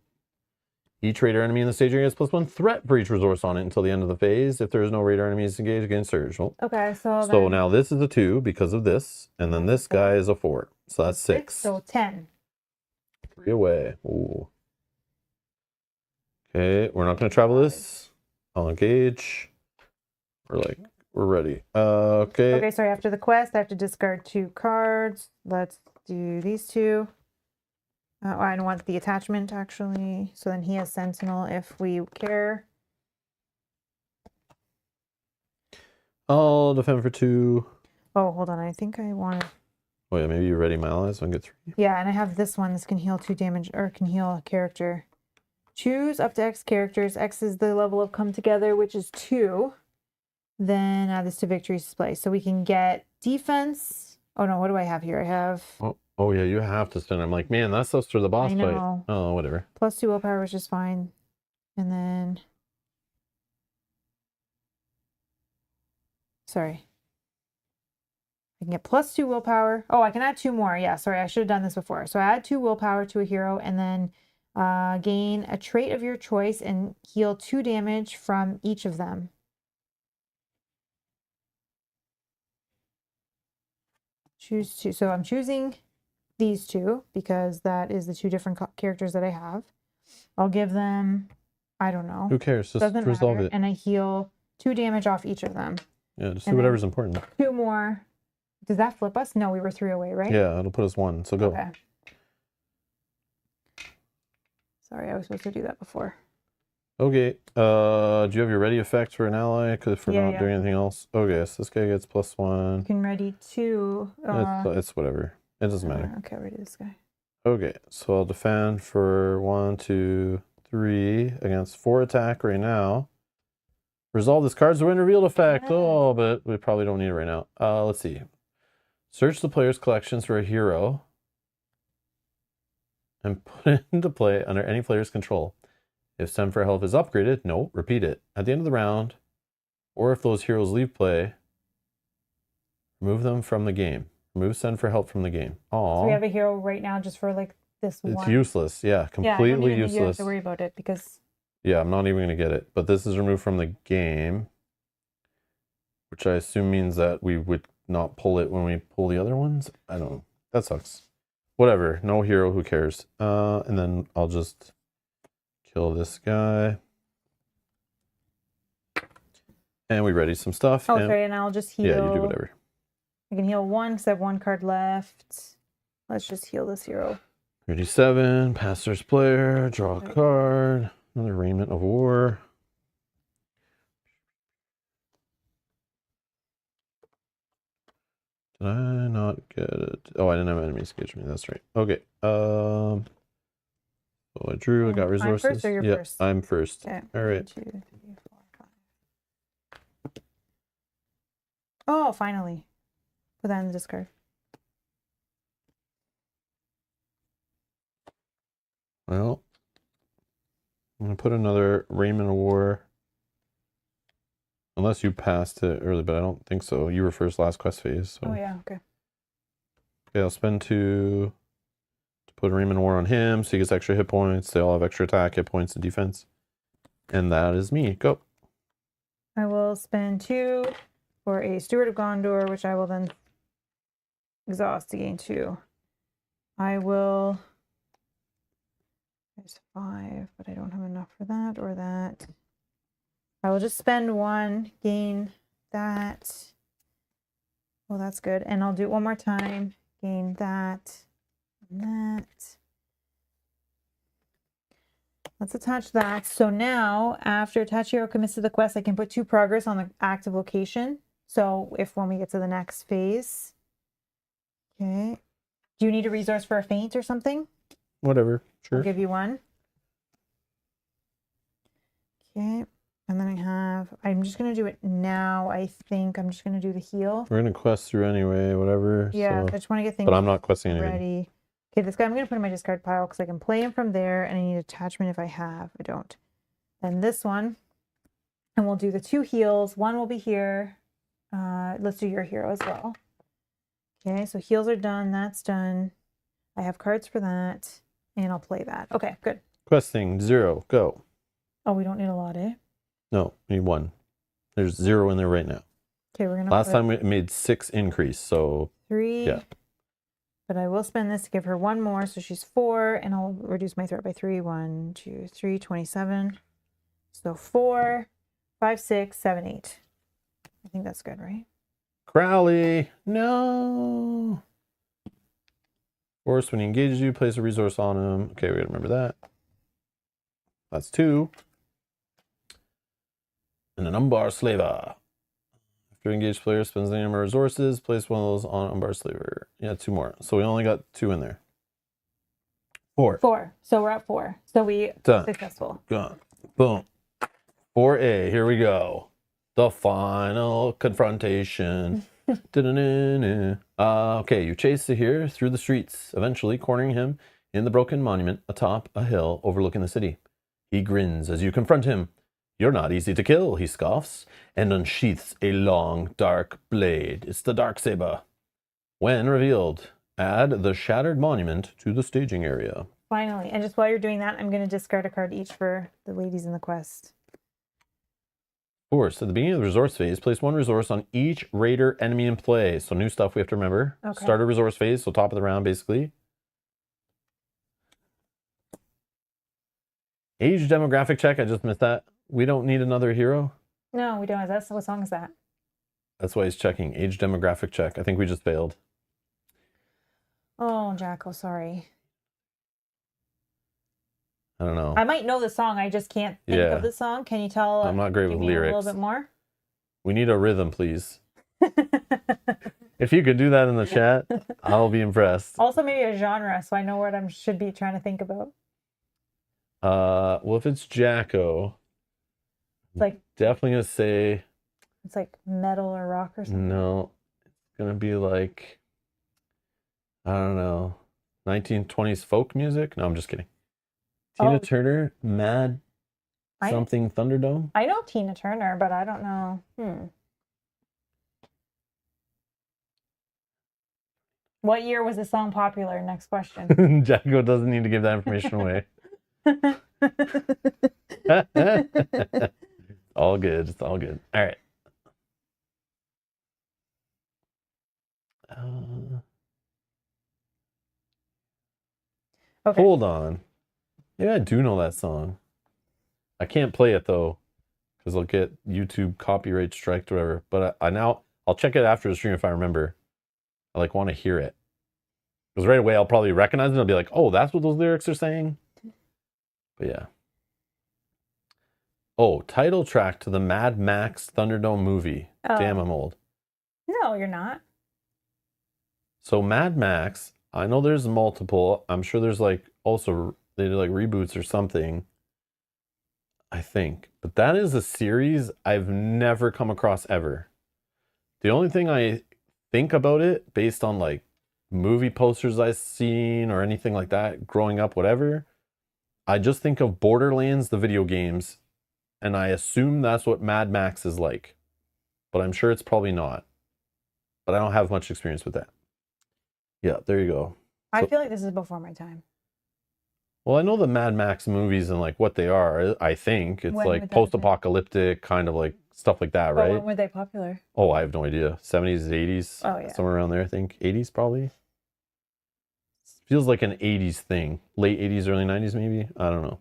Each raider enemy in the staging area has +1 threat for each resource on it until the end of the phase. If there is no raider enemies engaged against Surge. Well, Okay, so so now this is a 2 because of this. And then this guy is a 4. So that's 6. So 10. 3 away. Ooh. Okay, we're not going to travel this. I'll engage. We're ready. Okay. Okay, sorry, after the quest, I have to discard 2 cards. Let's do these 2. I don't want the attachment, actually. So then he has Sentinel if we care. I'll defend for 2. Oh, hold on. I think I want to... Oh, yeah, maybe you ready my allies so I can get 3. Yeah, and I have this one. This can heal 2 damage, or can heal a character. Choose up to X characters. X is the level of come together, which is 2. Then add this to victory display. So we can get defense. Oh, no, what do I have here? I have... Oh yeah, you have to spend. I'm like, man, that's us for the boss I fight. know. Oh, whatever. +2 willpower, which is fine. And then... Sorry. I can get +2 willpower. Oh, I can add 2 more. Yeah, sorry, I should have done this before. So I add 2 willpower to a hero and then gain a trait of your choice and heal 2 damage from each of them. Choose 2. So I'm choosing these 2 because that is the 2 different characters that I have. I'll give them, I don't know. Who cares? Just Doesn't resolve matter. it. And I heal 2 damage off each of them. Yeah, just And do whatever's then important. 2 more. Does that flip us? No, we were 3 away, right? Yeah, it'll put us 1. So go. Okay. Sorry, I was supposed to do that before. Okay. Do you have your ready effect for an ally? Because if we're not doing anything else. Okay, so this guy gets +1. You can ready 2. It's whatever. It doesn't matter. Okay, ready this guy. Okay, so I'll defend for 1, 2, 3 against 4 attack right now. Resolve this card's win revealed effect. Yes. Oh, but we probably don't need it right now. Let's see. Search the player's collections for a hero and put it into play under any player's control. If Send for Help is upgraded, no, repeat it. At the end of the round, or if those heroes leave play, remove them from the game. Remove Send for Help from the game. So we have a hero right now just for like this one. It's useless. Yeah, completely I don't even useless. You have to worry about it because... Yeah, I'm not even going to get it. But this is removed from the game, which I assume means that we would not pull it when we pull the other ones. I don't know. That sucks. Whatever. No hero. Who cares? And then I'll just kill this guy. And we ready some stuff. Oh, sorry, and I'll just heal. Yeah, you do whatever. I can heal 1 because I have 1 card left. Let's just heal this hero. 37, Pastor's Player, draw a card, another Raiment of War. Did I not get it? Oh, I didn't have enemies engage me. That's right. Okay. So I drew. I got resources. I'm first or you're first? I'm first. Okay. All right. 1, 2, 3, 4, 5. Oh, finally. Put that in the discard. Well, I'm going to put another Raiment of War. Unless you passed it early, but I don't think so. You were first last quest phase. So. Oh, yeah, okay. Okay, I'll spend 2 to put a Raiment of War on him, so he gets extra hit points. They all have extra attack, hit points, and defense. And that is me. Go. I will spend 2 for a Steward of Gondor, which I will then exhaust to gain 2. I will... There's 5, but I don't have enough for that or that. I will just spend 1, gain that. Well, that's good. And I'll do it one more time. Gain that and that. Let's attach that. So now, after attach hero commits to the quest, I can put 2 progress on the active location. So if when we get to the next phase. Okay. Do you need a resource for a feint or something? Whatever. Sure. I'll give you 1. Okay. And then I have, I'm just going to do it now. I think I'm just going to do the heal. We're going to quest through anyway, whatever. Yeah, so. I just want to get things But I'm not questing anything. ready. Okay, this guy I'm going to put in my discard pile because I can play him from there and I need attachment if I have. I don't. Then this one. And we'll do the 2 heals. 1 will be here. Let's do your hero as well. Okay, so heals are done. That's done. I have cards for that. And I'll play that. Okay, good. Questing 0. Go. Oh, we don't need a lot, eh? No, we need 1. There's 0 in there right now. Okay, we're going to Last time we made 6 increase, so 3. yeah. But I will spend this to give her 1 more, so she's 4, and I'll reduce my threat by 3. 1, 2, 3, 27. So 4, 5, 6, 7, 8. I think that's good, right? Crowley, no. Force, when he engages you, place a resource on him. Okay, we gotta remember that. That's 2. And an Umbar Slaver. After engaged player spends any number of resources, place one of those on Umbar Slaver. Yeah, 2 more. So we only got 2 in there. 4. 4. So we're at 4. So we Done. successful. Gone. Boom. 4A, here we go. The final confrontation. Okay, you chase Sahir through the streets, eventually cornering him in the broken monument atop a hill overlooking the city. He grins as you confront him. You're not easy to kill, he scoffs, and unsheaths a long, dark blade. It's the Darksaber. When revealed, add the shattered monument to the staging area. Finally. And just while you're doing that, I'm going to discard a card each for the ladies in the quest. Force. At the beginning of the resource phase, place 1 resource on each raider enemy in play. So new stuff we have to remember. Okay. Start a resource phase, so top of the round basically. Age demographic check. I just missed that. We don't need another hero. No, we don't. What song is that? That's why he's checking. Age demographic check. I think we just failed. Oh, Jacko, sorry. I don't know. I might know the song. I just can't think of the song. Can you tell? I'm not great with lyrics. A little bit more. We need a rhythm, please. If you could do that in the chat, I'll be impressed. Also, maybe a genre, so I know what I should be trying to think about. Well, if it's Jacko, it's like definitely gonna say it's like metal or rock or something. No, it's gonna be like, I don't know, 1920s folk music. No, I'm just kidding. Tina Turner, Mad something Thunderdome. I know Tina Turner, but I don't know. What year was the song popular? Next question. Jacko doesn't need to give that information away. All good. It's all good. All right. Okay. Hold on. Yeah, I do know that song. I can't play it though, because I'll get YouTube copyright striked or whatever. But I'll check it after the stream if I remember. I want to hear it. Because right away I'll probably recognize it. I'll be like, oh, that's what those lyrics are saying. But yeah. Oh, title track to the Mad Max Thunderdome movie. Oh. Damn, I'm old. No, you're not. So Mad Max, I know there's multiple. I'm sure there's also they did reboots or something. I think. But that is a series I've never come across ever. The only thing I think about it based on movie posters I've seen or anything like that growing up, whatever, I just think of Borderlands, the video games, and I assume that's what Mad Max is like. But I'm sure it's probably not. But I don't have much experience with that. Yeah, there you go. I feel like this is before my time. Well, I know the Mad Max movies and what they are. I think it's post-apocalyptic kind of stuff like that, right? When were they popular? Oh, I have no idea. 70s, 80s? Oh, yeah. Somewhere around there, I think. 80s, probably? Feels like an 80s thing. Late 80s, early 90s, maybe? I don't know.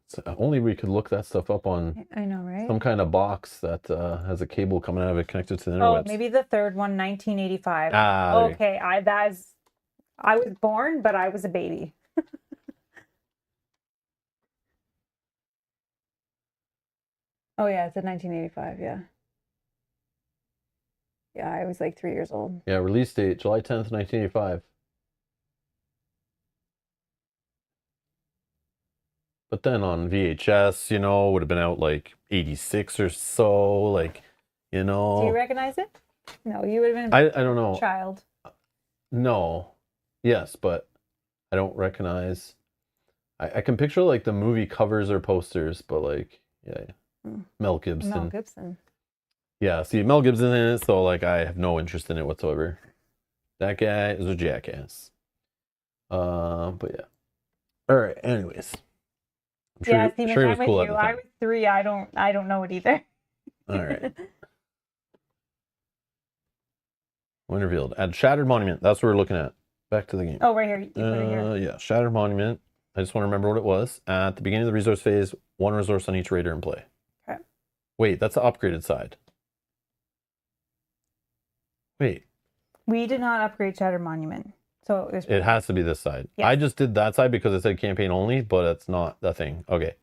So only we could look that stuff up on I know, right? Some kind of box that has a cable coming out of it connected to the interwebs. Oh, maybe the third one, 1985. Okay, I was born, but I was a baby. Oh, yeah, it's a 1985, yeah. Yeah, I was 3 years old. Yeah, release date, July 10th, 1985. But then on VHS, would have been out 86 or so, Do you recognize it? No, you would have been I don't know. Child. No. Yes, but I don't recognize. I can picture the movie covers or posters, but yeah. Mel Gibson. Mel Gibson. Yeah, see, Mel Gibson in it, so I have no interest in it whatsoever. That guy is a jackass. But yeah. All right. Anyways. I'm sure he was cool at the time. I was 3. I don't know it either. All right. When revealed, add Shattered Monument. That's what we're looking at. Back to the game. Oh, right here. You put it here. Yeah, Shattered Monument. I just want to remember what it was. At the beginning of the resource phase, 1 resource on each raider in play. Okay. Wait, that's the upgraded side. Wait. We did not upgrade Shattered Monument. So it has to be this side. Yes. I just did that side because it said campaign only, but it's not the thing. Okay.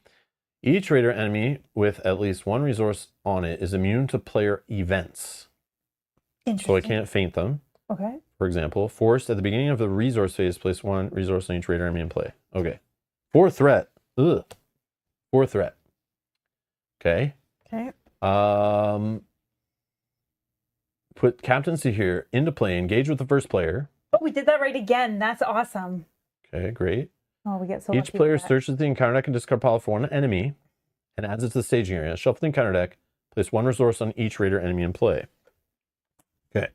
Each raider enemy with at least 1 resource on it is immune to player events. So I can't feint them. Okay. For example, forced at the beginning of the resource phase, place 1 resource on each raider enemy in play. Okay. 4 threat. Ugh. 4 threat. Okay. Okay. Put captaincy here into play. Engage with the first player. Oh, we did that right again. That's awesome. Okay, great. Oh, we get so Each player searches the encounter deck and discard pile for 1 enemy and adds it to the staging area. Shuffle the encounter deck. Place 1 resource on each raider enemy in play. Okay.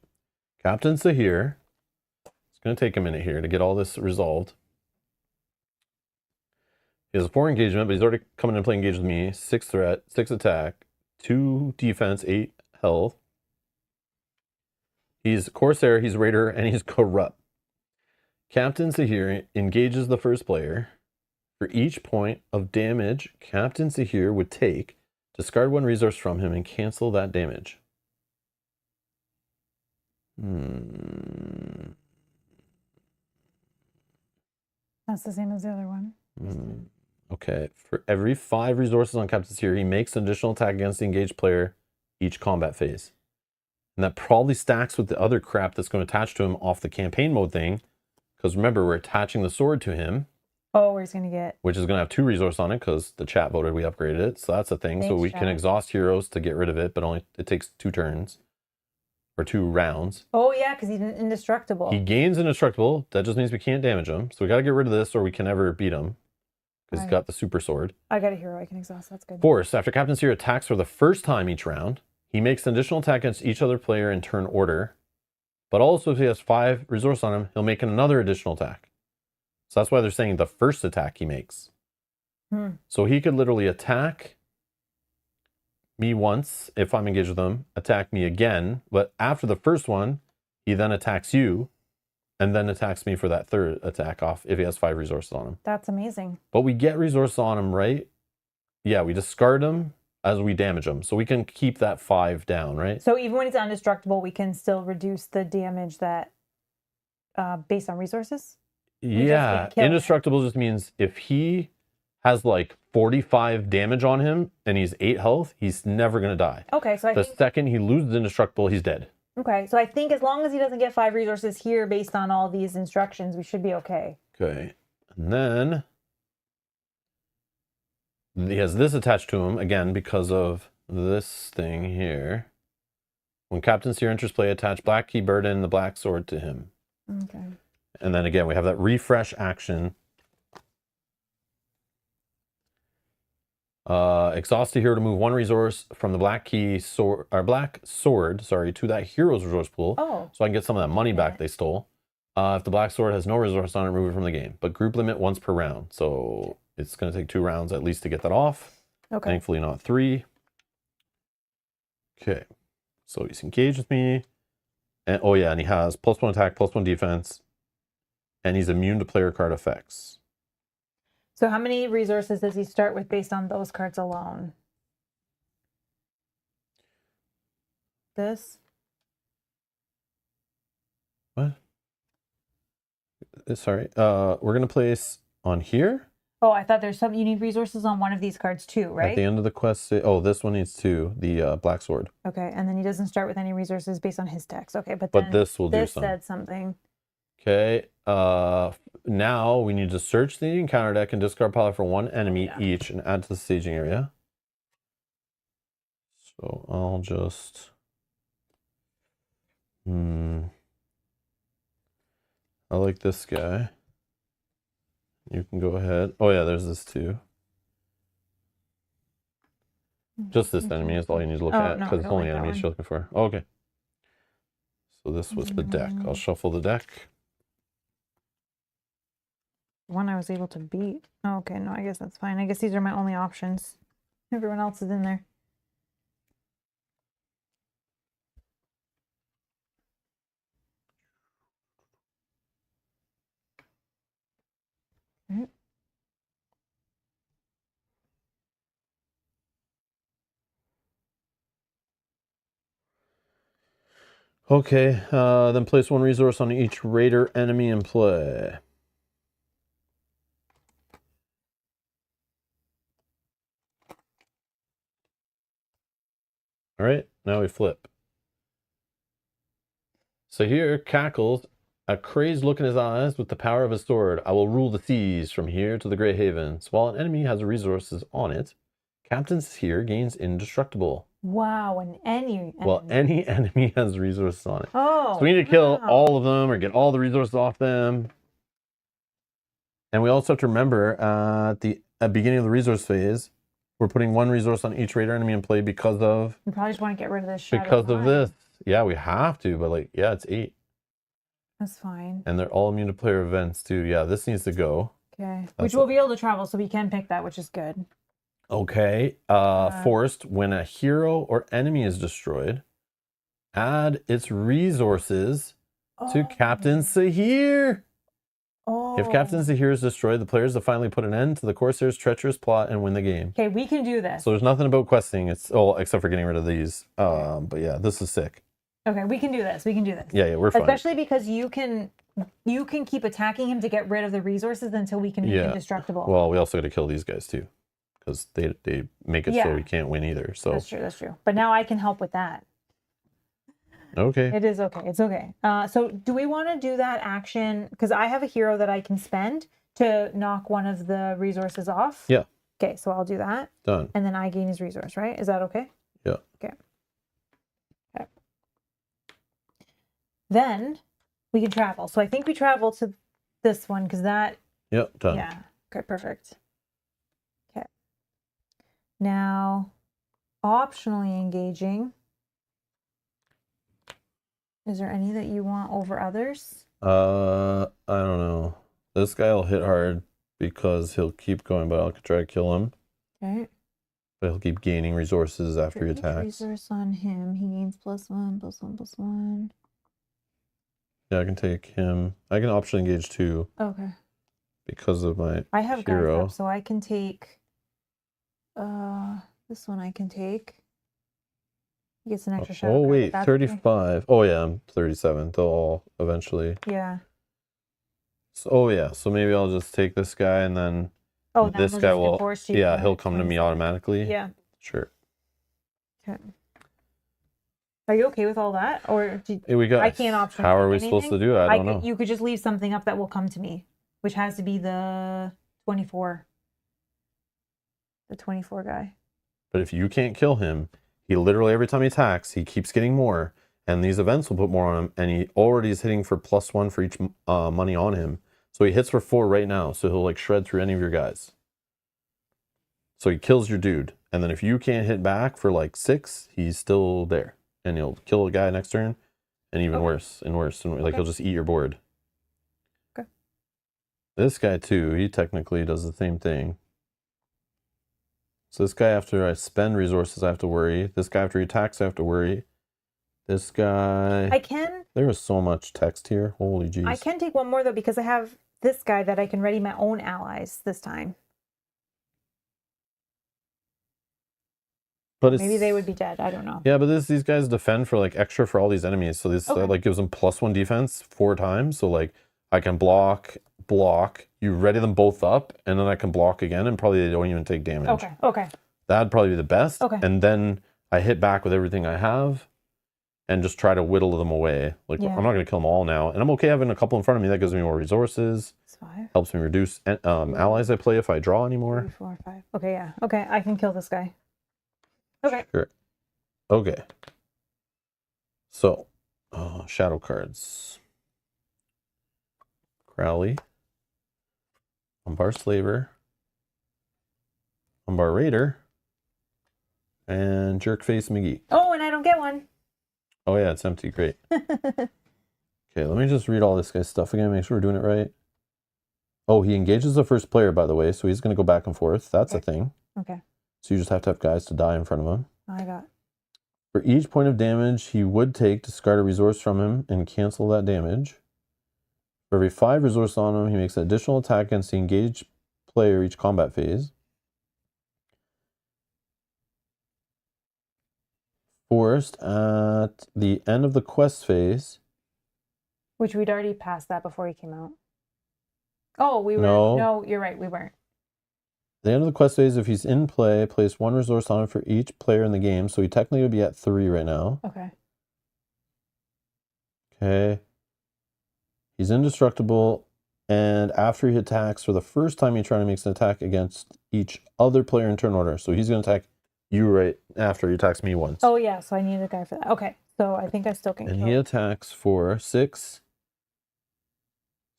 Captain Sahir. It's going to take a minute here to get all this resolved. He has a 4 engagement, but he's already coming in to play engage with me. 6 threat, 6 attack, 2 defense, 8 health. He's Corsair, he's Raider, and he's Corrupt. Captain Sahir engages the first player. For each point of damage Captain Sahir would take, discard 1 resource from him and cancel that damage. That's the same as the other one. Okay. For every 5 resources on Captain Sahir, he makes an additional attack against the engaged player each combat phase. And that probably stacks with the other crap that's going to attach to him off the campaign mode thing. Because remember, we're attaching the sword to him. Oh, where he's going to get... Which is going to have 2 resources on it because the chat voted we upgraded it. So that's a thing. So we can exhaust heroes to get rid of it, but it takes 2 turns. Or 2 rounds. Oh, yeah, because he's indestructible. He gains indestructible. That just means we can't damage him. So we got to get rid of this or we can never beat him. Because he's got the super sword. I got a hero I can exhaust. That's good. Force. After Captain Sahir attacks for the first time each round, he makes an additional attack against each other player in turn order. But also if he has 5 resources on him, he'll make another additional attack. So that's why they're saying the first attack he makes. So he could literally attack me once if I'm engaged with him, attack me again, but after the first one, he then attacks you, and then attacks me for that third attack off if he has 5 resources on him. That's amazing. But we get resources on him, right? Yeah, we discard him as we damage him. So we can keep that 5 down, right? So even when he's indestructible, we can still reduce the damage that based on resources? Yeah, indestructible just means if he has like 45 damage on him and he's 8 health, he's never going to die. Okay, so the second he loses indestructible, he's dead. Okay, so I think as long as he doesn't get 5 resources here based on all these instructions, we should be okay. Okay, and then he has this attached to him, again, because of this thing here. When Captain Sahir enters play, attach black key burden and the black sword to him. Okay. And then again, we have that refresh action. Exhaust a hero to move 1 resource from the black key sword, or black sword, sorry, to that hero's resource pool. Oh. So I can get some of that money back they stole. If the black sword has no resource on it, remove it from the game. But group limit once per round. So it's going to take 2 rounds at least to get that off. Okay. Thankfully not 3. Okay. So he's engaged with me. And oh yeah, and he has +1 attack, +1 defense. And he's immune to player card effects. So how many resources does he start with based on those cards alone? This? What? Sorry. We're going to place on here. Oh, I thought there's some, you need resources on one of these cards too, right? At the end of the quest, oh, this one needs 2, the black sword. Okay, and then he doesn't start with any resources based on his text. Okay, but this will do something. This said something. Okay, now we need to search the encounter deck and discard power for 1 enemy each and add to the staging area. So I'll just... I like this guy. You can go ahead. Oh yeah, there's this too. Just this enemy is all you need to look at, because it's only enemies you're looking for. Oh, okay. So this was the deck. I'll shuffle the deck. One I was able to beat. Oh, okay, no, I guess that's fine. I guess these are my only options. Everyone else is in there. Okay, then place 1 resource on each raider enemy in play. All right, now we flip. So here, cackles, a crazed look in his eyes with the power of his sword. I will rule the seas from here to the Grey Havens. While an enemy has resources on it, Captain Sahir gains indestructible. Wow, any enemy has resources on it. Oh, so we need to kill all of them or get all the resources off them. And we also have to remember at the beginning of the resource phase, we're putting 1 resource on each raider enemy in play because of... You probably just want to get rid of this shadow. Because of this. Yeah, we have to, but like, yeah, it's 8. That's fine. And they're all immune to player events too. Yeah, this needs to go. Okay. That's Which we'll be able to travel, so we can pick that, which is good. Okay. Forced, when a hero or enemy is destroyed, add its resources to Captain Sahir. Oh. If Captain Sahir is destroyed, the players have finally put an end to the Corsair's treacherous plot and win the game. Okay, we can do this. So there's nothing about questing. It's except for getting rid of these. But yeah, this is sick. Okay, we can do this. We can do this. Yeah, we're fine. Especially because you can keep attacking him to get rid of the resources until we can make him indestructible. Well, we also got to kill these guys too, because they make it so we can't win either. So that's true. That's true. But now I can help with that. Okay. It is okay. It's okay. So do we want to do that action? Because I have a hero that I can spend to knock one of the resources off. Yeah. Okay, so I'll do that. Done. And then I gain his resource, right? Is that okay? Yeah. Okay. Okay. Then we can travel. So I think we travel to this one because that. Yep. Done. Yeah. Okay. Perfect. Okay. Now, optionally engaging. Is there any that you want over others? I don't know. This guy will hit hard because he'll keep going, but I'll try to kill him. Okay. But he'll keep gaining resources after he attacks. Resource on him. He gains +1, +1, +1. Yeah, I can take him. I can option engage too. Okay. Because of my I have hero. guys up, so I can take this one I can take. He gets an extra shot. Oh wait, 35. Oh yeah, I'm 37. They'll all eventually. Yeah. So yeah, so maybe I'll just take this guy and then this guy will he'll come to me automatically. Yeah. Sure. Okay. Are you okay with all that? Or I can't option. How are we supposed to do it? I don't know. You could just leave something up that will come to me, which has to be the 24. The 24 guy. But if you can't kill him, he literally every time he attacks, he keeps getting more, and these events will put more on him, and he already is hitting for +1 for each money on him. So he hits for 4 right now, so he'll like shred through any of your guys. So he kills your dude, and then if you can't hit back for like 6, he's still there, and he'll kill a guy next turn, and even worse and worse, and like he'll just eat your board. Okay. This guy too, he technically does the same thing. So this guy, after I spend resources, I have to worry. This guy, after he attacks, I have to worry. This guy... There is so much text here. Holy jeez. I can take one more, though, because I have this guy that I can ready my own allies this time. But maybe they would be dead. I don't know. Yeah, but these guys defend for, like, extra for all these enemies. So this, like, gives them +1 defense 4 times. So, like, I can block, you ready them both up, and then I can block again, and probably they don't even take damage. Okay. That'd probably be the best. Okay. And then I hit back with everything I have and just try to whittle them away. Like, I'm not going to kill them all now. And I'm okay having a couple in front of me. That gives me more resources. That's 5. Helps me reduce allies I play if I draw anymore. 3, 4, 5. Okay, yeah. Okay, I can kill this guy. Okay. Sure. Okay. So, shadow cards. Crowley. Umbar Slaver, Umbar Raider, and Jerkface McGee. Oh, and I don't get one. Oh yeah, it's empty. Great. Okay, let me just read all this guy's stuff again, make sure we're doing it right. Oh, he engages the first player, by the way, so he's going to go back and forth. That's a thing. Okay. So you just have to have guys to die in front of him. I got. For each point of damage he would take, discard a resource from him and cancel that damage. For every 5 resources on him, he makes an additional attack against the engaged player each combat phase. Forced at the end of the quest phase. Which we'd already passed that before he came out. Oh, we were. No, you're right. We weren't. At the end of the quest phase, if he's in play, place 1 resource on him for each player in the game. So he technically would be at 3 right now. Okay. Okay. He's indestructible, and after he attacks, for the first time he tries to make an attack against each other player in turn order. So he's going to attack you right after he attacks me once. Oh, yeah, so I need a guy for that. Okay, so I think I still can kill. And he attacks for 6,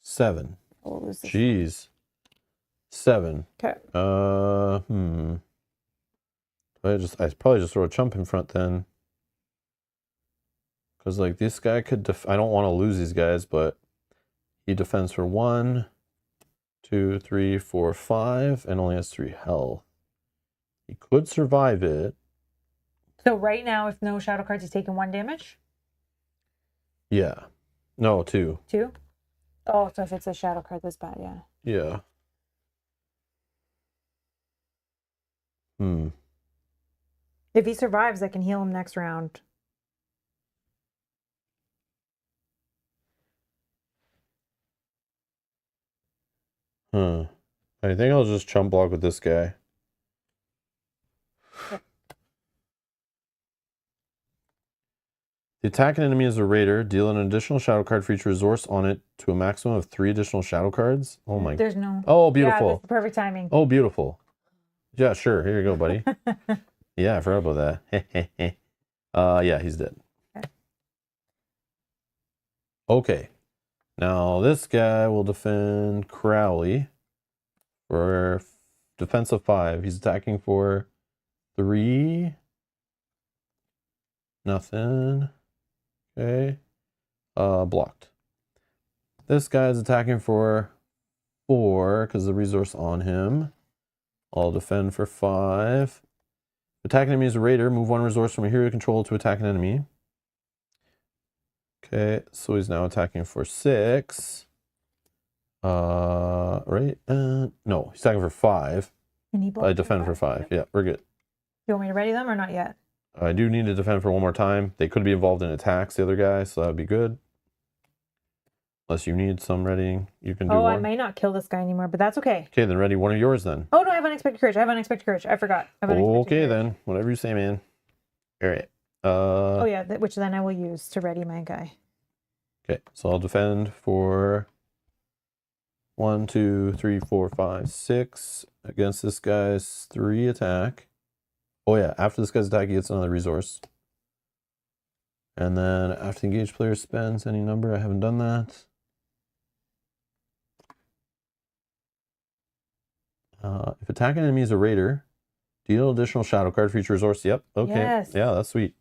7. Jeez. 7. Okay. I probably just throw a chump in front then. Because, like, this guy could... I don't want to lose these guys, but he defends for 1, 2, 3, 4, 5, and only has 3 health. He could survive it. So right now, if no shadow cards, he's taking 1 damage? Yeah. No, 2. 2? Oh, so if it's a shadow card this bad, yeah. Yeah. If he survives, I can heal him next round. I think I'll just chump block with this guy. The attacking enemy is a raider. Deal an additional shadow card for each resource on it to a maximum of 3 additional shadow cards. Oh my. There's no. Oh, beautiful. Yeah, that's the perfect timing. Oh, beautiful. Yeah, sure. Here you go, buddy. Yeah, I forgot about that. Yeah, he's dead. Okay. Now this guy will defend Crowley for defense of 5. He's attacking for 3. Nothing. Okay. Blocked. This guy's attacking for 4 because the resource on him. I'll defend for 5. Attacking enemy is a raider. Move 1 resource from a hero control to attack an enemy. Okay, so he's now attacking for 6. Right? No, he's attacking for 5. And I defend for 5. Yeah, we're good. You want me to ready them or not yet? I do need to defend for 1 more time. They could be involved in attacks, the other guy, so that would be good. Unless you need some readying, you can do one. I may not kill this guy anymore, but that's okay. Okay, then ready one of yours then. Oh, no, I have unexpected courage. I forgot. Okay, then. Whatever you say, man. All right. Oh, yeah, which then I will use to ready my guy. Okay, so I'll defend for 1, 2, 3, 4, 5, 6 against this guy's 3 attack. Oh yeah, after this guy's attack, he gets another resource. And then after the engaged player spends any number, I haven't done that. If attacking enemy is a raider, deal additional shadow card for each resource. Yep, okay. Yes. Yeah, that's sweet.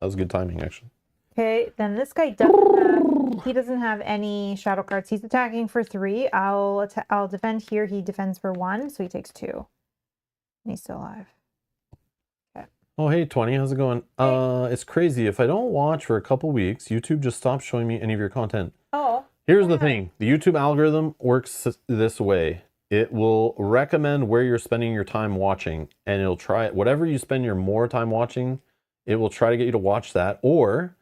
That was good timing, actually. Okay, then this guy doesn't have any shadow cards. He's attacking for 3. I'll defend here. He defends for 1, so he takes 2. And he's still alive. Okay. Oh, hey, 20, how's it going? Hey. It's crazy. If I don't watch for a couple weeks, YouTube just stops showing me any of your content. Oh. Here's the thing. The YouTube algorithm works this way. It will recommend where you're spending your time watching, and it'll try whatever you spend your more time watching, it will try to get you to watch that, or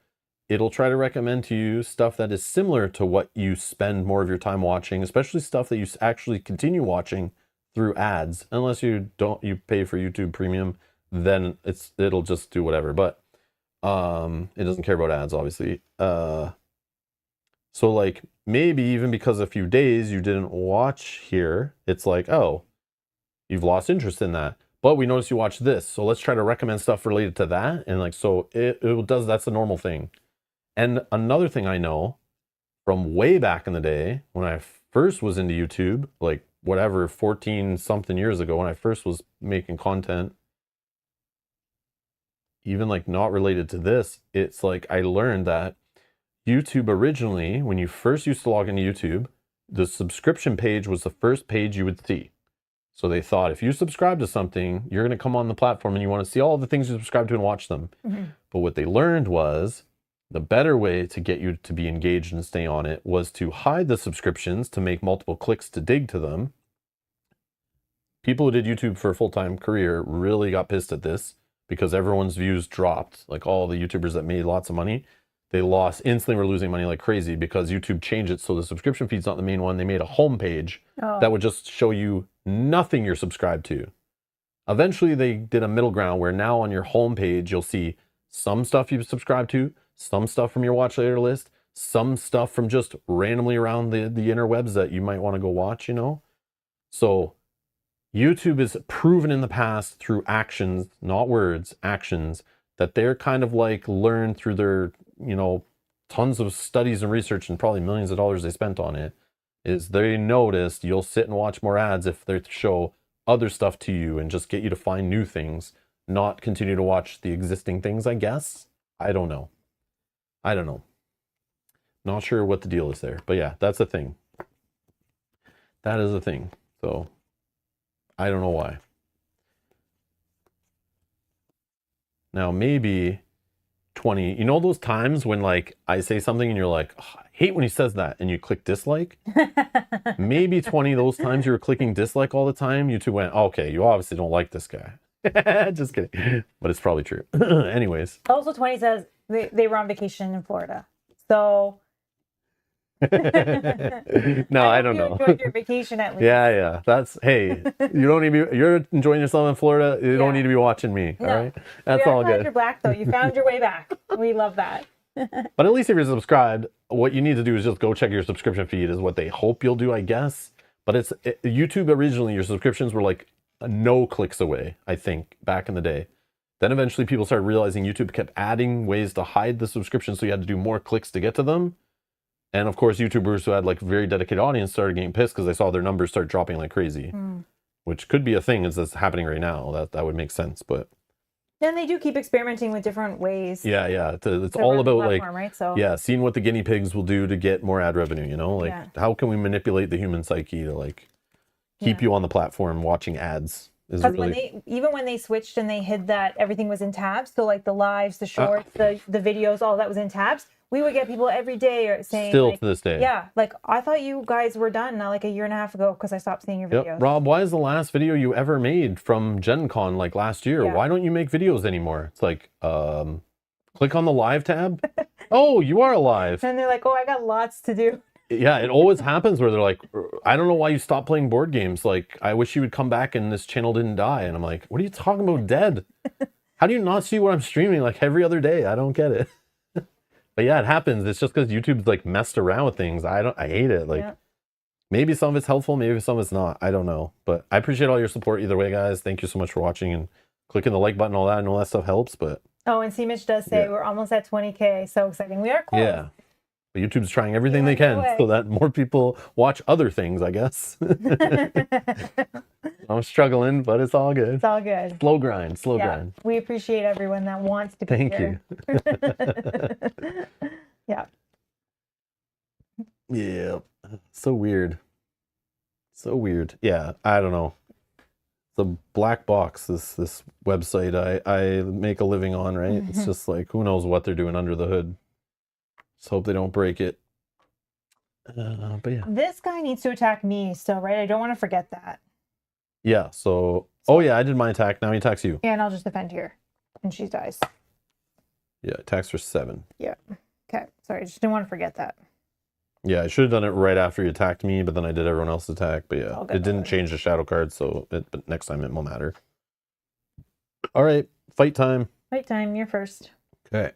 it'll try to recommend to you stuff that is similar to what you spend more of your time watching, especially stuff that you actually continue watching through ads. Unless you pay for YouTube Premium, then it'll just do whatever. But it doesn't care about ads, obviously. So like maybe even because a few days you didn't watch here, it's like, oh, you've lost interest in that. But we noticed you watched this, so let's try to recommend stuff related to that. And like, so it does, that's a normal thing. And another thing I know from way back in the day when I first was into YouTube, like whatever, 14 something years ago, when I first was making content, even like not related to this, it's like I learned that YouTube originally, when you first used to log into YouTube, the subscription page was the first page you would see. So they thought if you subscribe to something, you're going to come on the platform and you want to see all the things you subscribe to and watch them. Mm-hmm. But what they learned was the better way to get you to be engaged and stay on it was to hide the subscriptions to make multiple clicks to dig to them. People who did YouTube for a full-time career really got pissed at this because everyone's views dropped. Like all the YouTubers that made lots of money, they instantly were losing money like crazy because YouTube changed it so the subscription feed's not the main one. They made a home page that would just show you nothing you're subscribed to. Eventually, they did a middle ground where now on your home page, you'll see some stuff you've subscribed to, some stuff from your watch later list, some stuff from just randomly around the interwebs that you might want to go watch, you know? So YouTube is proven in the past through actions, not words, actions, that they're kind of like learned through their, you know, tons of studies and research and probably millions of dollars they spent on it, is they noticed you'll sit and watch more ads if they show other stuff to you and just get you to find new things, not continue to watch the existing things, I guess. I don't know. I don't know. Not sure what the deal is there. But yeah, that's a thing. That is a thing. So I don't know why. Now maybe 20. You know those times when like I say something and you're like, oh, I hate when he says that, and you click dislike? Maybe 20 of those times you were clicking dislike all the time, YouTube went, okay, you obviously don't like this guy. Just kidding. But it's probably true. Anyways. Also 20 says they were on vacation in Florida. So no, I don't know. Enjoyed your vacation at least. Yeah. That's, hey, you don't need to be, you're enjoying yourself in Florida. You don't need to be watching me. No. All right. That's all good. You're black though. You found your way back. We love that. But at least if you're subscribed, what you need to do is just go check your subscription feed is what they hope you'll do, I guess. But YouTube originally, your subscriptions were like no clicks away, I think, back in the day. Then eventually people started realizing YouTube kept adding ways to hide the subscription, so you had to do more clicks to get to them. And of course, YouTubers who had like very dedicated audience started getting pissed because they saw their numbers start dropping like crazy, which could be a thing that's happening right now. That would make sense, but. And they do keep experimenting with different ways. Yeah. It's all about like, right? So yeah, seeing what the guinea pigs will do to get more ad revenue, you know, like how can we manipulate the human psyche to like keep you on the platform watching ads? Because even when they switched and they hid that everything was in tabs, so like the lives, the shorts, the videos, all that was in tabs, we would get people every day saying, still like, to this day, yeah, like I thought you guys were done not like a year and a half ago because I stopped seeing your videos. Rob, why is the last video you ever made from Gen Con like last year? Why don't you make videos anymore? It's like, click on the live tab. Oh, you are alive. And they're like, oh, I got lots to do. Yeah, it always happens where they're like, I don't know why you stopped playing board games. Like, I wish you would come back and this channel didn't die. And I'm like, what are you talking about, dead? How do you not see what I'm streaming like every other day? I don't get it. But yeah, it happens. It's just because YouTube's like messed around with things. I hate it. Like, maybe some of it's helpful, maybe some of it's not. I don't know. But I appreciate all your support either way, guys. Thank you so much for watching and clicking the like button, all that. I know that stuff helps, but. Oh, and C-Mitch does say we're almost at 20K. So exciting. We are close. Yeah. But YouTube's trying everything they can so that more people watch other things, I guess. I'm struggling, but it's all good. It's all good. Slow grind. We appreciate everyone that wants to be here. Thank you. Yeah. Yeah. So weird. Yeah, I don't know. The black box, this website I make a living on, right? It's just like, who knows what they're doing under the hood. Just hope they don't break it. But yeah. This guy needs to attack me still, right? I don't want to forget that. Yeah, so oh yeah, I did my attack. Now he attacks you. Yeah, and I'll just defend here. And she dies. Yeah, attacks for 7. Yeah. Okay. Sorry, I just didn't want to forget that. Yeah, I should have done it right after you attacked me, but then I did everyone else's attack. But yeah, it didn't change the shadow card, so but next time it will matter. All right, fight time. Fight time, you're first. Okay.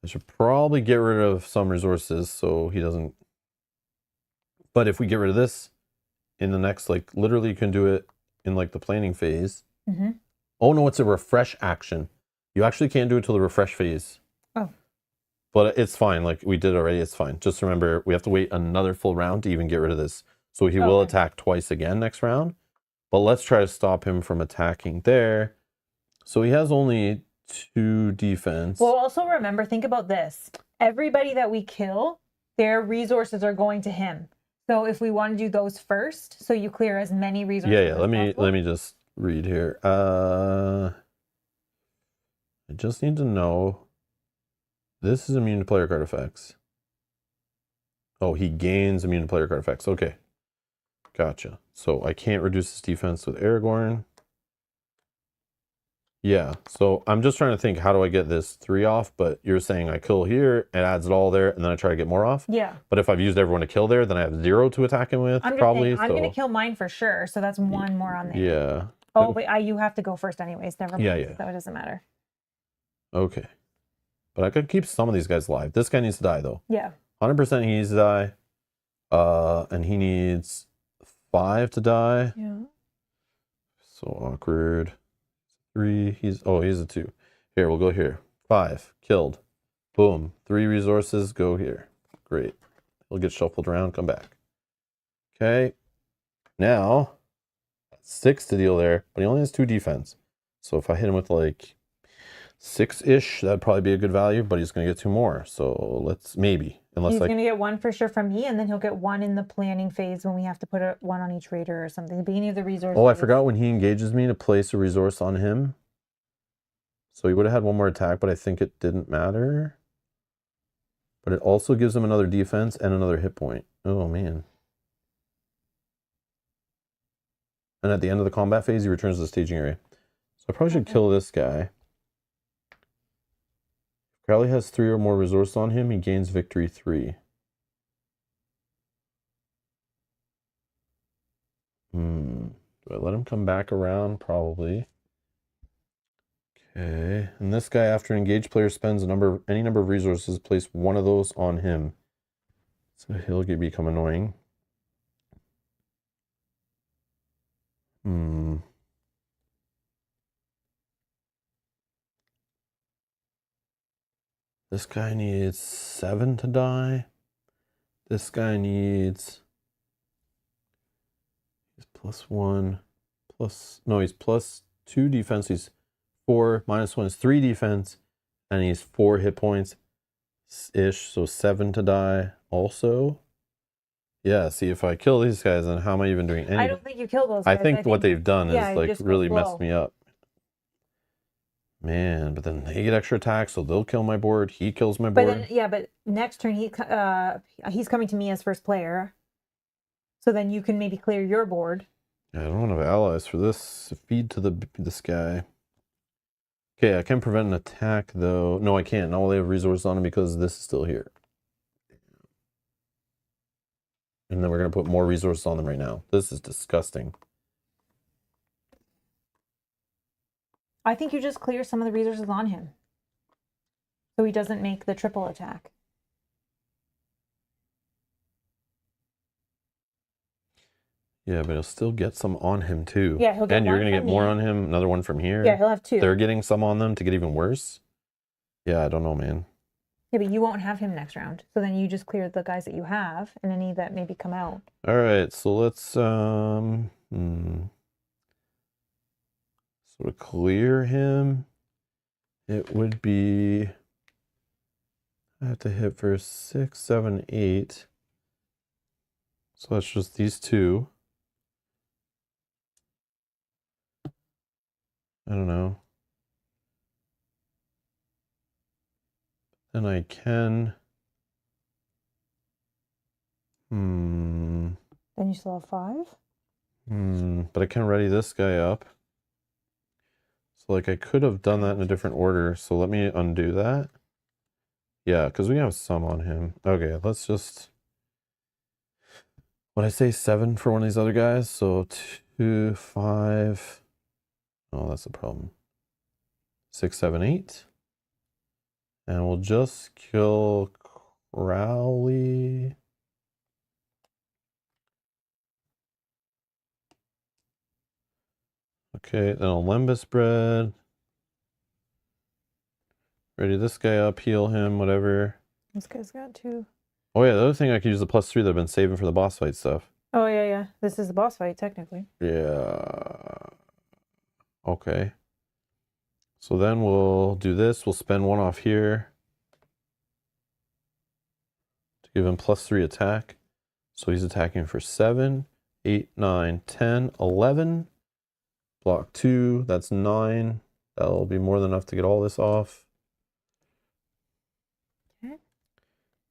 I should probably get rid of some resources so he doesn't. But if we get rid of this in the next, like, literally you can do it in like the planning phase. Oh no, it's a refresh action. You actually can't do it till the refresh phase. Oh. But it's fine. Like we did already, it's fine. Just remember, we have to wait another full round to even get rid of this. So he will attack twice again next round. But let's try to stop him from attacking there. So he has only 2 defense. Well, also remember, think about this. Everybody that we kill, their resources are going to him. So if we want to do those first, so you clear as many resources as possible. Let me just read here. I just need to know. This is immune to player card effects. Oh, he gains immune to player card effects. Okay. Gotcha. So I can't reduce his defense with Aragorn. Yeah, so I'm just trying to think, how do I get this 3 off? But you're saying I kill here, it adds it all there, and then I try to get more off? Yeah. But if I've used everyone to kill there, then I have 0 to attack him with, probably. I'm going to kill mine for sure, so that's 1 more on there. Yeah. Oh, but you have to go first anyways. Never mind. Yeah. So it doesn't matter. Okay. But I could keep some of these guys alive. This guy needs to die, though. Yeah. 100% he needs to die. And he needs 5 to die. Yeah. So awkward. 3, he's a 2. Here, we'll go here. 5, killed. Boom. 3 resources, go here. Great. He'll get shuffled around, come back. Okay. Now, 6 to deal there, but he only has 2 defense. So if I hit him with like 6-ish. That'd probably be a good value, but he's going to get 2 more. So let's maybe, unless He's like going to get 1 for sure from me, and then he'll get 1 in the planning phase when we have to put 1 on each raider or something. The beginning of the resource. oh, I forgot when he engages me to place a resource on him. So he would have had 1 more attack, but I think it didn't matter. But it also gives him another defense and another hit point. Oh, man. And at the end of the combat phase, he returns to the staging area. So I probably should kill this guy. If Crowley has 3 or more resources on him, he gains victory 3. Do I let him come back around? Probably. Okay, and this guy, after an engaged player spends any number of resources, place 1 of those on him. So he'll become annoying. This guy needs 7 to die. This guy needs... He's +1, he's +2 defense. He's 4, -1 is 3 defense, and he's 4 hit points ish, so 7 to die also. Yeah, see, if I kill these guys, then how am I even doing anything? I don't think you kill those guys. I think what they've done is like really messed me up. Man, but then they get extra attacks, so they'll kill my board. He kills my board. But then, yeah, but next turn he's coming to me as first player. So then you can maybe clear your board. Yeah, I don't have allies for this. Feed to this guy. Okay, I can prevent an attack, though. No, I can't. Not while they have resources on him because this is still here. And then we're going to put more resources on them right now. This is disgusting. I think you just clear some of the resources on him. So he doesn't make the triple attack. Yeah, but he'll still get some on him, too. Yeah, he'll get and you're one going to from get more me. on him, another one from here. Yeah, he'll have 2. They're getting some on them to get even worse. Yeah, I don't know, man. Yeah, but you won't have him next round. So then you just clear the guys that you have and any that maybe come out. All right, so let's So to clear him, it would be I have to hit for 6, 7, 8. So that's just these 2. I don't know. And I can Then you still have 5. But I can ready this guy up. So like I could have done that in a different order. So let me undo that. Yeah, because we have some on him. Okay, let's just... What I say 7 for one of these other guys. So 2, 5. Oh, that's the problem. 6, 7, 8. And we'll just kill Crowley. Okay, then I'll Lembus Bread. Ready this guy up, heal him, whatever. This guy's got 2. Oh yeah, the other thing I could use the +3 that I've been saving for the boss fight stuff. Oh, yeah, yeah. This is the boss fight, technically. Yeah. Okay. So then we'll do this. We'll spend 1 off here to give him +3 attack. So he's attacking for 7, 8, 9, 10, 11. Block 2, that's 9. That'll be more than enough to get all this off. Okay.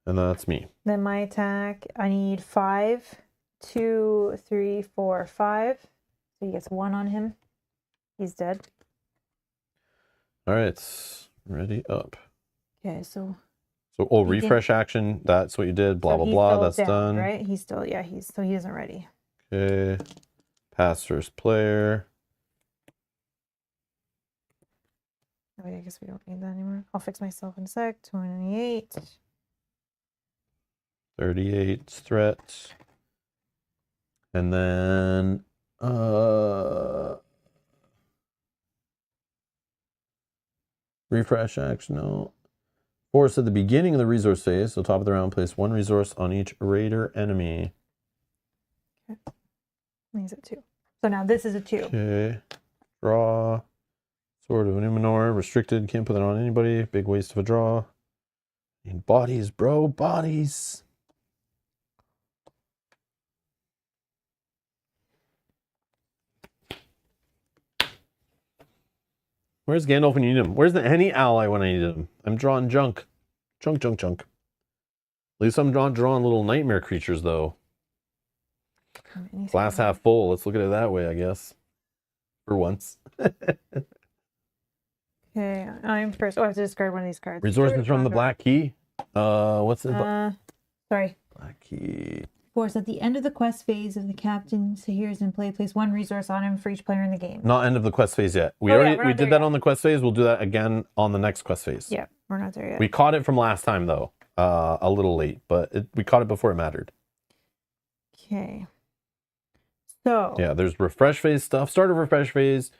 And that's me. Then my attack, I need 5, 2, 3, 4, 5. So he gets 1 on him. He's dead. All right, ready up. Okay, so refresh action. That's what you did. Blah, so blah, blah. That's down, done. right? He's still, yeah, so he isn't ready. Okay. Pass first player. Oh, wait, I guess we don't need that anymore. I'll fix myself in a sec. 28. 38 threat. And then refresh action. No. Force at the beginning of the resource phase. So top of the round, place 1 resource on each raider enemy. Okay. He's at 2. So now this is a 2. Okay. Draw. Sword of Numenor, restricted, can't put that on anybody. Big waste of a draw. Need bodies, bro, bodies. Where's Gandalf when you need him? Where's any ally when I need him? I'm drawing junk. Junk. At least I'm not drawing little nightmare creatures, though. Glass half full. Let's look at it that way, I guess. For once. Okay, I'm first. Oh, I have to discard one of these cards. Resources from the Black Key. What's it? Sorry. Black Key. Force at the end of the quest phase, if the captain hears in play, place one resource on him for each player in the game. Not end of the quest phase yet. We did that on the quest phase. We'll do that again on the next quest phase. Yeah, we're not there yet. We caught it from last time though. A little late, but we caught it before it mattered. Okay. So yeah, there's refresh phase stuff, start of refresh phase,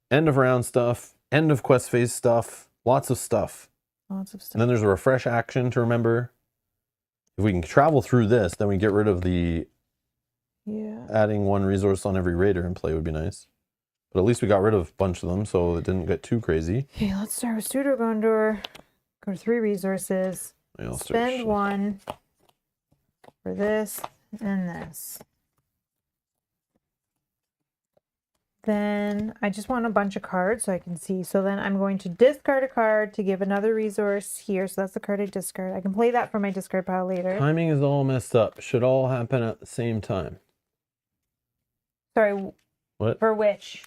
end of round stuff, end of quest phase stuff, lots of stuff. Lots of stuff. And then there's a refresh action to remember. If we can travel through this, then we get rid of the adding one resource on every raider in play would be nice. But at least we got rid of a bunch of them, so it didn't get too crazy. Okay, let's start with Pseudo Gondor. Go to 3 resources. Spend 1 for this and this. Then I just want a bunch of cards so I can see. So then I'm going to discard a card to give another resource here. So that's the card I discard. I can play that for my discard pile later. Timing is all messed up. Should all happen at the same time. Sorry. What? For which?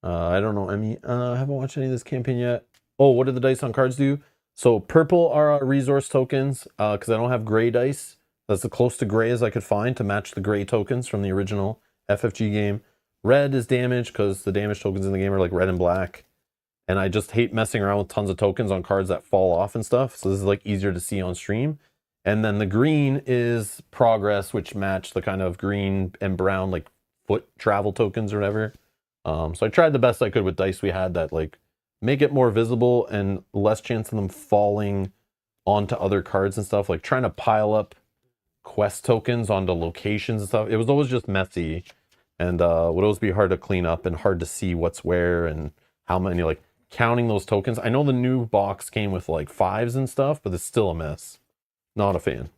I don't know, Emmy. I haven't watched any of this campaign yet. Oh, what did the dice on cards do? So purple are our resource tokens because I don't have gray dice. That's as close to gray as I could find to match the gray tokens from the original FFG game. Red is damage because the damage tokens in the game are like red and black. And I just hate messing around with tons of tokens on cards that fall off and stuff. So this is like easier to see on stream. And then the green is progress, which match the kind of green and brown like foot travel tokens or whatever. So I tried the best I could with dice we had that like make it more visible and less chance of them falling onto other cards and stuff. Like trying to pile up quest tokens onto locations and stuff. It was always just messy. And would always be hard to clean up and hard to see what's where and how many, like counting those tokens. I know the new box came with like 5s and stuff, but it's still a mess. Not a fan.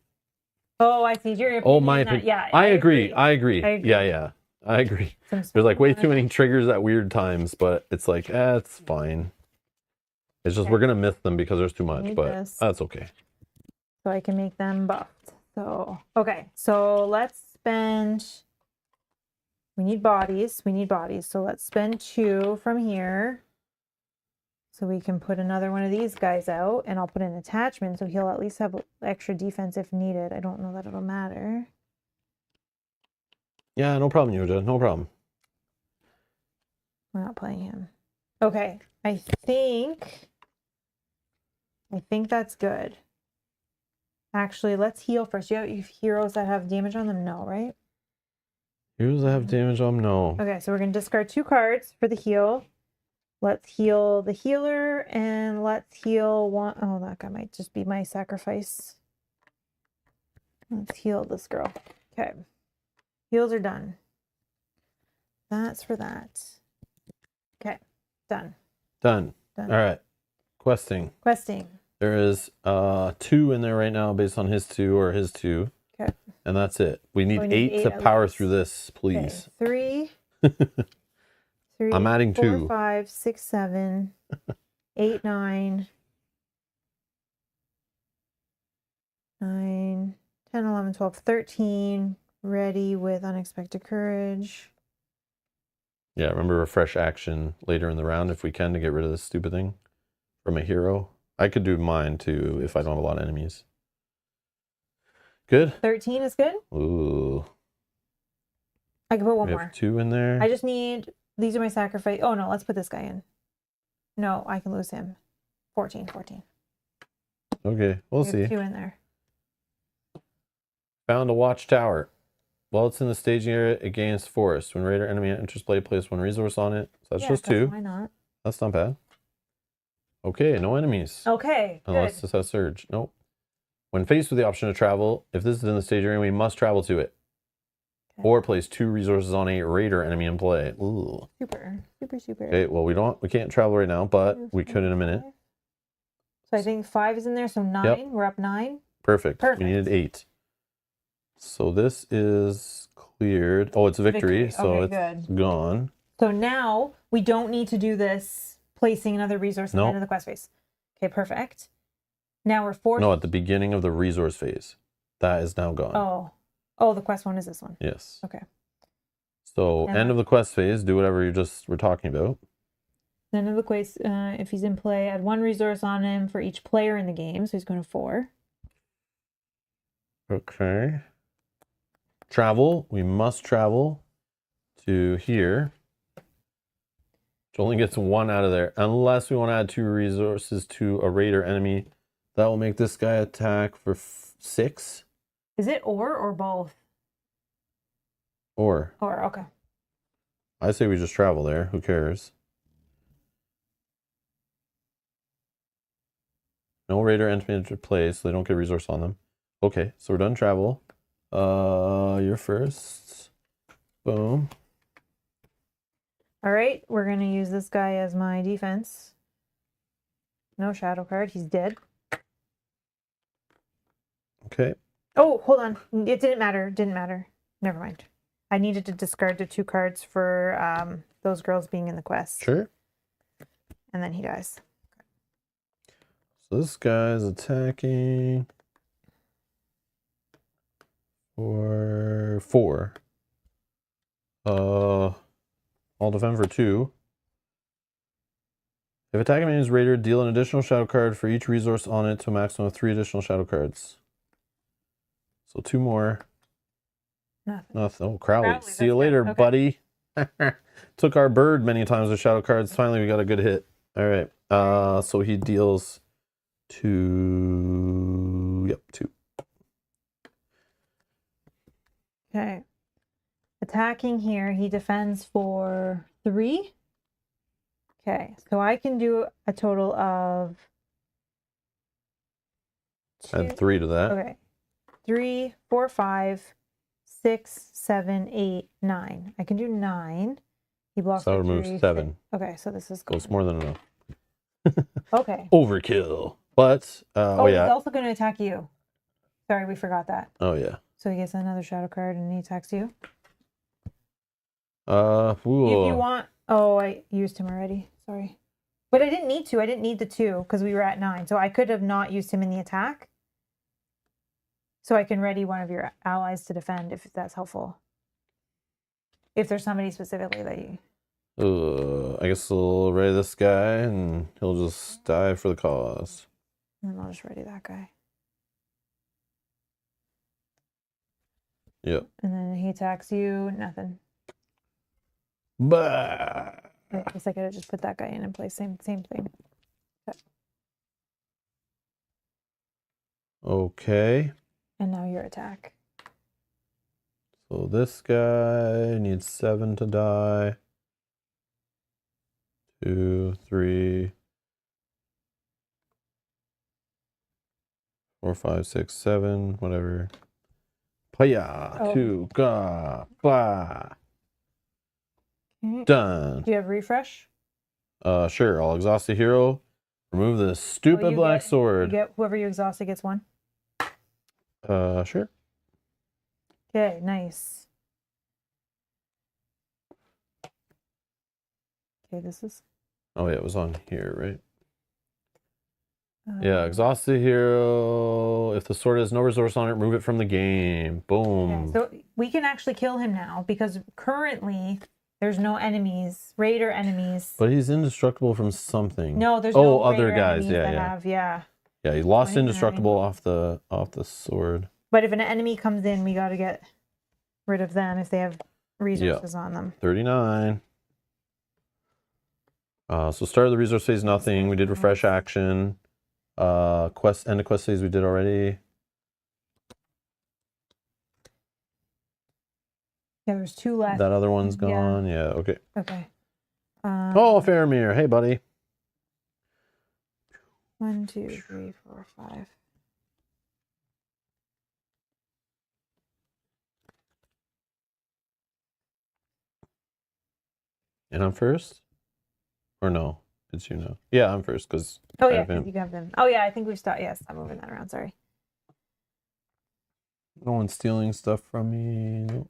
Oh, I see. Your oh, my opinion. Yeah, I agree. Yeah. I agree. There's like way too many triggers at weird times, but it's like, it's fine. It's just we're going to miss them because there's too much, but that's okay. So I can make them buffed. So, okay. So let's spend... We need bodies. So let's spend 2 from here. So we can put another one of these guys out, and I'll put an attachment so he'll at least have extra defense if needed. I don't know that it'll matter. Yeah, no problem, Yoda. No problem. We're not playing him. Okay. I think that's good. Actually, let's heal first. You have heroes that have damage on them? No, right? Heroes that have damage on them? No. Okay, so we're going to discard 2 cards for the heal. Let's heal the healer, and let's heal one. Oh, that guy might just be my sacrifice. Let's heal this girl. Okay. Heals are done. That's for that. Okay. Done. Done. All right. Questing. There is 2 in there right now based on his 2 or his 2. Okay. And that's it. We need 8 to power through this, please. Okay. 3. I'm adding 2. 4, 5, 6, 7, 8, 9, 10, 11, 12, 13. Ready with unexpected courage. Yeah, remember refresh action later in the round if we can to get rid of this stupid thing from a hero. I could do mine too if I don't have a lot of enemies. Good? 13 is good? Ooh. I can put one we more. Have 2 in there. I just need, these are my sacrifice. Oh no, let's put this guy in. No, I can lose him. 14. Okay, we'll see. 2 in there. Found a watchtower. While it's in the staging area, it gains forest. When raider enemy enters play, place 1 resource on it. So that's just 2. Why not? That's not bad. Okay, no enemies. Okay, unless good. this has surge. Nope. When faced with the option to travel, if this is in the stage area, we must travel to it. Or place 2 resources on a raider enemy in play. Ooh. Super. Okay, well we can't travel right now, but we could in a minute. So I think 5 is in there, so 9. Yep. We're up 9. Perfect. We needed 8. So this is cleared. Oh, it's victory. So okay, it's gone. So now we don't need to do this placing another resource at the end of the quest phase. Okay, perfect. Now we're forced. No, at the beginning of the resource phase. That is now gone. Oh, the quest one is this one. Yes. Okay. So end of the quest phase, do whatever you just were talking about. End of the quest, if he's in play, add 1 resource on him for each player in the game. So he's going to 4. Okay. Travel. We must travel to here. Which only gets 1 out of there. Unless we want to add 2 resources to a raider enemy. That will make this guy attack for 6. Is it or both? Or, okay. I say we just travel there. Who cares? No raider enemy into play, so they don't get a resource on them. Okay, so we're done travel. You're first. Boom. All right, we're going to use this guy as my defense. No shadow card. He's dead. Okay. Oh, hold on. It didn't matter. Didn't matter. Never mind. I needed to discard the 2 cards for those girls being in the quest. Sure. And then he dies. So this guy's attacking for 4. I'll defend for 2. If attacking means raider, deal an additional shadow card for each resource on it to a maximum of 3 additional shadow cards. So 2 more. Nothing. Oh, Crowley. See you later, buddy. Took our bird many times with shadow cards. Finally, we got a good hit. All right. So he deals 2. Yep, 2. Okay. Attacking here, he defends for 3. Okay, so I can do a total of 2. Add 3 to that. Okay. 3, 4, 5, 6, 7, 8, 9. I can do 9. He blocks. So that removes 7. Okay, so this is cool. It's more than enough. Okay. Overkill. But yeah. He's also going to attack you. Sorry, we forgot that. Oh yeah. So he gets another shadow card and he attacks you. Ooh. If you want. Oh, I used him already. Sorry. But I didn't need to. I didn't need the 2 because we were at 9. So I could have not used him in the attack. So I can ready one of your allies to defend if that's helpful. If there's somebody specifically that you... I guess we'll ready this guy and he'll just die for the cause. And I'll just ready that guy. Yep. And then he attacks you, nothing. Bah! I guess I could have just put that guy in and play same thing. Okay. And now your attack. So this guy needs 7 to die. 2, 3, 4, 5, 6, 7, whatever. Paya, 2, ga, ba. Okay. Done. Do you have refresh? Sure. I'll exhaust the hero. Remove the stupid black sword. You get whoever you exhausted gets 1. Sure. Okay, nice. Okay, this is... Oh yeah, it was on here, right? Yeah, exhaust the hero. If the sword has no resource on it, remove it from the game. Boom. Okay, so we can actually kill him now because currently there's no enemies, raider enemies. But he's indestructible from something. No, there's no other guys. Yeah. Yeah, he lost indestructible off the sword. But if an enemy comes in, we got to get rid of them if they have resources on them. 39. So start of the resource phase, nothing. We did refresh action. End of quest phase we did already. Yeah, there's 2 left. That other one's gone. Yeah, okay. Okay. Oh, Faramir. Hey, buddy. 1, 2, 3, 4, 5. And I'm first? Or no? It's you now. Yeah, I'm first because Oh, yeah, 'cause you have them. Oh, yeah, I think we've stopped. Yes, I'm moving that around. Sorry. no one's stealing stuff from me. Nope.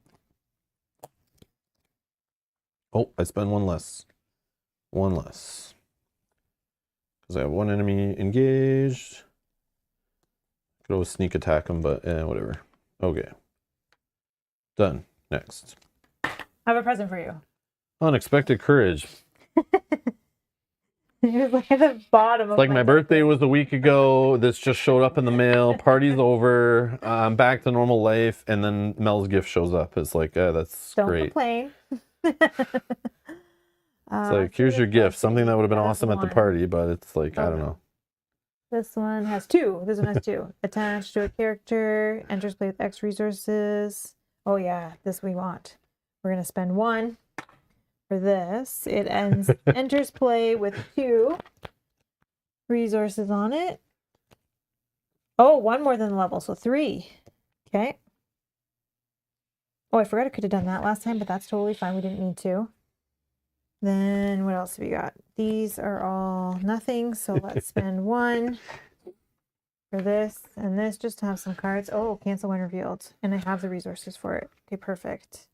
Oh, I spend one less. One less. Because I have one enemy engaged. Could always sneak attack him, but whatever. Okay. Done. Next. I have a present for you. Unexpected courage. It was like at the bottom of Like my birthday was a week ago. This just showed up in the mail. Party's over. I'm back to normal life. And then Mel's gift shows up. It's like, that's Don't great. complain. It's like, here's your gift. Something that would have been awesome at the party, but it's like, I don't know. This one has 2. This one has 2. Attached to a character. Enters play with X resources. Oh, yeah. This we want. We're going to spend 1 for this. It enters play with 2 resources on it. Oh, 1 more than the level, so 3. Okay. Oh, I forgot I could have done that last time, but that's totally fine. We didn't need to. Then what else have we got? These are all nothing, so let's spend 1 for this and this just to have some cards. Oh, cancel when revealed. And I have the resources for it. Okay, perfect.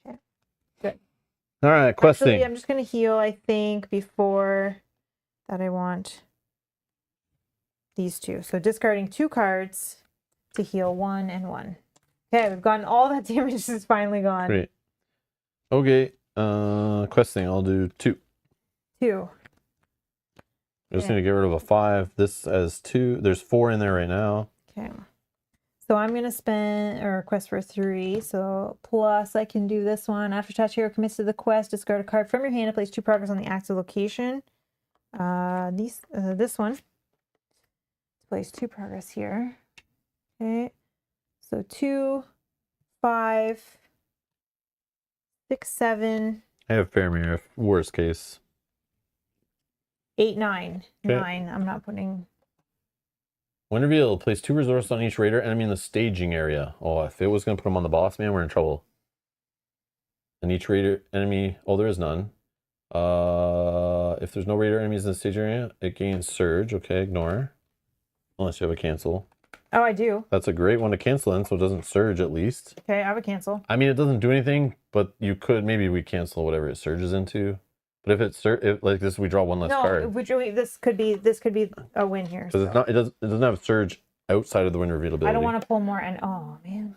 Okay, good. All right, questing. Actually, I'm just going to heal, I think, before that I want these 2. So discarding 2 cards to heal 1 and 1. Okay, we've gotten all that damage is finally gone. Great. Okay. Questing, I'll do 2. 2. I just need to get rid of a 5. This has 2. There's 4 in there right now. Okay. So I'm going to spend or quest for 3. So plus I can do this one. After touch hero commits to the quest, discard a card from your hand and place 2 progress on the active location. This one. Place 2 progress here. Okay. So 2, 5, 6, 7. I have Faramir, worst case. 8, 9. Okay. 9. I'm not putting. When revealed, place 2 resources on each raider enemy in the staging area. Oh, if it was going to put them on the boss, man, we're in trouble. And each raider enemy, oh, there is none. If there's no raider enemies in the staging area, it gains surge. Okay, ignore. Unless you have a cancel. Oh, I do. That's a great one to cancel in, so it doesn't surge at least. Okay, I have a cancel. I mean, it doesn't do anything, but you could, maybe we cancel whatever it surges into. But if like this, we draw 1 less card. No, this could be a win here. Because it's not, it doesn't have surge outside of the win reveal ability. I don't want to pull more, and oh man.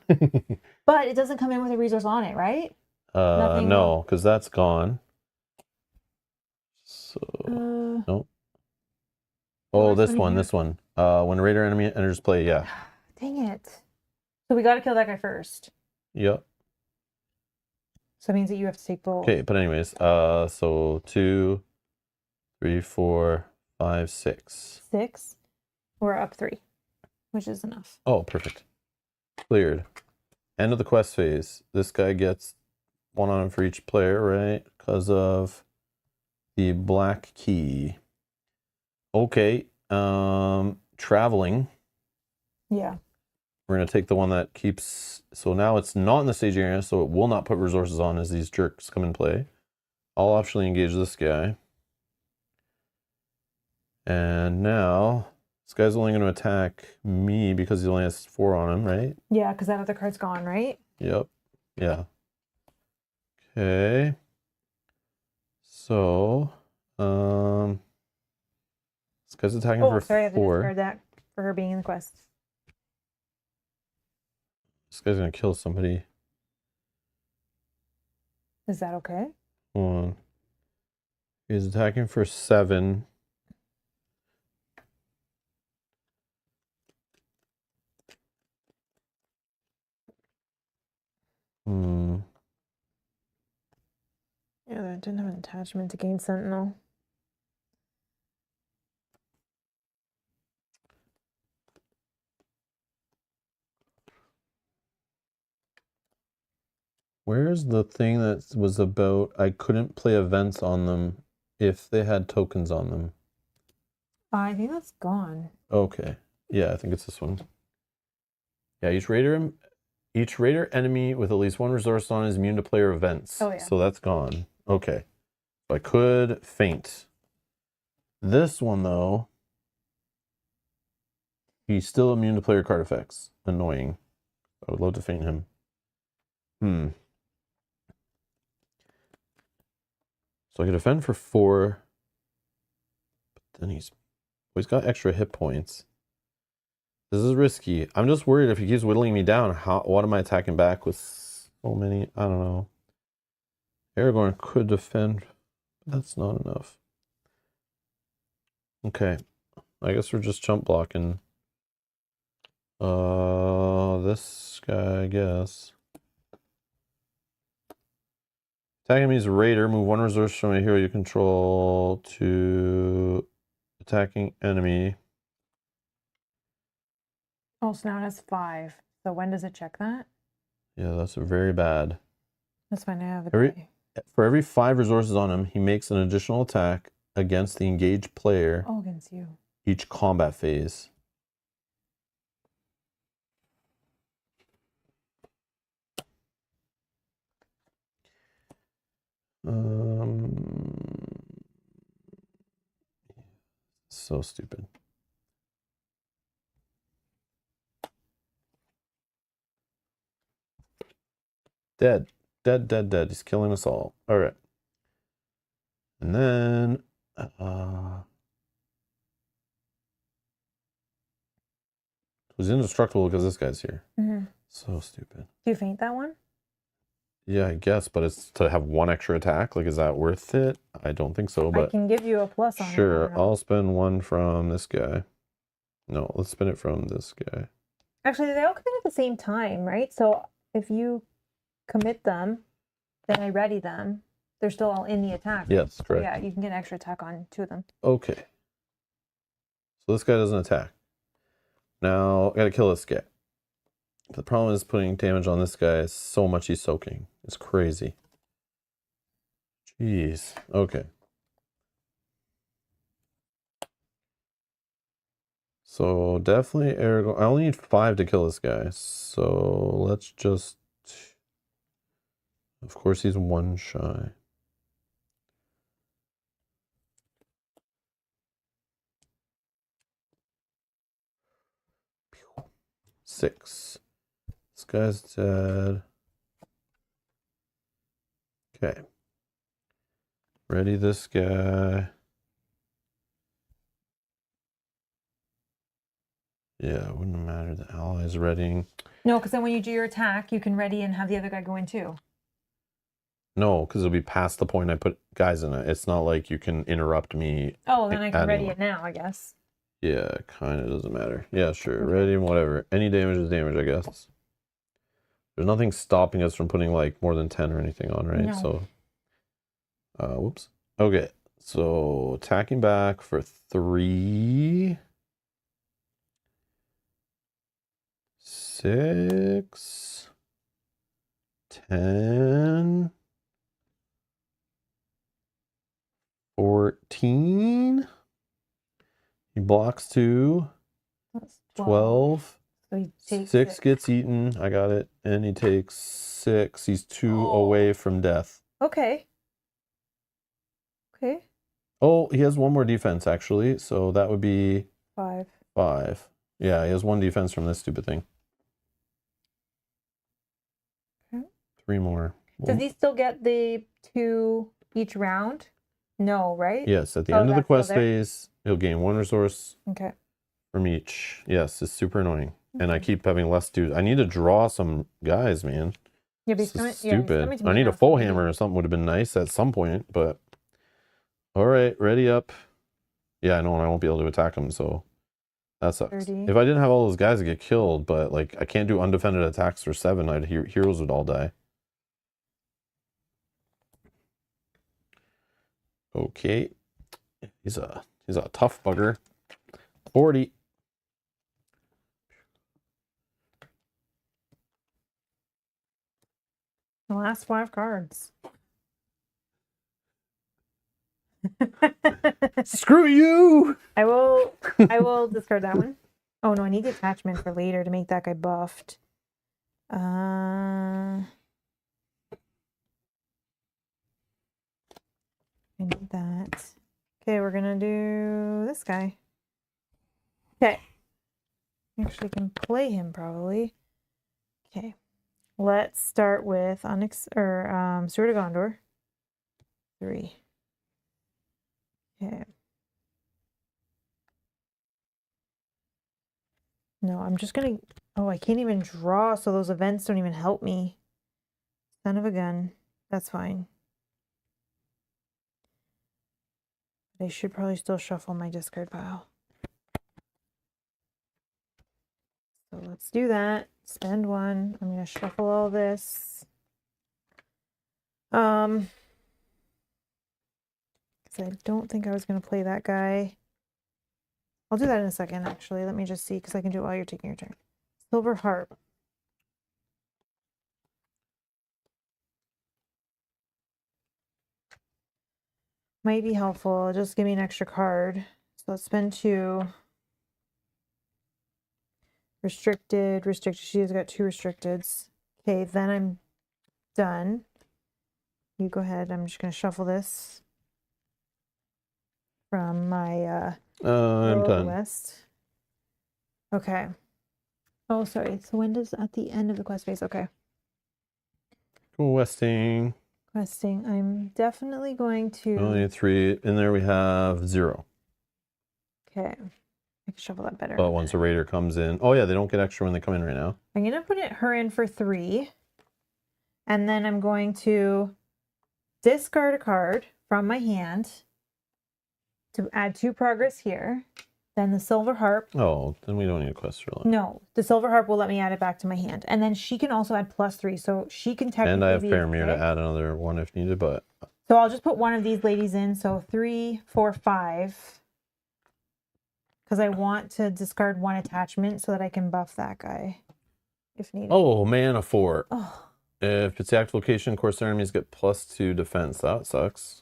But it doesn't come in with a resource on it, right? No, because that's gone. So nope. Oh, this one. When a raider enemy enters play, yeah. Dang it. So we got to kill that guy first. Yep. So it means that you have to take both. Okay, but anyways, so 2, 3, 4, 5, 6. 6. We're up 3, which is enough. Oh, perfect. Cleared. End of the quest phase. This guy gets 1 on him for each player, right? Because of the black key. Okay. Traveling. Yeah. We're going to take the one that keeps... So now it's not in the staging area, so it will not put resources on as these jerks come in play. I'll optionally engage this guy. And now, this guy's only going to attack me because he only has 4 on him, right? Yeah, because that other card's gone, right? Yep. Yeah. Okay. So, this guy's attacking for sorry, I have to 4. discard that for her being in the quest. This guy's going to kill somebody. Is that okay? Hold on. He's attacking for 7. Yeah, that didn't have an attachment to gain Sentinel. Where's the thing that was about I couldn't play events on them if they had tokens on them? I think that's gone. Okay. Yeah, I think it's this one. Yeah, each raider enemy with at least 1 resource on is immune to player events. Oh, yeah. So that's gone. Okay. So I could feint. This one, though, he's still immune to player card effects. Annoying. I would love to feint him. So I could defend for 4. But then he's got extra hit points. This is risky. I'm just worried if he keeps whittling me down, what am I attacking back with so many? I don't know. Aragorn could defend, but that's not enough. Okay. I guess we're just chump blocking. This guy, I guess. Attacking enemy's raider. Move 1 resource from a hero you control to attacking enemy. Oh, so now it has 5. So when does it check that? Yeah, that's very bad. That's fine. I have it. For every 5 resources on him, he makes an additional attack against the engaged player. Oh, against you. Each combat phase. So stupid. Dead. Dead. He's killing us all. All right. And then, he's indestructible because this guy's here. So stupid. Do you feint that one? Yeah, I guess, but it's to have 1 extra attack. Like, is that worth it? I don't think so, but I can give you a plus on it. sure, I'll spend 1 from this guy. No, let's spend it from this guy. Actually, they all come in at the same time, right? So if you commit them, then I ready them. They're still all in the attack. Yes, correct. So yeah, you can get an extra attack on 2 of them. Okay. So this guy doesn't attack. Now, I gotta kill this guy. The problem is putting damage on this guy is so much he's soaking. It's crazy. Jeez. Okay. So definitely Aragorn. I only need 5 to kill this guy. So let's just... Of course he's 1 shy. Six. This guy's dead. Okay. Ready this guy. Yeah, it wouldn't matter. The ally's readying. No, because then when you do your attack, you can ready and have the other guy go in too. No, because it'll be past the point I put guys in it. It's not like you can interrupt me. Oh, then I can ready adding it now, I guess. Yeah, kind of doesn't matter. Yeah, sure. Ready, whatever. Any damage is damage, I guess. There's nothing stopping us from putting like more than 10 or anything on, right? No. So, whoops. Okay, so attacking back for 3. 6. 10. 14. He blocks 2. That's 12. So he takes 6 gets eaten. I got it. And he takes 6. He's 2 away from death. Okay. Okay. Oh, he has 1 more defense, actually. So that would be 5. 5. Yeah, he has 1 defense from this stupid thing. Okay. 3 more. Does he still get the 2 each round? No, right? Yes, at the end of the that's quest still there? phase, he'll gain 1 resource Okay. from each. Yes, it's super annoying. And I keep having less dudes. I need to draw some guys, man. Yeah, but This is stupid. I need a full hammer or something would have been nice at some point, but all right, ready up. Yeah, I know, and I won't be able to attack him, so that sucks. 30. If I didn't have all those guys, I'd get killed, but like I can't do undefended attacks for 7. Heroes would all die. Okay. He's a tough bugger. 40. The last 5 cards. Screw you! I will discard that one. Oh no, I need the attachment for later to make that guy buffed. Okay, we're gonna do this guy. Okay. Actually can play him probably. Okay. Let's start with Steward of Gondor. 3. Okay. No, I'm just gonna. Oh, I can't even draw, so those events don't even help me. Son of a gun. That's fine. I should probably still shuffle my discard pile. So let's do that. Spend 1. I'm gonna shuffle all this. Because I don't think I was gonna play that guy. I'll do that in a second, actually. Let me just see, because I can do it while you're taking your turn. Silver Harp. Might be helpful. Just give me an extra card. So let's spend 2. Restricted. She's got 2 restricteds. Okay, then I'm done. You go ahead. I'm just going to shuffle this from my I'm done. West. Okay. Oh, sorry. So when does at the end of the quest phase? Okay. Questing. I'm definitely going to. Only 3. In there we have 0. Okay. I can shuffle that better. But once a raider comes in. Oh, yeah, they don't get extra when they come in right now. I'm going to put her in for 3. And then I'm going to discard a card from my hand to add 2 progress here. Then the Silver Harp. Oh, then we don't need a quest for that. No, the Silver Harp will let me add it back to my hand. And then she can also add +3. So she can technically And I have be Faramir to add another 1 if needed, but. So I'll just put one of these ladies in. So 3, 4, 5. Because I want to discard 1 attachment so that I can buff that guy if needed. Oh, mana 4. Oh. If it's the active location, Corsair enemies get +2 defense. That sucks.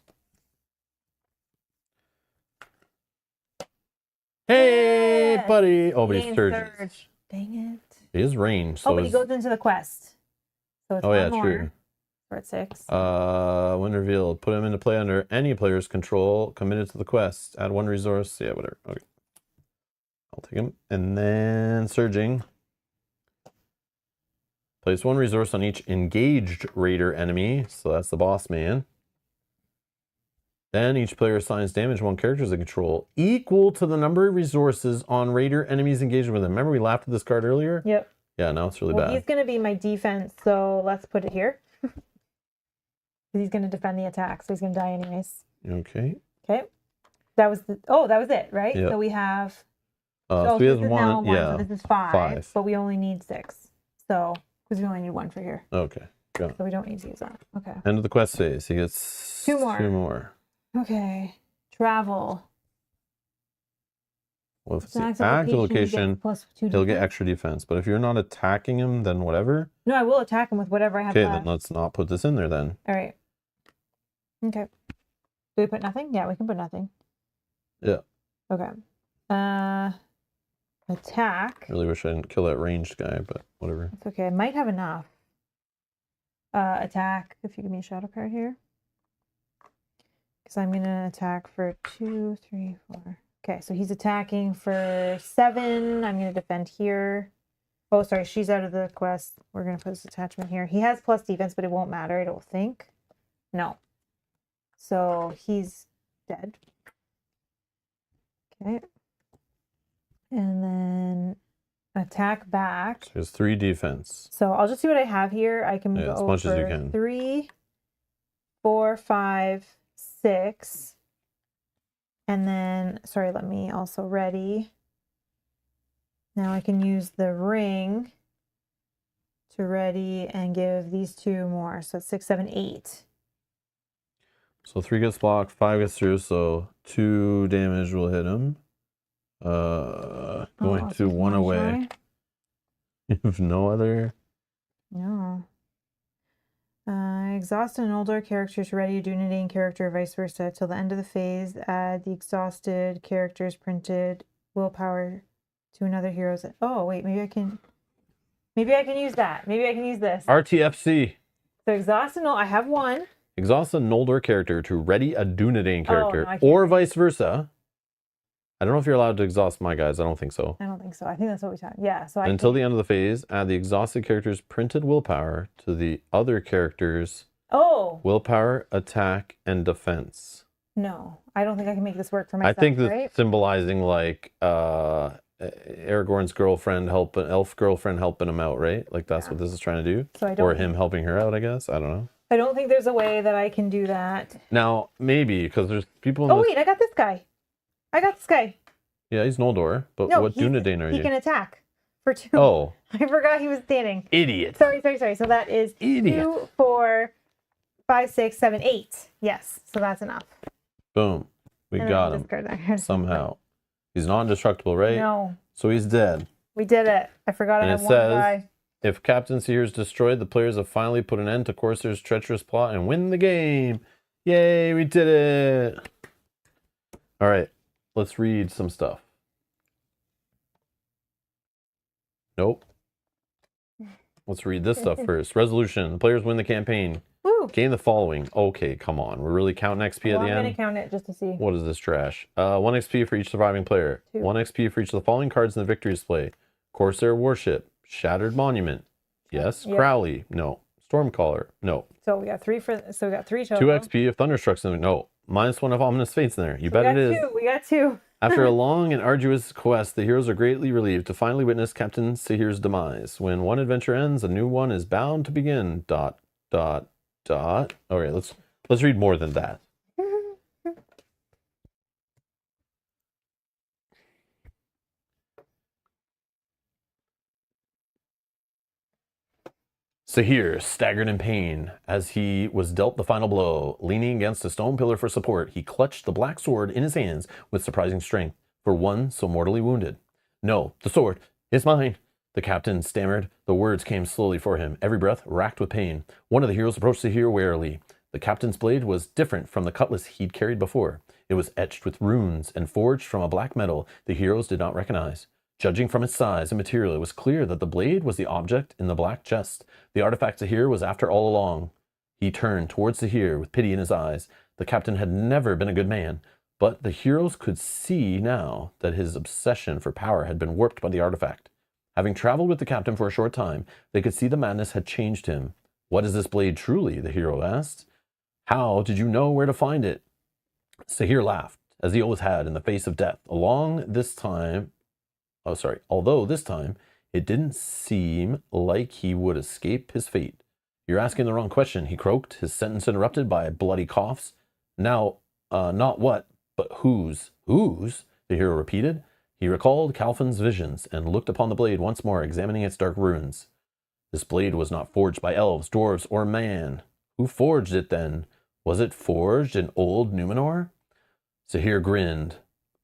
Hey, Yes! buddy. Oh, but Gain he's surges. surge. Dang it. He is range. So Oh, but he goes into the quest. So it's oh, one yeah, more. true. We're at 6. When revealed, put him into play under any player's control committed to the quest. Add 1 resource. Yeah, whatever. Okay. I'll take him. And then surging. Place 1 resource on each engaged raider enemy. So that's the boss man. Then each player assigns damage 1 character they control equal to the number of resources on raider enemies engaged with them. Remember we laughed at this card earlier? Yep. Yeah, now it's really Well, bad. he's going to be my defense, so let's put it here. He's going to defend the attack, so he's going to die anyways. Okay. Okay. That was it, right? Yep. So we have. So he has this is 1. now 1, Yeah. so this is 5, 5. but we only need 6. So, because we only need 1 for here. Okay. Go. So we don't need to use that. Okay. End of the quest phase. He gets 2 more. 2 more. Okay. Travel. Well, if it's the active location, he'll get extra defense. But if you're not attacking him, then whatever. No, I will attack him with whatever I have Okay, left. then let's not put this in there then. All right. Okay. Do we put nothing? Yeah, we can put nothing. Yeah. Okay. Attack. I really wish I didn't kill that ranged guy, but whatever. It's okay. I might have enough. Attack. If you give me a shadow card here. Because I'm going to attack for 2, 3, 4. Okay, so he's attacking for 7. I'm going to defend here. Oh, sorry, she's out of the quest. We're going to put this attachment here. He has plus defense, but it won't matter, I don't think. No. So he's dead. Okay. And then attack back. So he has 3 defense. So I'll just see what I have here. I can go as much as you can. 3, 4, 5, 6. And then, sorry, let me also ready. Now I can use the ring to ready and give these 2 more. So it's 6, 7, 8. So 3 gets blocked, 5 gets through, so 2 damage will hit him. Going to 1 away. You have no other? No. Exhaust an older character's ready unity character, vice versa. Till the end of the phase, add the exhausted character's printed willpower to another hero's. Oh, wait, maybe I can use that. Maybe I can use this. RTFC. So exhaust and I have 1. Exhaust a Noldor character to ready a Dunedain character, no, I can't or vice versa. I don't know if you're allowed to exhaust my guys. I don't think so. I don't think so. I think that's what we said. Yeah, so Until the end of the phase, add the exhausted character's printed willpower to the other character's willpower, attack, and defense. No, I don't think I can make this work for myself, I think this right? symbolizing like Aragorn's girlfriend elf girlfriend helping him out, right? Like that's what this is trying to do. So I don't or him helping her out, I guess. I don't know. I don't think there's a way that I can do that. Now, maybe, because there's people in Oh, wait, I got this guy. Yeah, he's Noldor, but No, what Dunedain are you? He can attack for 2. Oh. I forgot he was standing. Idiot. Sorry. So that is Idiot. 2, 4, 5, 6, 7, 8. Yes, so that's enough. Boom. We got him. Somehow. He's non-destructible, right? No. So he's dead. We did it. I forgot I had one guy. If Captain Seer is destroyed, the players have finally put an end to Corsair's treacherous plot and win the game. Yay, we did it. All right, let's read some stuff. Nope. Let's read this stuff first. Resolution. The players win the campaign. Woo. Gain the following. Okay, come on. We're really counting XP at the end? I'm going to count it just to see. What is this trash? 1 XP for each surviving player. 2. 1 XP for each of the following cards in the victory display. Corsair Warship. Shattered Monument. Yes. Yep. Crowley. No. Stormcaller. No. So we got 3 total. 2 XP of Thunderstruck. No. -1 of Ominous Fates in there. You bet it is. We got 2. After a long and arduous quest, the heroes are greatly relieved to finally witness Captain Sahir's demise. When one adventure ends, a new one is bound to begin. ... All right, let's read more than that. Sahir staggered in pain as he was dealt the final blow. Leaning against a stone pillar for support, he clutched the black sword in his hands with surprising strength for one so mortally wounded. No, the sword is mine, the captain stammered. The words came slowly for him, every breath racked with pain. One of the heroes approached Sahir warily. The captain's blade was different from the cutlass he'd carried before. It was etched with runes and forged from a black metal the heroes did not recognize. Judging from its size and material, it was clear that the blade was the object in the black chest. The artifact Sahir was after all along. He turned towards Sahir with pity in his eyes. The captain had never been a good man, but the heroes could see now that his obsession for power had been warped by the artifact. Having traveled with the captain for a short time, they could see the madness had changed him. What is this blade truly? The hero asked. How did you know where to find it? Sahir laughed, as he always had in the face of death. Although this time it didn't seem like he would escape his fate. You're asking the wrong question, he croaked, his sentence interrupted by bloody coughs. Now, not what, but whose? Whose? The hero repeated. He recalled Calfin's visions and looked upon the blade once more, examining its dark runes. This blade was not forged by elves, dwarves, or man. Who forged it then? Was it forged in old Numenor? Sahir grinned,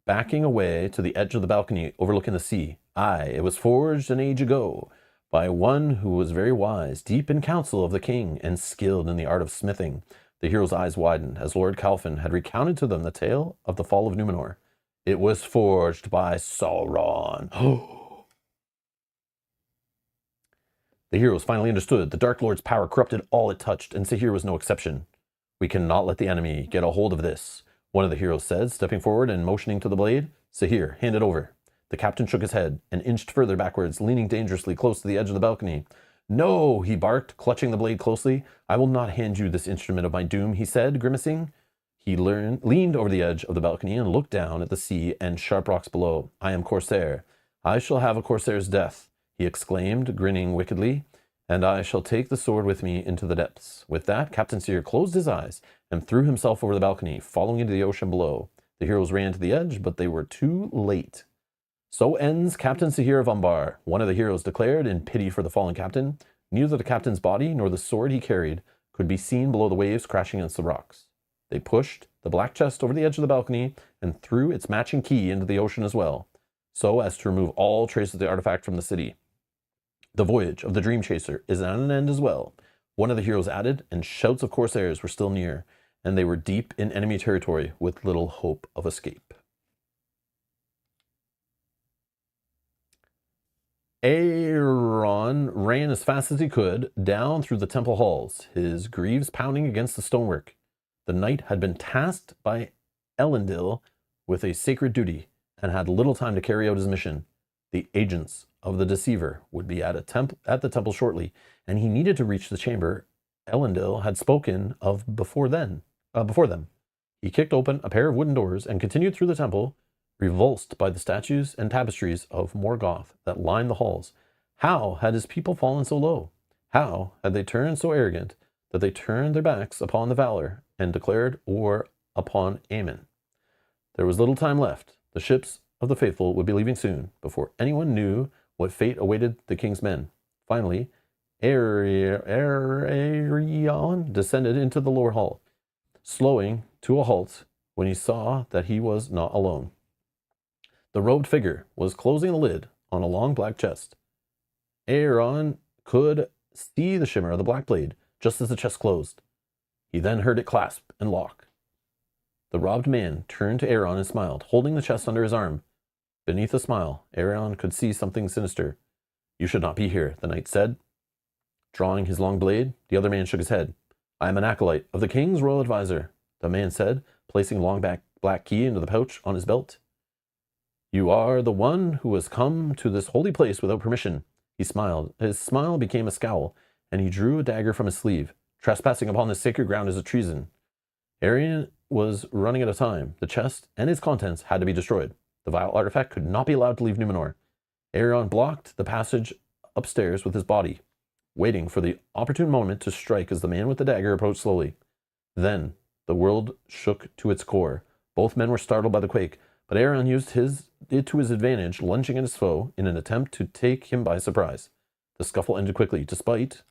backing away to the edge of the balcony overlooking the sea. Aye, it was forged an age ago by one who was very wise, deep in counsel of the king, and skilled in the art of smithing. The hero's eyes widened as Lord Calfin had recounted to them the tale of the fall of Numenor. It was forged by Sauron. The heroes finally understood. The Dark Lord's power corrupted all it touched, and Sahir was no exception. We cannot let the enemy get a hold of this, one of the heroes said, stepping forward and motioning to the blade. Sahir, hand it over. The captain shook his head and inched further backwards, leaning dangerously close to the edge of the balcony. No, he barked, clutching the blade closely. I will not hand you this instrument of my doom, he said, grimacing. He leaned over the edge of the balcony and looked down at the sea and sharp rocks below. I am Corsair. I shall have a Corsair's death, he exclaimed, grinning wickedly, and I shall take the sword with me into the depths. With that, Captain Seer closed his eyes and threw himself over the balcony, falling into the ocean below. The heroes ran to the edge, but they were too late. So ends Captain Sahir of Umbar, one of the heroes declared in pity for the fallen captain. Neither the captain's body nor the sword he carried could be seen below the waves crashing against the rocks. They pushed the black chest over the edge of the balcony and threw its matching key into the ocean as well, so as to remove all trace of the artifact from the city. The voyage of the Dream Chaser is at an end as well, one of the heroes added, and shouts of corsairs were still near, and they were deep in enemy territory with little hope of escape. Aaron ran as fast as he could down through the temple halls, his greaves pounding against the stonework. The knight had been tasked by Elendil with a sacred duty and had little time to carry out his mission. The agents of the deceiver would be at the temple shortly, and he needed to reach the chamber Elendil had spoken of before them. He kicked open a pair of wooden doors and continued through the temple, revulsed by the statues and tapestries of Morgoth that lined the halls. How had his people fallen so low? How had they turned so arrogant that they turned their backs upon the valor and declared war upon Aemon? There was little time left. The ships of the faithful would be leaving soon, before anyone knew what fate awaited the king's men. Finally, Arion descended into the lower hall, slowing to a halt when he saw that he was not alone. The robed figure was closing the lid on a long black chest. Aaron could see the shimmer of the black blade just as the chest closed. He then heard it clasp and lock. The robbed man turned to Aaron and smiled, holding the chest under his arm. Beneath the smile, Aaron could see something sinister. "You should not be here," the knight said. Drawing his long blade, the other man shook his head. "I am an acolyte of the king's royal advisor," the man said, placing a long black key into the pouch on his belt. "You are the one who has come to this holy place without permission." He smiled. His smile became a scowl, and he drew a dagger from his sleeve. "Trespassing upon this sacred ground is a treason." Arion was running out of time. The chest and its contents had to be destroyed. The vile artifact could not be allowed to leave Numenor. Arion blocked the passage upstairs with his body, waiting for the opportune moment to strike as the man with the dagger approached slowly. Then the world shook to its core. Both men were startled by the quake, but Arion used it to his advantage, lunging at his foe in an attempt to take him by surprise. The scuffle ended quickly. Despite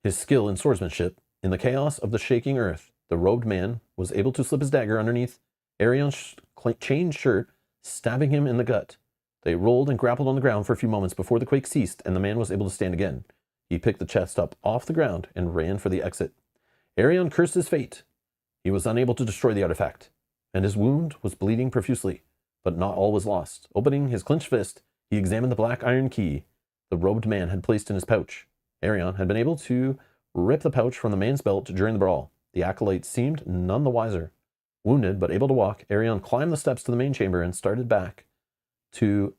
his skill in swordsmanship, in the chaos of the shaking earth, the robed man was able to slip his dagger underneath Arion's chain shirt, stabbing him in the gut. They rolled and grappled on the ground for a few moments before the quake ceased and the man was able to stand again. He picked the chest up off the ground and ran for the exit. Arion cursed his fate. He was unable to destroy the artifact, and his wound was bleeding profusely, but not all was lost. Opening his clenched fist, he examined the black iron key the robed man had placed in his pouch. Arion had been able to rip the pouch from the man's belt during the brawl. The acolyte seemed none the wiser. Wounded but able to walk, Arion climbed the steps to the main chamber and started back to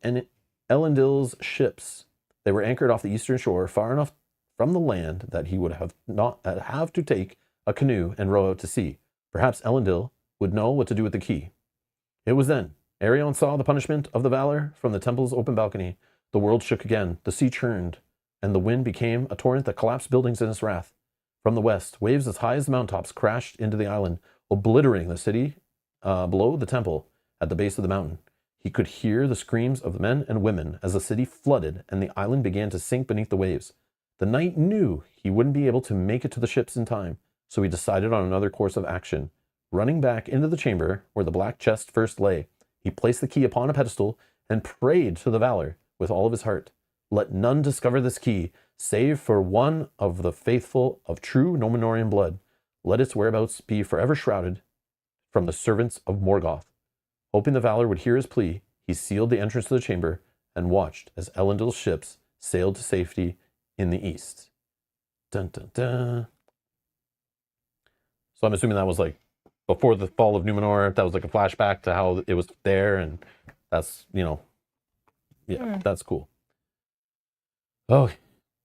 Elendil's ships. They were anchored off the eastern shore, far enough from the land that he would have to take a canoe and row out to sea. Perhaps Elendil would know what to do with the key. It was then Arion saw the punishment of the valor from the temple's open balcony. The world shook again, the sea churned, and the wind became a torrent that collapsed buildings in its wrath. From the west, waves as high as the mountaintops crashed into the island, obliterating the city below the temple at the base of the mountain. He could hear the screams of the men and women as the city flooded and the island began to sink beneath the waves. The knight knew he wouldn't be able to make it to the ships in time, so he decided on another course of action. Running back into the chamber where the black chest first lay, he placed the key upon a pedestal and prayed to the valor with all of his heart. Let none discover this key, save for one of the faithful of true Númenórean blood. Let its whereabouts be forever shrouded from the servants of Morgoth. Hoping the valor would hear his plea, he sealed the entrance to the chamber and watched as Elendil's ships sailed to safety in the east. Dun, dun, dun. So I'm assuming that was like before the fall of Númenor. That was like a flashback to how it was there, and that's, that's cool. Oh,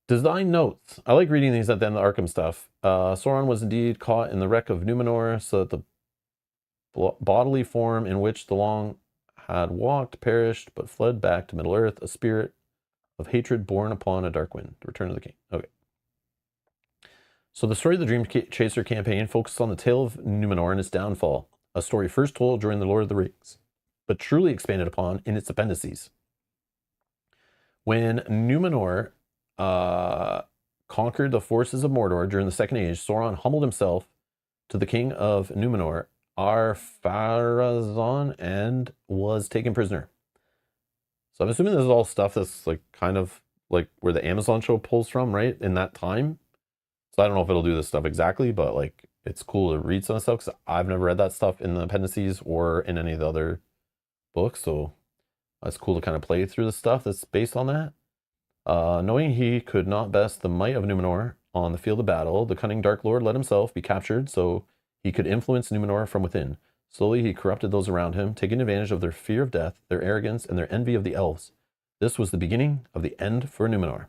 design notes. I like reading these at the end of the Arkham stuff. Sauron was indeed caught in the wreck of Númenor, so that the bodily form in which the Long had walked perished, but fled back to Middle-earth, a spirit of hatred born upon a dark wind. The Return of the King. Okay. So the story of the Dream Chaser campaign focuses on the tale of Númenor and its downfall, a story first told during the Lord of the Rings, but truly expanded upon in its appendices. When Númenor conquered the forces of Mordor during the Second Age, Sauron humbled himself to the king of Númenor, Ar-Pharazôn, and was taken prisoner. So I'm assuming this is all stuff that's like kind of like where the Amazon show pulls from, right? In that time. So I don't know if it'll do this stuff exactly, but like it's cool to read some of the stuff because I've never read that stuff in the appendices or in any of the other books. So It's cool to kind of play through the stuff that's based on that. Knowing he could not best the might of Numenor on the field of battle, the cunning Dark Lord let himself be captured so he could influence Numenor from within. Slowly he corrupted those around him, taking advantage of their fear of death, their arrogance, and their envy of the elves. This was the beginning of the end for Numenor.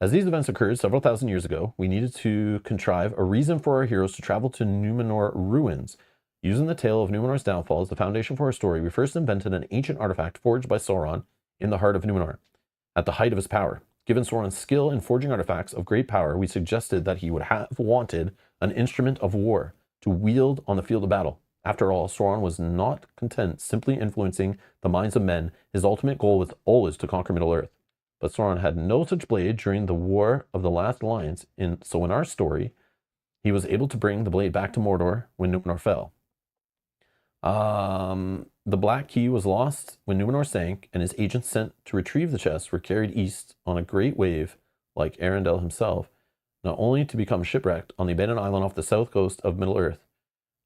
As these events occurred several thousand years ago, we needed to contrive a reason for our heroes to travel to Numenor ruins. Using the tale of Numenor's downfall as the foundation for our story, we first invented an ancient artifact forged by Sauron in the heart of Numenor. At the height of his power, given Sauron's skill in forging artifacts of great power, we suggested that he would have wanted an instrument of war to wield on the field of battle. After all, Sauron was not content simply influencing the minds of men. His ultimate goal was always to conquer Middle-earth. But Sauron had no such blade during the War of the Last Alliance, so in our story, he was able to bring the blade back to Mordor when Numenor fell. The Black Key was lost when Numenor sank, and his agents sent to retrieve the chest were carried east on a great wave, like Arendelle himself, not only to become shipwrecked on the abandoned island off the south coast of Middle-earth.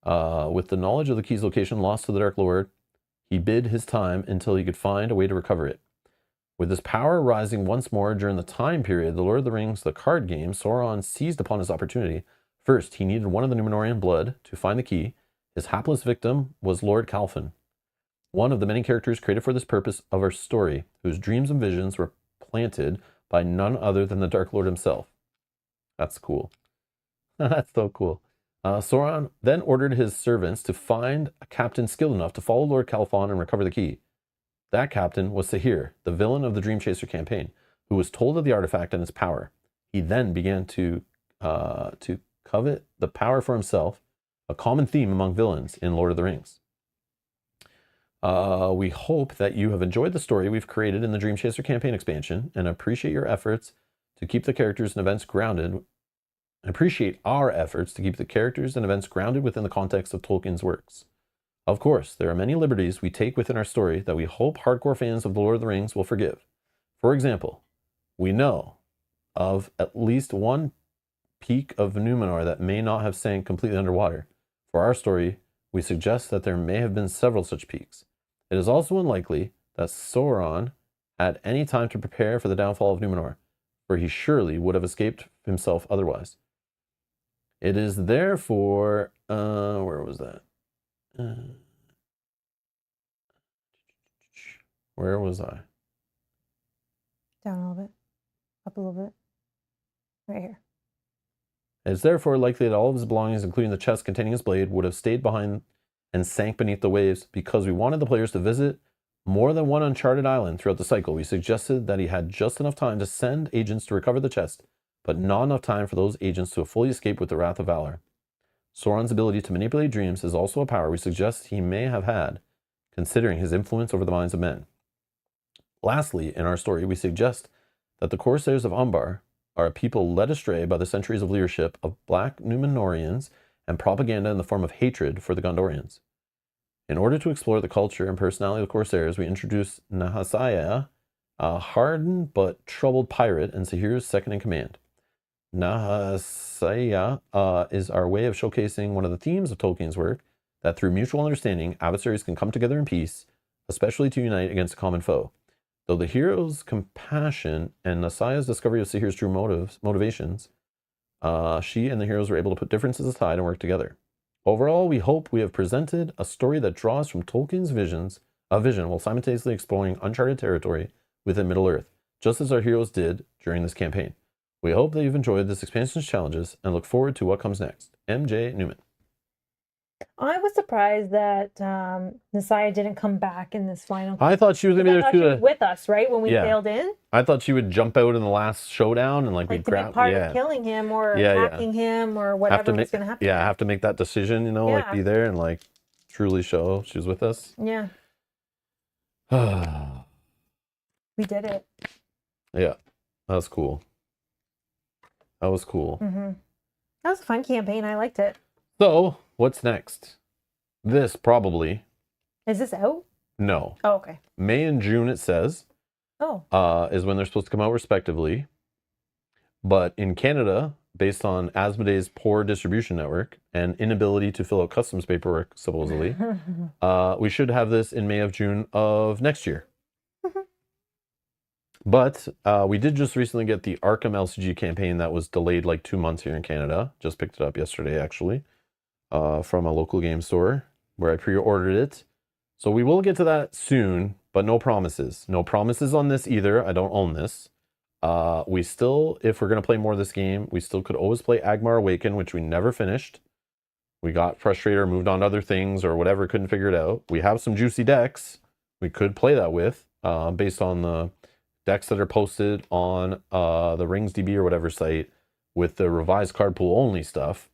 With the knowledge of the key's location lost to the Dark Lord, he bid his time until he could find a way to recover it. With his power rising once more during the time period, the Lord of the Rings, the card game, Sauron seized upon his opportunity. First, he needed one of the Numenorean blood to find the key. His hapless victim was Lord Calfin, one of the many characters created for this purpose of our story, whose dreams and visions were planted by none other than the Dark Lord himself. That's cool. That's so cool. Sauron then ordered his servants to find a captain skilled enough to follow Lord Calfon and recover the key. That captain was Sahir, the villain of the Dream Chaser campaign, who was told of the artifact and its power. He then began to covet the power for himself, a common theme among villains in Lord of the Rings. We hope that you have enjoyed the story we've created in the Dream Chaser campaign expansion and appreciate your efforts to keep the characters and events grounded. Appreciate our efforts to keep the characters and events grounded within the context of Tolkien's works. Of course, there are many liberties we take within our story that we hope hardcore fans of The Lord of the Rings will forgive. For example, we know of at least one peak of Numenor that may not have sank completely underwater. For our story, we suggest that there may have been several such peaks. It is also unlikely that Sauron had any time to prepare for the downfall of Numenor, for he surely would have escaped himself otherwise. It is therefore, where was that? Where was I? Down a little bit. Up a little bit. Right here. It is therefore likely that all of his belongings, including the chest containing his blade, would have stayed behind and sank beneath the waves. Because we wanted the players to visit more than one uncharted island throughout the cycle, we suggested that he had just enough time to send agents to recover the chest, but not enough time for those agents to fully escape with the Wrath of Valar. Sauron's ability to manipulate dreams is also a power we suggest he may have had, considering his influence over the minds of men. Lastly, in our story, we suggest that the Corsairs of Umbar are a people led astray by the centuries of leadership of black Numenorians and propaganda in the form of hatred for the Gondorians. In order to explore the culture and personality of the Corsairs, we introduce Nahasaya, a hardened but troubled pirate and Sahir's second in command. Nahasaya is our way of showcasing one of the themes of Tolkien's work, that through mutual understanding, adversaries can come together in peace, especially to unite against a common foe. Though the hero's compassion and Nasaya's discovery of Sahir's true motivations, she and the heroes were able to put differences aside and work together. Overall, we hope we have presented a story that draws from Tolkien's vision while simultaneously exploring uncharted territory within Middle-earth, just as our heroes did during this campaign. We hope that you've enjoyed this expansion's challenges and look forward to what comes next. MJ Newman. I was surprised that Nasaya didn't come back in this final. I thought she was going to be there she was with us, right? When we sailed in? I thought she would jump out in the last showdown and we'd grab. Be part of killing him or attacking him or whatever was going to happen. Yeah, I have to make that decision, be there and truly show she was with us. Yeah. We did it. Yeah, that was cool. Mm-hmm. That was a fun campaign. I liked it. So, what's next? This probably. Is this out? No. Oh, okay. May and June, it says. Oh. Is when they're supposed to come out respectively. But in Canada, based on Asmodee's poor distribution network and inability to fill out customs paperwork, supposedly, we should have this in May of June of next year. But we did just recently get the Arkham LCG campaign that was delayed like 2 months here in Canada. Just picked it up yesterday, actually, from a local game store where I pre-ordered it. So we will get to that soon, but no promises. No promises on this either. I don't own this. We still, if we're going to play more of this game, we still could always play Agmar Awaken, which we never finished. We got frustrated or moved on to other things or whatever, couldn't figure it out. We have some juicy decks we could play that with, based on the decks that are posted on the Rings DB or whatever site with the revised card pool only stuff.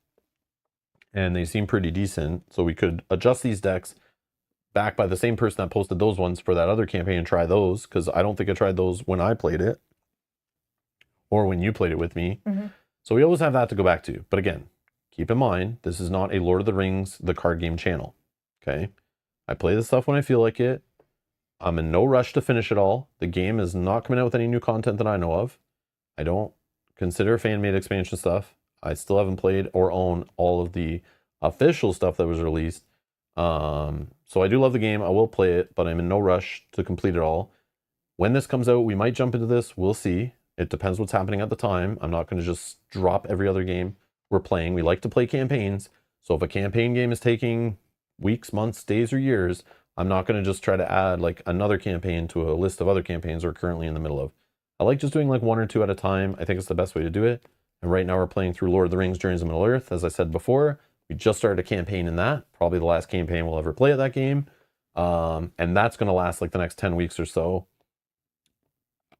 And they seem pretty decent. So we could adjust these decks back by the same person that posted those ones for that other campaign and try those, because I don't think I tried those when I played it or when you played it with me. Mm-hmm. So we always have that to go back to. But again, keep in mind, this is not a Lord of the Rings, the card game channel. Okay? I play this stuff when I feel like it. I'm in no rush to finish it all. The game is not coming out with any new content that I know of. I don't consider fan-made expansion stuff. I still haven't played or own all of the official stuff that was released. So I do love the game. I will play it, but I'm in no rush to complete it all. When this comes out, we might jump into this. We'll see. It depends what's happening at the time. I'm not going to just drop every other game we're playing. We like to play campaigns. So if a campaign game is taking weeks, months, days, or years, I'm not going to just try to add like another campaign to a list of other campaigns we're currently in the middle of. I like just doing like 1 or 2 at a time. I think it's the best way to do it. And right now we're playing through Lord of the Rings, Journeys of Middle-earth. As I said before, we just started a campaign in that. Probably the last campaign we'll ever play at that game. And that's going to last like the next 10 weeks or so.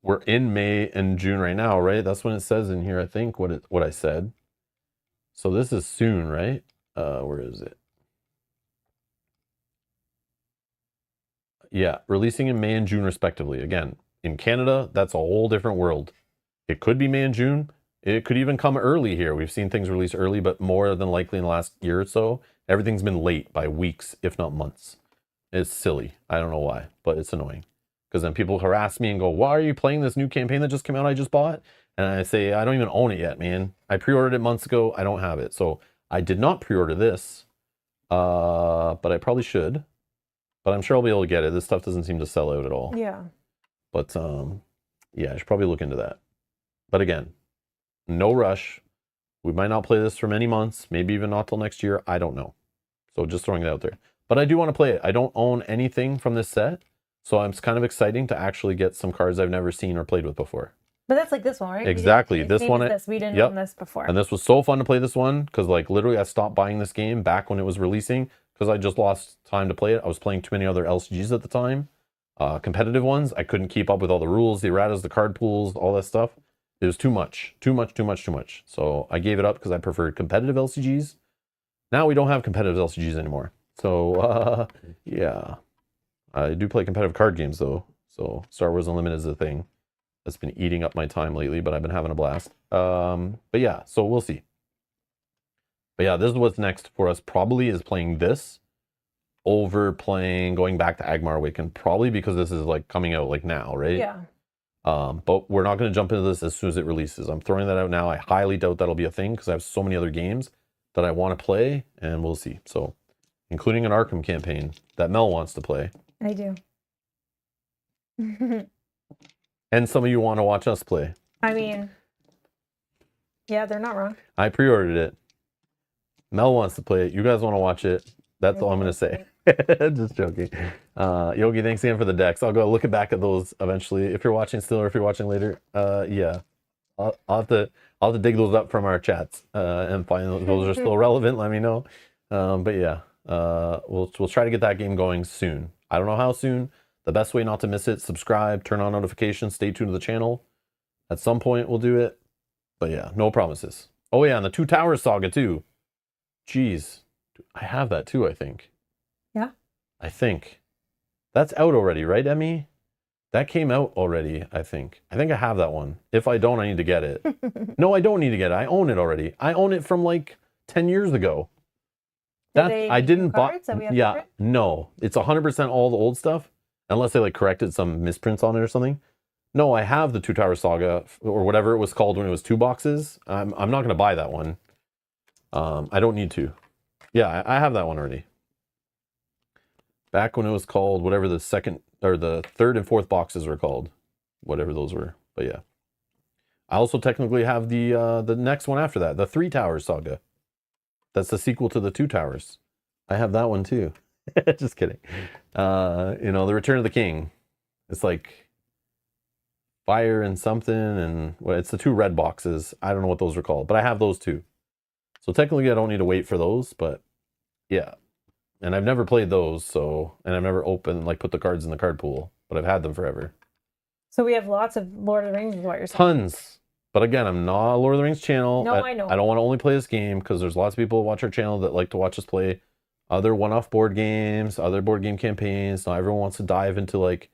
We're in May and June right now, right? That's when it says in here, I think, what I said. So this is soon, right? Where is it? Yeah, releasing in May and June respectively. Again, in Canada, that's a whole different world. It could be May and June. It could even come early here. We've seen things release early, but more than likely in the last year or so, everything's been late by weeks, if not months. It's silly. I don't know why, but it's annoying. Because then people harass me and go, why are you playing this new campaign that just came out I just bought? And I say, I don't even own it yet, man. I pre-ordered it months ago. I don't have it. So I did not pre-order this, but I probably should. But I'm sure I'll be able to get it. This stuff doesn't seem to sell out at all. Yeah. But yeah, I should probably look into that. But again, no rush. We might not play this for many months, maybe even not till next year. I don't know. So just throwing it out there. But I do want to play it. I don't own anything from this set. So it's kind of exciting to actually get some cards I've never seen or played with before. But that's like this one, right? Exactly. This one. We didn't own this before. And this was so fun to play this one because like literally I stopped buying this game back when it was releasing because I just lost time to play it. I was playing too many other LCGs at the time. Competitive ones. I couldn't keep up with all the rules, the erratas, the card pools, all that stuff. It was too much. So I gave it up because I preferred competitive LCGs. Now we don't have competitive LCGs anymore. So yeah. I do play competitive card games though. So Star Wars Unlimited is a thing that's been eating up my time lately, but I've been having a blast. But yeah, so we'll see. But yeah, this is what's next for us probably is playing this over going back to Agmar Awaken, probably because this is like coming out like now, right? Yeah. But we're not going to jump into this as soon as it releases. I'm throwing that out now. I highly doubt that'll be a thing because I have so many other games that I want to play, and we'll see. So, including an Arkham campaign that Mel wants to play. I do. And some of you want to watch us play. I mean, yeah, they're not wrong. I pre-ordered it. Mel wants to play it. You guys want to watch it. That's all I'm going to say. Just joking. Yogi, thanks again for the decks. I'll go look back at those eventually. If you're watching still or if you're watching later, yeah. I'll have to dig those up from our chats and find those are still relevant. Let me know. But yeah, we'll try to get that game going soon. I don't know how soon. The best way not to miss it, subscribe, turn on notifications, stay tuned to the channel. At some point we'll do it. But yeah, no promises. Oh yeah, and the Two Towers saga too. Jeez. I have that too, I think. Yeah? I think. That's out already, right, Emmy? That came out already, I think. I think I have that one. If I don't, I need to get it. No, I don't need to get it. I own it already. I own it from like 10 years ago. I didn't buy. Yeah, no. It's 100% all the old stuff. Unless they like corrected some misprints on it or something. No, I have the Two Towers Saga or whatever it was called when it was 2 boxes. I'm not going to buy that one. I don't need to. Yeah, I have that one already. Back when it was called whatever the second or the third and fourth boxes were called. whatever those were. But yeah. I also technically have the next one after that, the Three Towers saga. That's the sequel to the Two Towers. I have that one too. Just kidding. You know, the Return of the King. It's like fire and something, and well, it's the two red boxes. I don't know what those are called, but I have those too. So technically I don't need to wait for those, but yeah. And I've never played those, so, and I've never opened, like put the cards in the card pool, but I've had them forever. So we have lots of Lord of the Rings is what you're saying. Tons. But again, I'm not a Lord of the Rings channel. No, I know. I don't want to only play this game because there's lots of people who watch our channel that like to watch us play other one-off board games, other board game campaigns. Not everyone wants to dive into like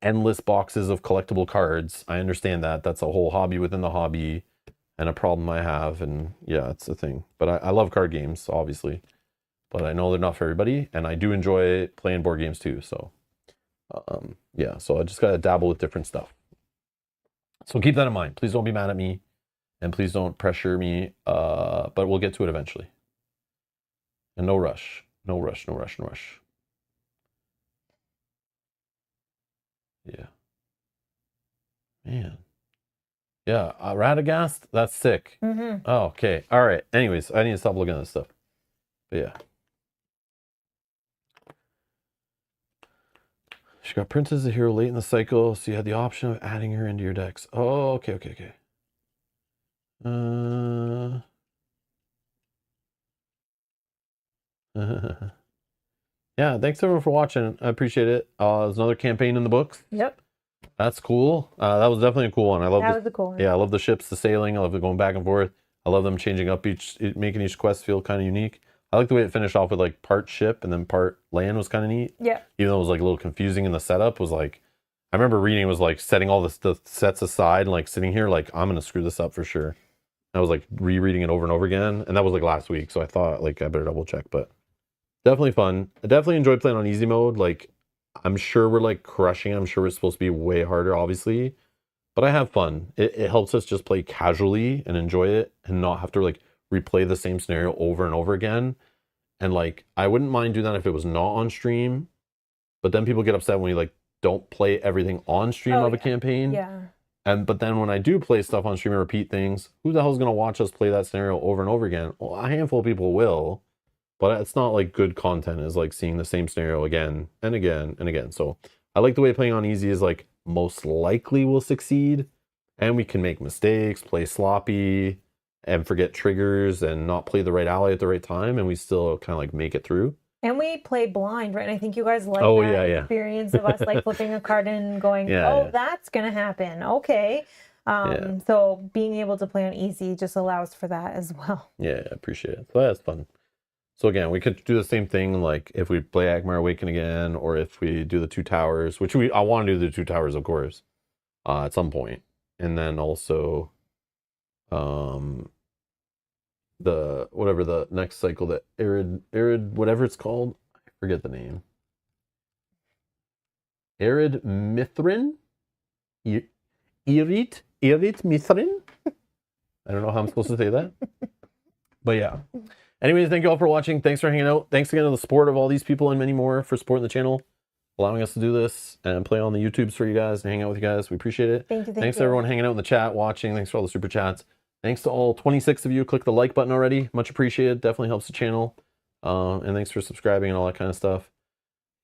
endless boxes of collectible cards. I understand that. That's a whole hobby within the hobby and a problem I have. And yeah, it's a thing. But I love card games, obviously. But I know they're not for everybody. And I do enjoy playing board games too. So yeah, so I just got to dabble with different stuff. So keep that in mind. Please don't be mad at me. And please don't pressure me. But we'll get to it eventually. And no rush. No rush, no rush, no rush. Yeah. Man. Yeah, Radagast, that's sick. Mm-hmm. Oh, okay. All right. Anyways, I need to stop looking at this stuff. But yeah. She got Princess as a hero late in the cycle, so you had the option of adding her into your decks. Oh, okay, okay, okay. Yeah, thanks everyone for watching. I appreciate it. There's another campaign in the books. Yep. That's cool. That was definitely a cool one. I love That was a cool one. Yeah, I love the ships, the sailing. I love it going back and forth. I love them changing up making each quest feel kind of unique. I like the way it finished off with like part ship and then part land was kind of neat. Yeah. Even though it was like a little confusing in the setup, was like, I remember reading it was like setting all the sets aside and like sitting here like, I'm going to screw this up for sure. I was like rereading it over and over again. And that was like last week. So I thought like I better double check, but definitely fun. I definitely enjoyed playing on easy mode. Like I'm sure we're like crushing. I'm sure we're supposed to be way harder, obviously. But I have fun. It helps us just play casually and enjoy it and not have to like replay the same scenario over and over again. And like, I wouldn't mind doing that if it was not on stream. But then people get upset when we like don't play everything on stream of a campaign. Yeah. But then when I do play stuff on stream and repeat things, who the hell is going to watch us play that scenario over and over again? Well, a handful of people will. But it's not like good content is like seeing the same scenario again and again and again. So I like the way playing on easy is like most likely will succeed. And we can make mistakes, play sloppy, and forget triggers and not play the right ally at the right time. And we still kind of like make it through. And we play blind, right? And I think you guys like that experience of us like flipping a card and going, that's going to happen. Okay. So being able to play on easy just allows for that as well. Yeah, I appreciate it. So that's fun. So again, we could do the same thing like if we play Agmar Awaken again, or if we do the Two Towers, which I want to do the Two Towers, of course, at some point. And then also the whatever the next cycle, that Arid whatever it's called, I forget the name. Arid Mithrin? Irit Mithrin? I don't know how I'm supposed to say that. But yeah. Anyways, thank you all for watching. Thanks for hanging out. Thanks again to the support of all these people and many more for supporting the channel, allowing us to do this and play on the YouTubes for you guys and hang out with you guys. We appreciate it. Thank you. Thanks to everyone hanging out in the chat, watching. Thanks for all the super chats. Thanks to all 26 of you. Click the like button already. Much appreciated. Definitely helps the channel. And thanks for subscribing and all that kind of stuff.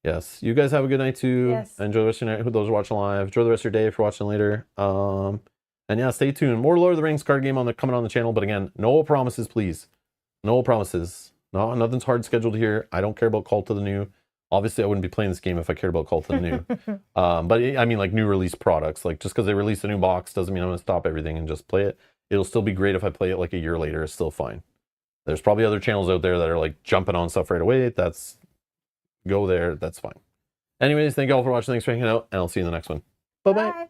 Yes. You guys have a good night too. Yes. Enjoy the rest of your night. Those are watching live. Enjoy the rest of your day if you're watching later. And yeah, stay tuned. More Lord of the Rings card game coming on the channel. But again, no promises, please. No promises. No, nothing's hard scheduled here. I don't care about Cult of the New. Obviously, I wouldn't be playing this game if I cared about Cult of the New. But I mean, like new release products. Like just because they release a new box doesn't mean I'm going to stop everything and just play it. It'll still be great if I play it like a year later. It's still fine. There's probably other channels out there that are like jumping on stuff right away. Go there. That's fine. Anyways, thank you all for watching. Thanks for hanging out. And I'll see you in the next one. Bye-bye. Bye.